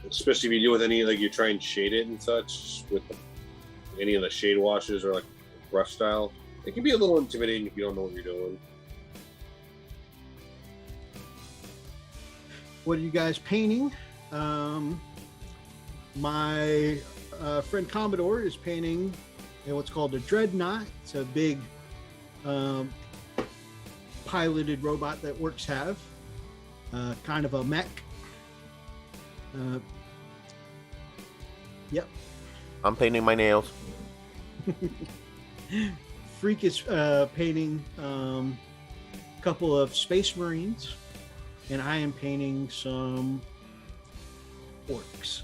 Especially if you do with any, like, you try and shade it and such with any of the shade washes or like brush style. It can be a little intimidating if you don't know what you're doing. What are you guys painting? My friend Commodore is painting what's called a dreadnought. It's a big piloted robot that orcs have, kind of a mech. Yep. I'm painting my nails. Freak is painting a couple of Space Marines, and I am painting some orcs.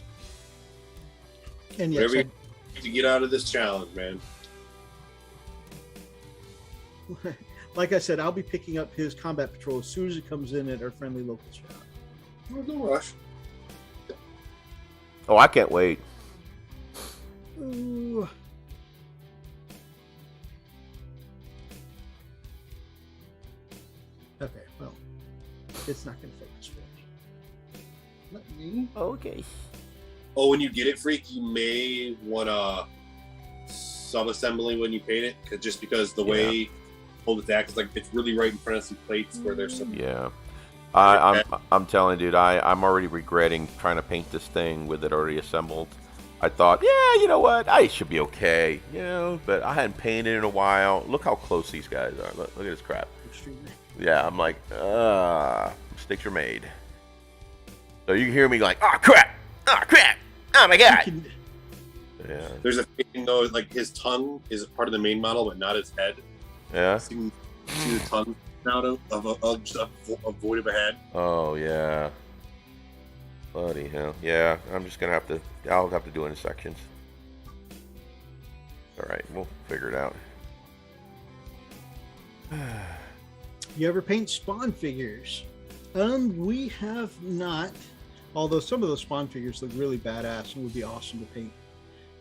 And yes, Whatever you to get out of this challenge, man. like I said, I'll be picking up his combat patrol as soon as it comes in at our friendly local shop. No rush. Oh, I can't wait. Ooh. Okay, well, it's not going to focus for me. Let me. Okay. Oh, when you get it, Freak, you may want to sub-assembly when you paint it, just because the way hold it act is like it's really right in front of some plates where there's some. Yeah. I'm telling you, dude, I'm already regretting trying to paint this thing with it already assembled. I thought, yeah, you know what, I should be okay, but I hadn't painted in a while. Look how close these guys are. Look at this crap. Extremely. Yeah, I'm like, mistakes are made. So you can hear me like, oh crap, oh my god. Yeah. There's a thing though, like his tongue is part of the main model, but not his head. Yeah. So you can see the tongue out of just a void of a head. Oh yeah. Bloody hell. Yeah, I'm just gonna I'll have to do it in sections. Alright, we'll figure it out. You ever paint Spawn figures? We have not, although some of those Spawn figures look really badass and would be awesome to paint.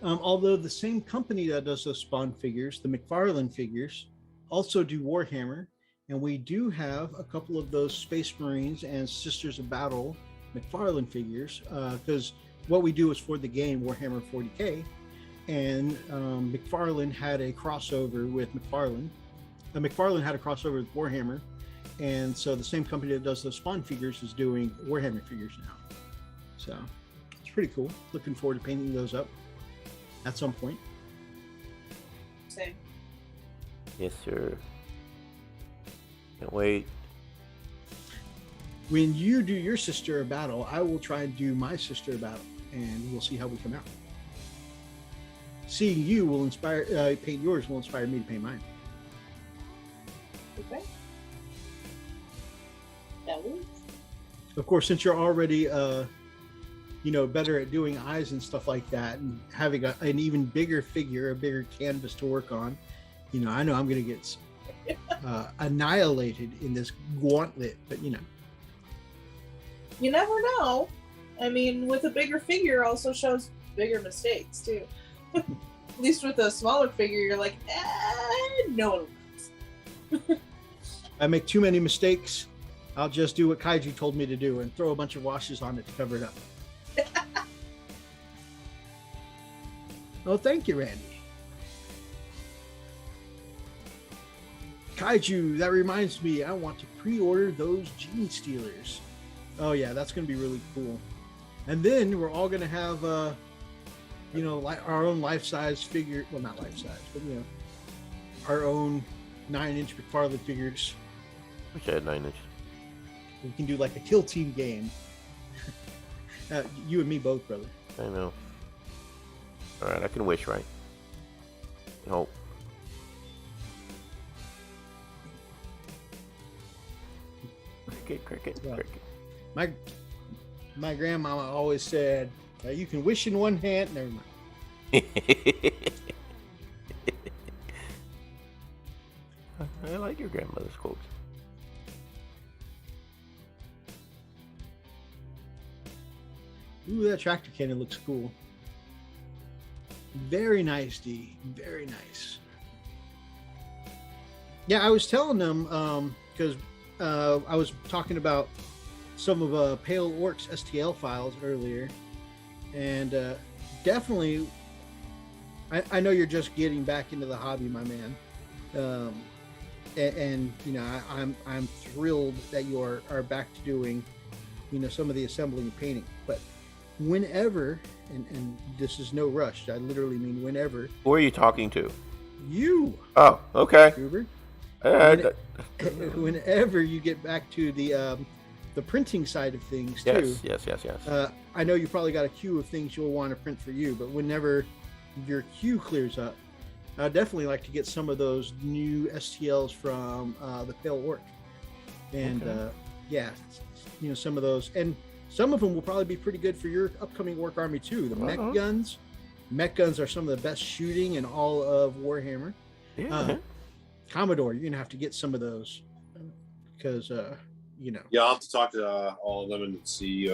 Although the same company that does those Spawn figures, the McFarlane figures, also do Warhammer, and we do have a couple of those Space Marines and Sisters of Battle McFarlane figures, because what we do is for the game Warhammer 40k, and McFarlane had a crossover with McFarlane. McFarlane had a crossover with Warhammer, and so the same company that does those Spawn figures is doing Warhammer figures now. So it's pretty cool. Looking forward to painting those up at some point. Same. Yes, sir. Can't wait. When you do your Sister of Battle, I will try and do my Sister of Battle, and we'll see how we come out. Seeing you will paint yours will inspire me to paint mine. Okay. That works. Of course, since you're already, better at doing eyes and stuff like that, and having an even bigger figure, a bigger canvas to work on, I know I'm going to get annihilated in this gauntlet, but You never know. I mean, with a bigger figure also shows bigger mistakes too. At least with a smaller figure, you're like, no one knows. I make too many mistakes. I'll just do what Kaiju told me to do and throw a bunch of washes on it to cover it up. Oh, thank you, Randy. Kaiju, that reminds me, I want to pre-order those Gene Stealers. Oh yeah, that's going to be really cool. And then we're all going to have, our own life-size figure. Well, not life-size, but our own 9-inch McFarlane figures. Wish I had 9-inch. We can do like a kill team game. You and me both, brother. I know. All right, I can wish, right? Hope. Cricket. My My grandmama always said, "You can wish in one hand." Never mind. I like your grandmother's quotes. Ooh, that tractor cannon looks cool. Very nice, D. Very nice. Yeah, I was telling them because I was talking about some of Pale Orc's STL files earlier, and definitely, I know you're just getting back into the hobby, my man, and you know I'm thrilled that you are back to doing, you know, some of the assembling and painting, but whenever, and this is no rush, I literally mean whenever. Who are you talking to? You. Oh, okay. Uber. When, Whenever you get back to the printing side of things too. Yes. I know you probably got a queue of things you'll want to print for you, but whenever your queue clears up, I'd definitely like to get some of those new STLs from the Pale Orc, and yeah, you know, some of those, and some of them will probably be pretty good for your upcoming Orc army too. The mech guns. Mech guns are some of the best shooting in all of Warhammer. Yeah. Commodore, you're gonna have to get some of those because you know. Yeah, I'll have to talk to all of them and see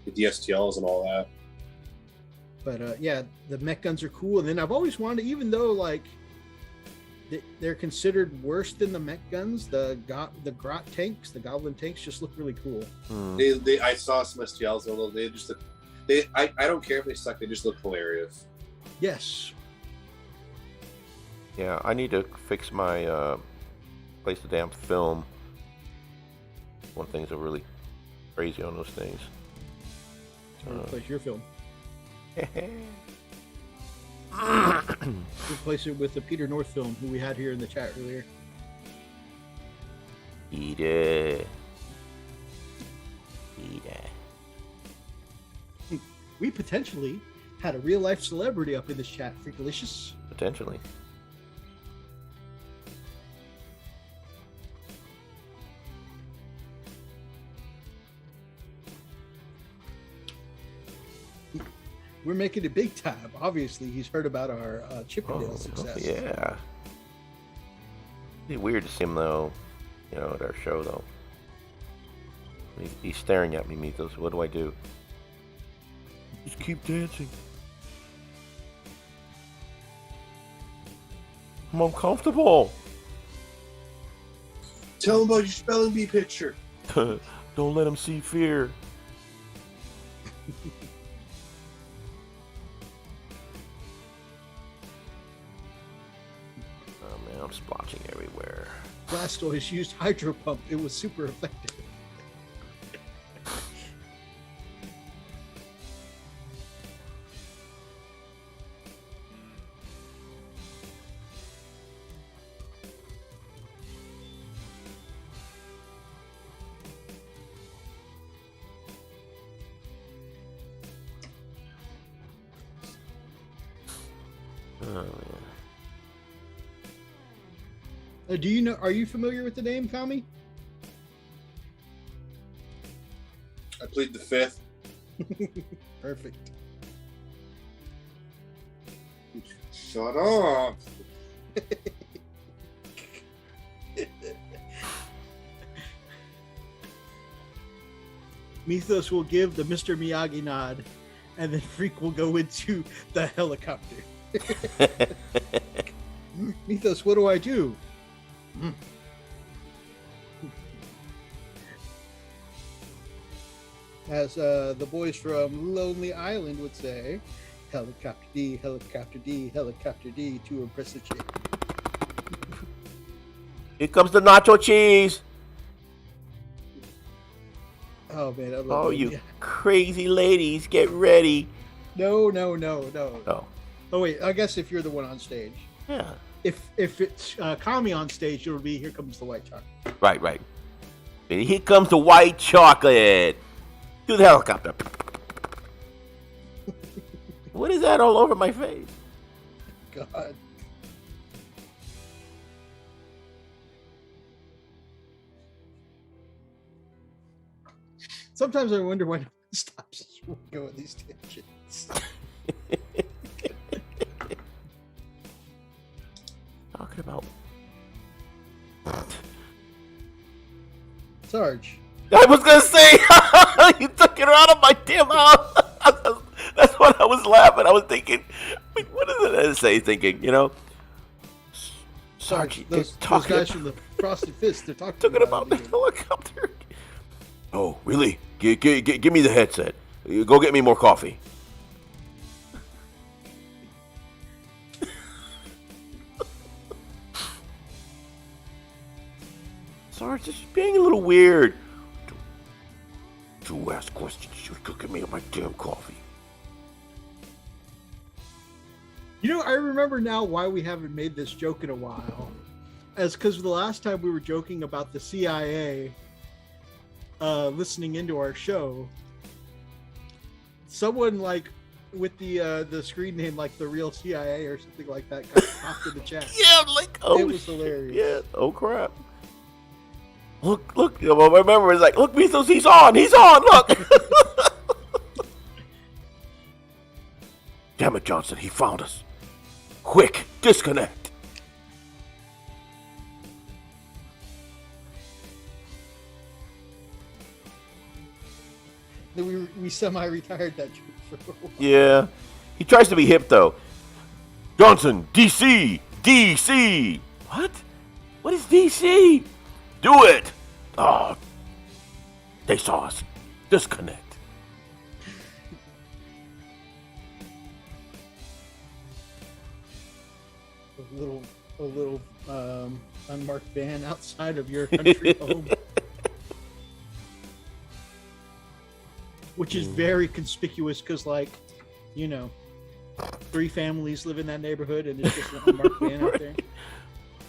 get the STLs and all that. But yeah, the mech guns are cool. And then I've always wanted, even though like they're considered worse than the mech guns, the grot tanks, the goblin tanks, just look really cool. I saw some STLs, although they just look. I don't care if they suck. They just look hilarious. Yes. Yeah, I need to fix my place the damn film. One things are really crazy on those things. Replace your film. Replace it with the Peter North film, who we had here in the chat earlier. Eat it. We potentially had a real life celebrity up in this chat, Freakalicious. Potentially. We're making it big time. Obviously, he's heard about our Chippendale success. Yeah. It'd be weird to see him though, you know, at our show though. He's staring at me, Mythos. What do I do? Just keep dancing. I'm uncomfortable. Tell him about your spelling bee picture. Don't let him see fear. Oh man, I'm splotching everywhere. Blastoise used Hydro Pump. It was super effective. Do you know? Are you familiar with the name, Kami? I plead the fifth. Perfect. Shut up. Mythos will give the Mr. Miyagi nod, and then Freak will go into the helicopter. Mythos, what do I do? As the boys from Lonely Island would say, helicopter D, helicopter D, helicopter D to impress the chick. Here comes the nacho cheese. Oh man, I love Oh, that. you Yeah. crazy ladies, get ready. No. Oh, Oh wait, I guess if you're the one on stage. yeah. If it's Kami on stage, it'll be Here Comes the White Chocolate. Right. And here comes the white chocolate. Do the helicopter. What is that all over my face? God. Sometimes I wonder when it stops going these tangents. Talking about Sarge. I was gonna say you took it out of my damn mouth. That's what I was laughing. I was thinking, wait, what is it say? Thinking, you know, Sarge, Those talking guys from the Frosted Fist, they're talking about the helicopter. Oh, really? Give me the headset. Go get me more coffee. Sarge, this is being a little weird. To ask questions, you go get me my damn coffee. You know, I remember now why we haven't made this joke in a while. As because the last time we were joking about the CIA listening into our show, someone like with the screen name like the real CIA or something like that got popped in the chat. Yeah, like, oh, it was hilarious. Yeah, oh crap. Look, you know, my memory is like, look, Mythos, he's on, look. Damn it, Johnson, he found us. Quick, disconnect. We semi-retired that joke for a while. Yeah, he tries to be hip, though. Johnson, DC. What? What is DC? Do it! Oh, they saw us. Disconnect. A little unmarked van outside of your country home, Which is very conspicuous because, like, you know, 3 families live in that neighborhood and it's just an unmarked van out there.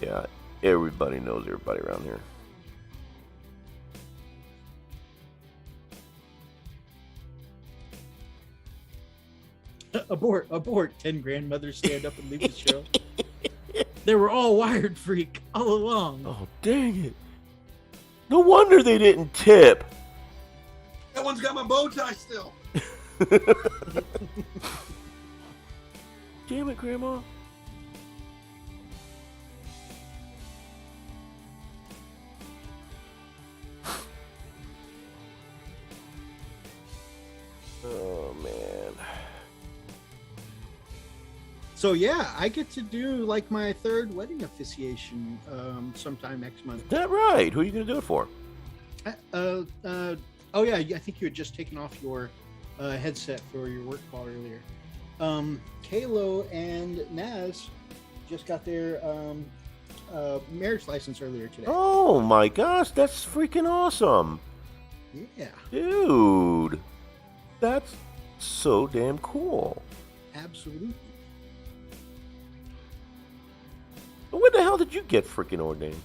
Yeah, everybody knows everybody around here. Abort. 10 grandmothers stand up and leave the show. They were all wired freak all along. Oh, dang it. No wonder they didn't tip. That one's got my bow tie still. Damn it, Grandma. Oh, man. So yeah, I get to do like my 3rd wedding officiation sometime next month. Is that right? Who are you going to do it for? Oh yeah, I think you had just taken off your headset for your work call earlier. Kalo and Naz just got their marriage license earlier today. Oh, my gosh. That's freaking awesome. Yeah, Dude. That's so damn cool. absolutely. When the hell did you get freaking ordained?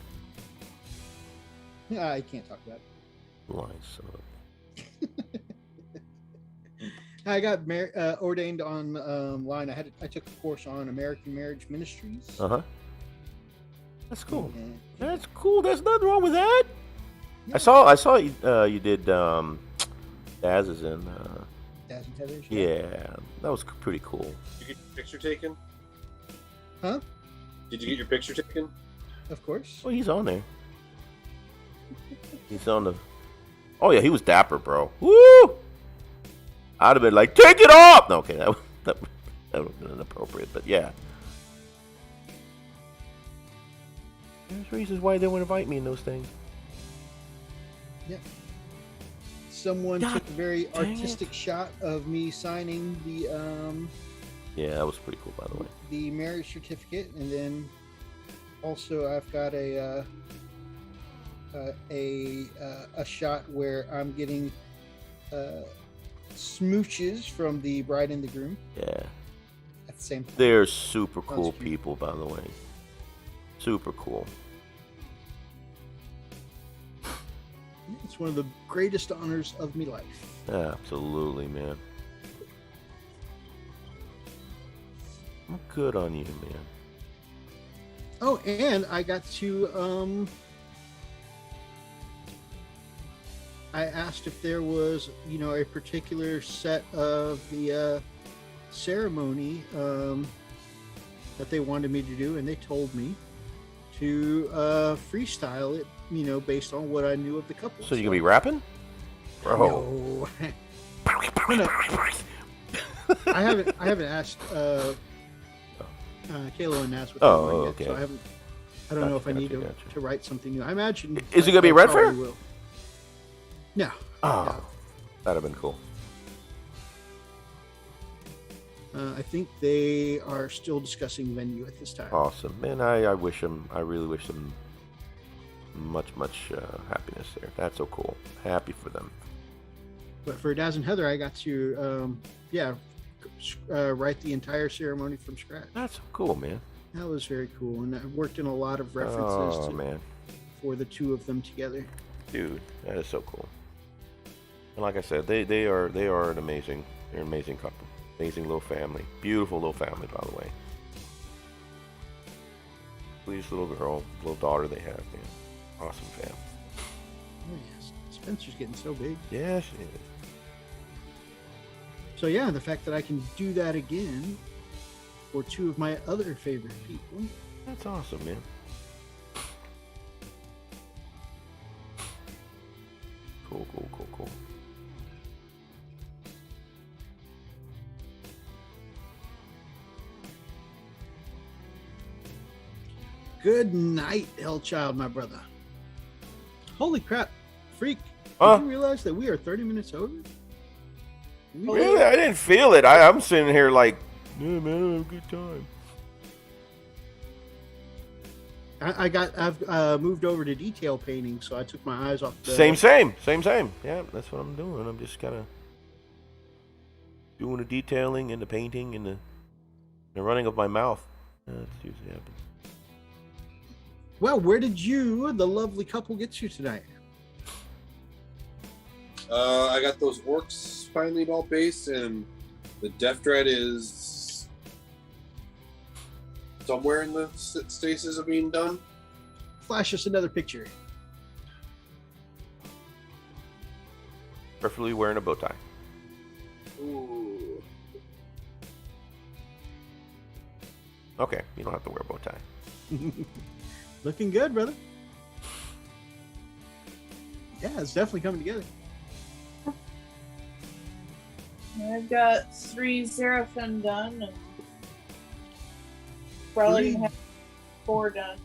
I can't talk about it. Lies, son of I got ordained online. I took a course on American Marriage Ministries. Uh-huh. That's cool. And, That's cool. There's nothing wrong with that. yeah, I saw you did Daz is in Daz and Tethers, yeah, that was pretty cool. Did you get your picture taken? Huh? Did you get your picture taken? Of course. Well, he's on there. He's on the. Oh yeah, he was dapper, bro. Woo! I'd have been like, take it off. No, okay, that would have been inappropriate, but yeah. There's reasons why they would invite me in those things. Yeah. Someone God took a very dang artistic shot of me signing the Yeah, that was pretty cool, by the way. the marriage certificate, and then also I've got a shot where I'm getting smooches from the bride and the groom Yeah, at the same time. they're super cool That's cute. people, by the way. Super cool. It's one of the greatest honors of my life. Absolutely, man. Good on you, man. Oh, and I got to I asked if there was, a particular set of the ceremony that they wanted me to do, and they told me to freestyle it, based on what I knew of the couple. So you gonna be rapping? Bro. No. No. I haven't asked Kayla and Naz what they want yet, okay. so I don't know if I need Gotcha. to write something new. I imagine. Is it gonna be I Red probably Fair? will. No. Oh, that'd have been cool. I think they are still discussing venue at this time. Awesome, man. I really wish them much happiness there. That's so cool. Happy for them. But for Daz and Heather, I got to, write the entire ceremony from scratch. That's so cool, man. That was very cool, and I worked in a lot of references man. for the two of them together. Dude, that is so cool. And like I said, they are an amazing couple. Amazing little family. Beautiful little family, by the way. Sweetest little girl, little daughter they have, man. Awesome family. Oh yes, Spencer's getting so big. Yeah, she is. So yeah, the fact that I can do that again for two of my other favorite people. That's awesome, man. Cool. Good night, Hellchild, my brother. Holy crap, freak! Huh? Did you realize that we are 30 minutes over? Really? I didn't feel it. I'm sitting here like, yeah, man, I have a good time. I've moved over to detail painting, so I took my eyes off the... Same. Yeah, that's what I'm doing. I'm just kind of doing the detailing and the painting and the running of my mouth. That's usually happens. Well, where did you, the lovely couple, get you tonight? I got those orcs finally all based, and the Death Dread is somewhere in the stages of being done. Flash us another picture. Preferably wearing a bow tie. Ooh. Okay, you don't have to wear a bow tie. Looking good, brother. Yeah, it's definitely coming together. I've got 3 Seraphim done, and probably gonna have 4 done.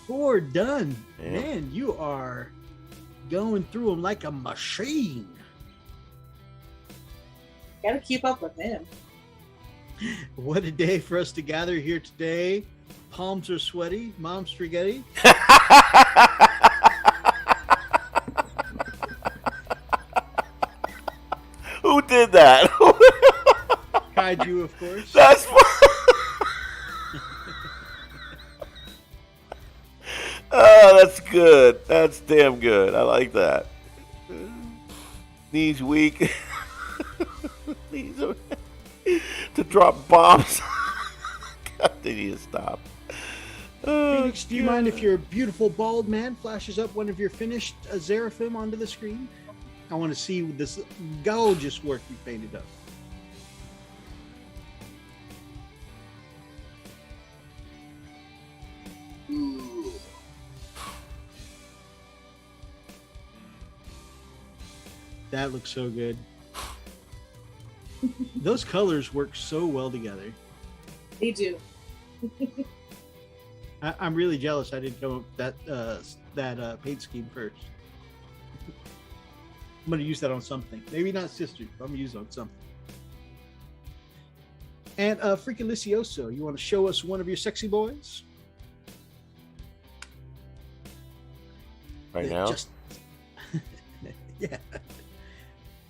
4 done. Yeah. Man, you are going through them like a machine. Gotta keep up with him. What a day for us to gather here today. Palms are sweaty. Mom's spaghetti. Who did that? Kaiju, of course. That's oh, that's good. That's damn good. I like that. Knees weak. Knees are to drop bombs. God, they need to stop. Oh, Phoenix, do you mind if your beautiful bald man flashes up one of your finished Seraphim onto the screen? I want to see this gorgeous work you painted up. Ooh. That looks so good. Those colors work so well together. They do. I'm really jealous I didn't come up with that paint scheme first. I'm going to use that on something. Maybe not sisters, but I'm going to use it on something. And freaking Licioso, you want to show us one of your sexy boys? Right now? Yeah.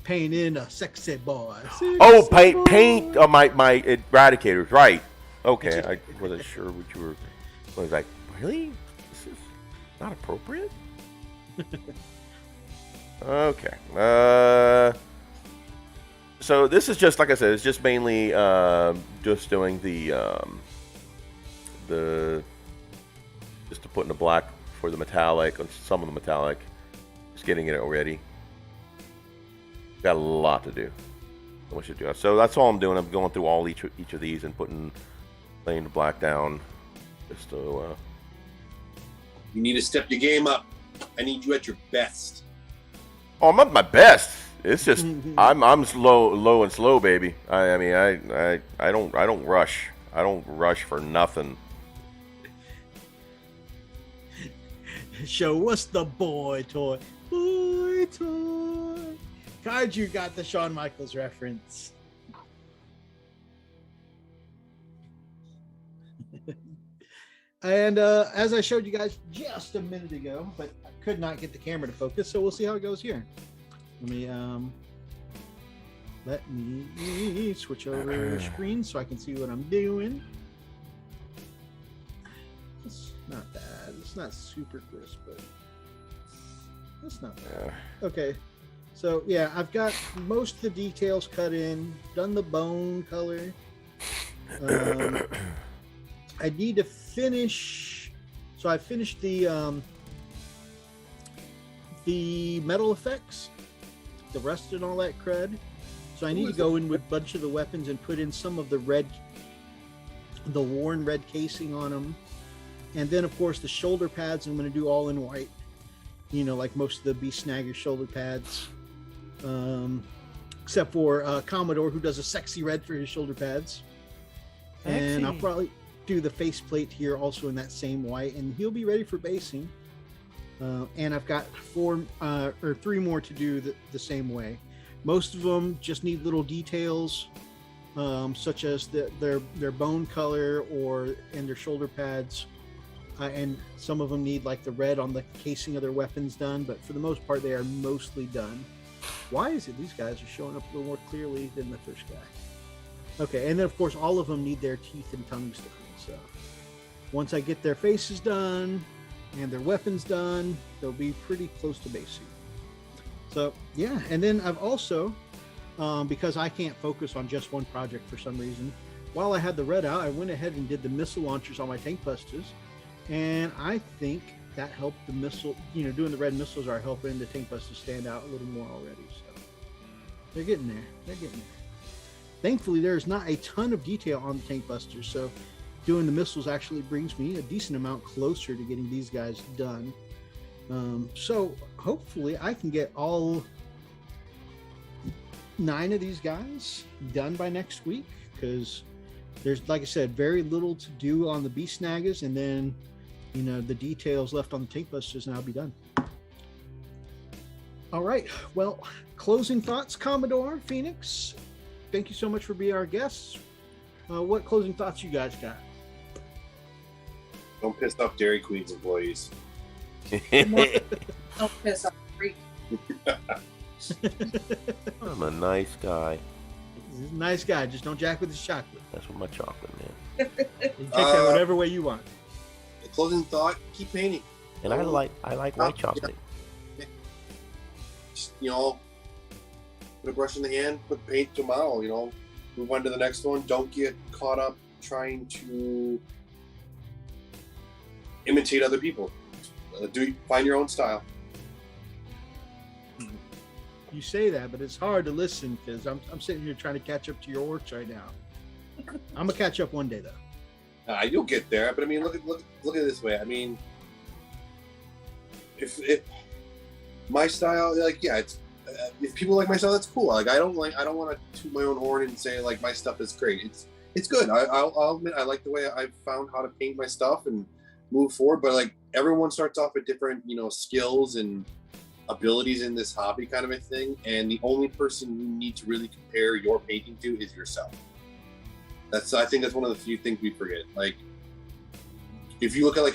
Painting a sexy boy. Oh, paint my eradicators, right. Okay, I wasn't sure what you were. I was like, really? This is not appropriate? Okay. So this is just, like I said, it's just mainly just doing just to put in the black for the metallic, on some of the metallic. Just getting it already. Got a lot to do. So much to do. So that's all I'm doing. I'm going through all each of these and laying the black down. Just to. You need to step your game up. I need you at your best. Oh, I'm at my best. It's just I'm low and slow, baby. I mean I don't rush. I don't rush for nothing. Show us the boy toy. Boy toy. Kaiju got the Shawn Michaels reference. And as I showed you guys just a minute ago, but I could not get the camera to focus, so we'll see how it goes here. Let me switch over the screen so I can see what I'm doing. It's not bad. It's not super crisp, but it's not bad. Okay, so yeah, I've got most of the details cut in, done the bone color. I need to finish. So I finished the metal effects, the rust and all that crud. So I need to go in with a bunch of the weapons and put in some of the worn red casing on them. And then, of course, the shoulder pads I'm going to do all in white. You know, like most of the Beast Snagger shoulder pads. Except for Commodore, who does a sexy red for his shoulder pads. Sexy. And I'll probably do the faceplate here also in that same white. And he'll be ready for basing. And I've got 3 more to do the same way. Most of them just need little details, such as their bone color and their shoulder pads. And some of them need like the red on the casing of their weapons done, but for the most part, they are mostly done. Why is it these guys are showing up a little more clearly than the first guy? Okay, and then of course, all of them need their teeth and tongues done. So once I get their faces done and their weapons done, they'll be pretty close to basic. So yeah, and then I've also, because I can't focus on just one project for some reason, while I had the red out, I went ahead and did the missile launchers on my tank busters. And I think that helped the missile, doing the red missiles are helping the tank busters stand out a little more already. So they're getting there. Thankfully, there's not a ton of detail on the tank busters. So doing the missiles actually brings me a decent amount closer to getting these guys done. So hopefully I can get all 9 of these guys done by next week, because there's, like I said, very little to do on the Beast Snaggers, and then the details left on the tank busters, and I'll be done. All right, well, closing thoughts, Commodore, Phoenix, thank you so much for being our guests. What closing thoughts you guys got? Don't piss off Dairy Queen's employees. Don't piss off freak. I'm a nice guy. He's a nice guy, just don't jack with his chocolate. That's what my chocolate, man. You can take that whatever way you want. The closing thought: keep painting. And I like white chocolate. Yeah. Just, put a brush in the hand, put paint to a model. Move on to the next one. Don't get caught up trying to imitate other people. Find your own style. You say that, but it's hard to listen because I'm sitting here trying to catch up to your works right now. I'm gonna catch up one day though. You'll get there, but I mean, look at it this way. I mean, if my style, it's if people like my style, that's cool. I don't want to toot my own horn and say like my stuff is great. It's good. I'll admit I like the way I've found how to paint my stuff and move forward. But like everyone starts off with different skills and abilities in this hobby kind of a thing, and the only person you need to really compare your painting to is yourself. I think that's one of the few things we forget. Like, if you look at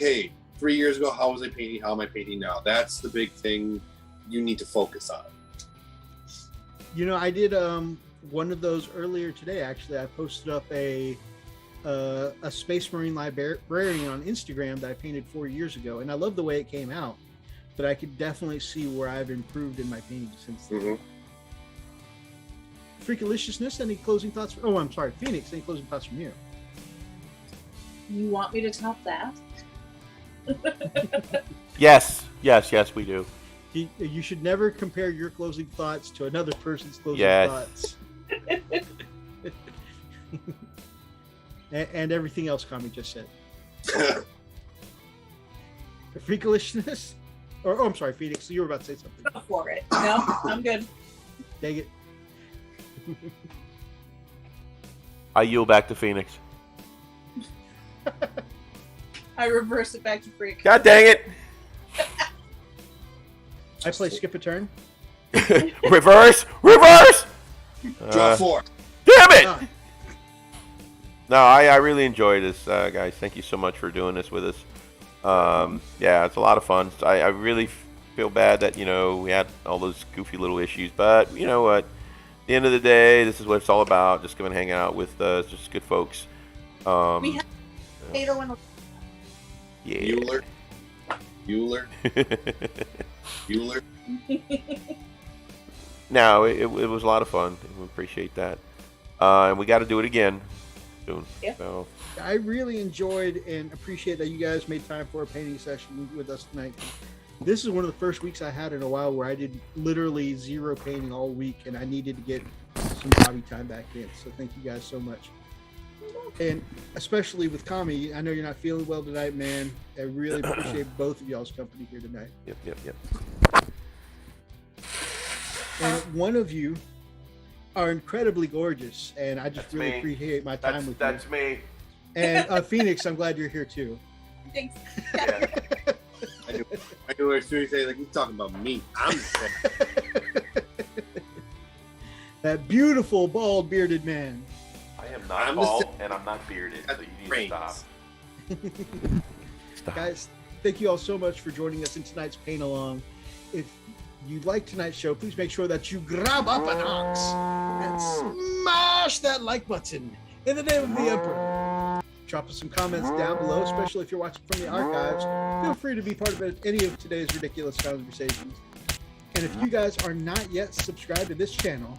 3 years ago, how was I painting? How am I painting now? That's the big thing you need to focus on. I did one of those earlier today. Actually, I posted up a Space Marine librarian on Instagram that I painted 4 years ago, and I love the way it came out. But I could definitely see where I've improved in my painting since then. Mm-hmm. Freakaliciousness, any closing thoughts? Oh, I'm sorry, Phoenix, any closing thoughts from you? You want me to top that? Yes, we do. You should never compare your closing thoughts to another person's closing Yes. thoughts. and everything else Kami just said. The freakishness? Oh, I'm sorry, Phoenix. You were about to say something. Go for it. No, I'm good. Dang it. I yield back to Phoenix. I reverse it back to freak. God dang it! I play skip a turn. Reverse! Draw 4. Damn it! Ah, No, I really enjoy this, guys. Thank you so much for doing this with us. Yeah, it's a lot of fun. I really feel bad that, we had all those goofy little issues. But, you know what? At the end of the day, this is what it's all about. Just come and hang out with just good folks. We have potato and Yeah. Bueller. No, it was a lot of fun. We appreciate that. And we got to do it again soon. Yeah. So, I really enjoyed and appreciate that you guys made time for a painting session with us tonight. This is one of the first weeks I had in a while where I did literally zero painting all week, and I needed to get some hobby time back in. So thank you guys so much. And especially with Kami, I know you're not feeling well tonight, man. I really appreciate both of y'all's company here tonight. Yep. And one of you are incredibly gorgeous, and I just That's really me. appreciate my time with That's you. me. And Phoenix, I'm glad you're here too. Thanks. Yeah. I knew as soon as he like, he's talking about me. I'm That beautiful bald bearded man. I am not I'm bald the and I'm not bearded, so you need to brains. stop. Stop. Guys, thank you all so much for joining us in tonight's Paint Along. If you like tonight's show, please make sure that you grab up an ox and smash that like button in the name of the Emperor. Drop us some comments down below, especially if you're watching from the archives. Feel free to be part of any of today's ridiculous conversations. And if you guys are not yet subscribed to this channel,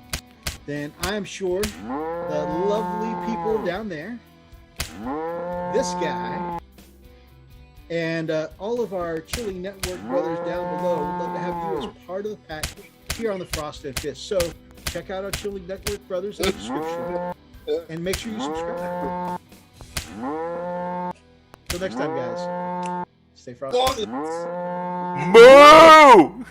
then I am sure the lovely people down there, this guy, and all of our Chili Network brothers down below would love to have you as part of the pack here on the Frost and Fist. So check out our Chili Network brothers in the description and make sure you subscribe. Till next time, guys. Stay frosty. Moo!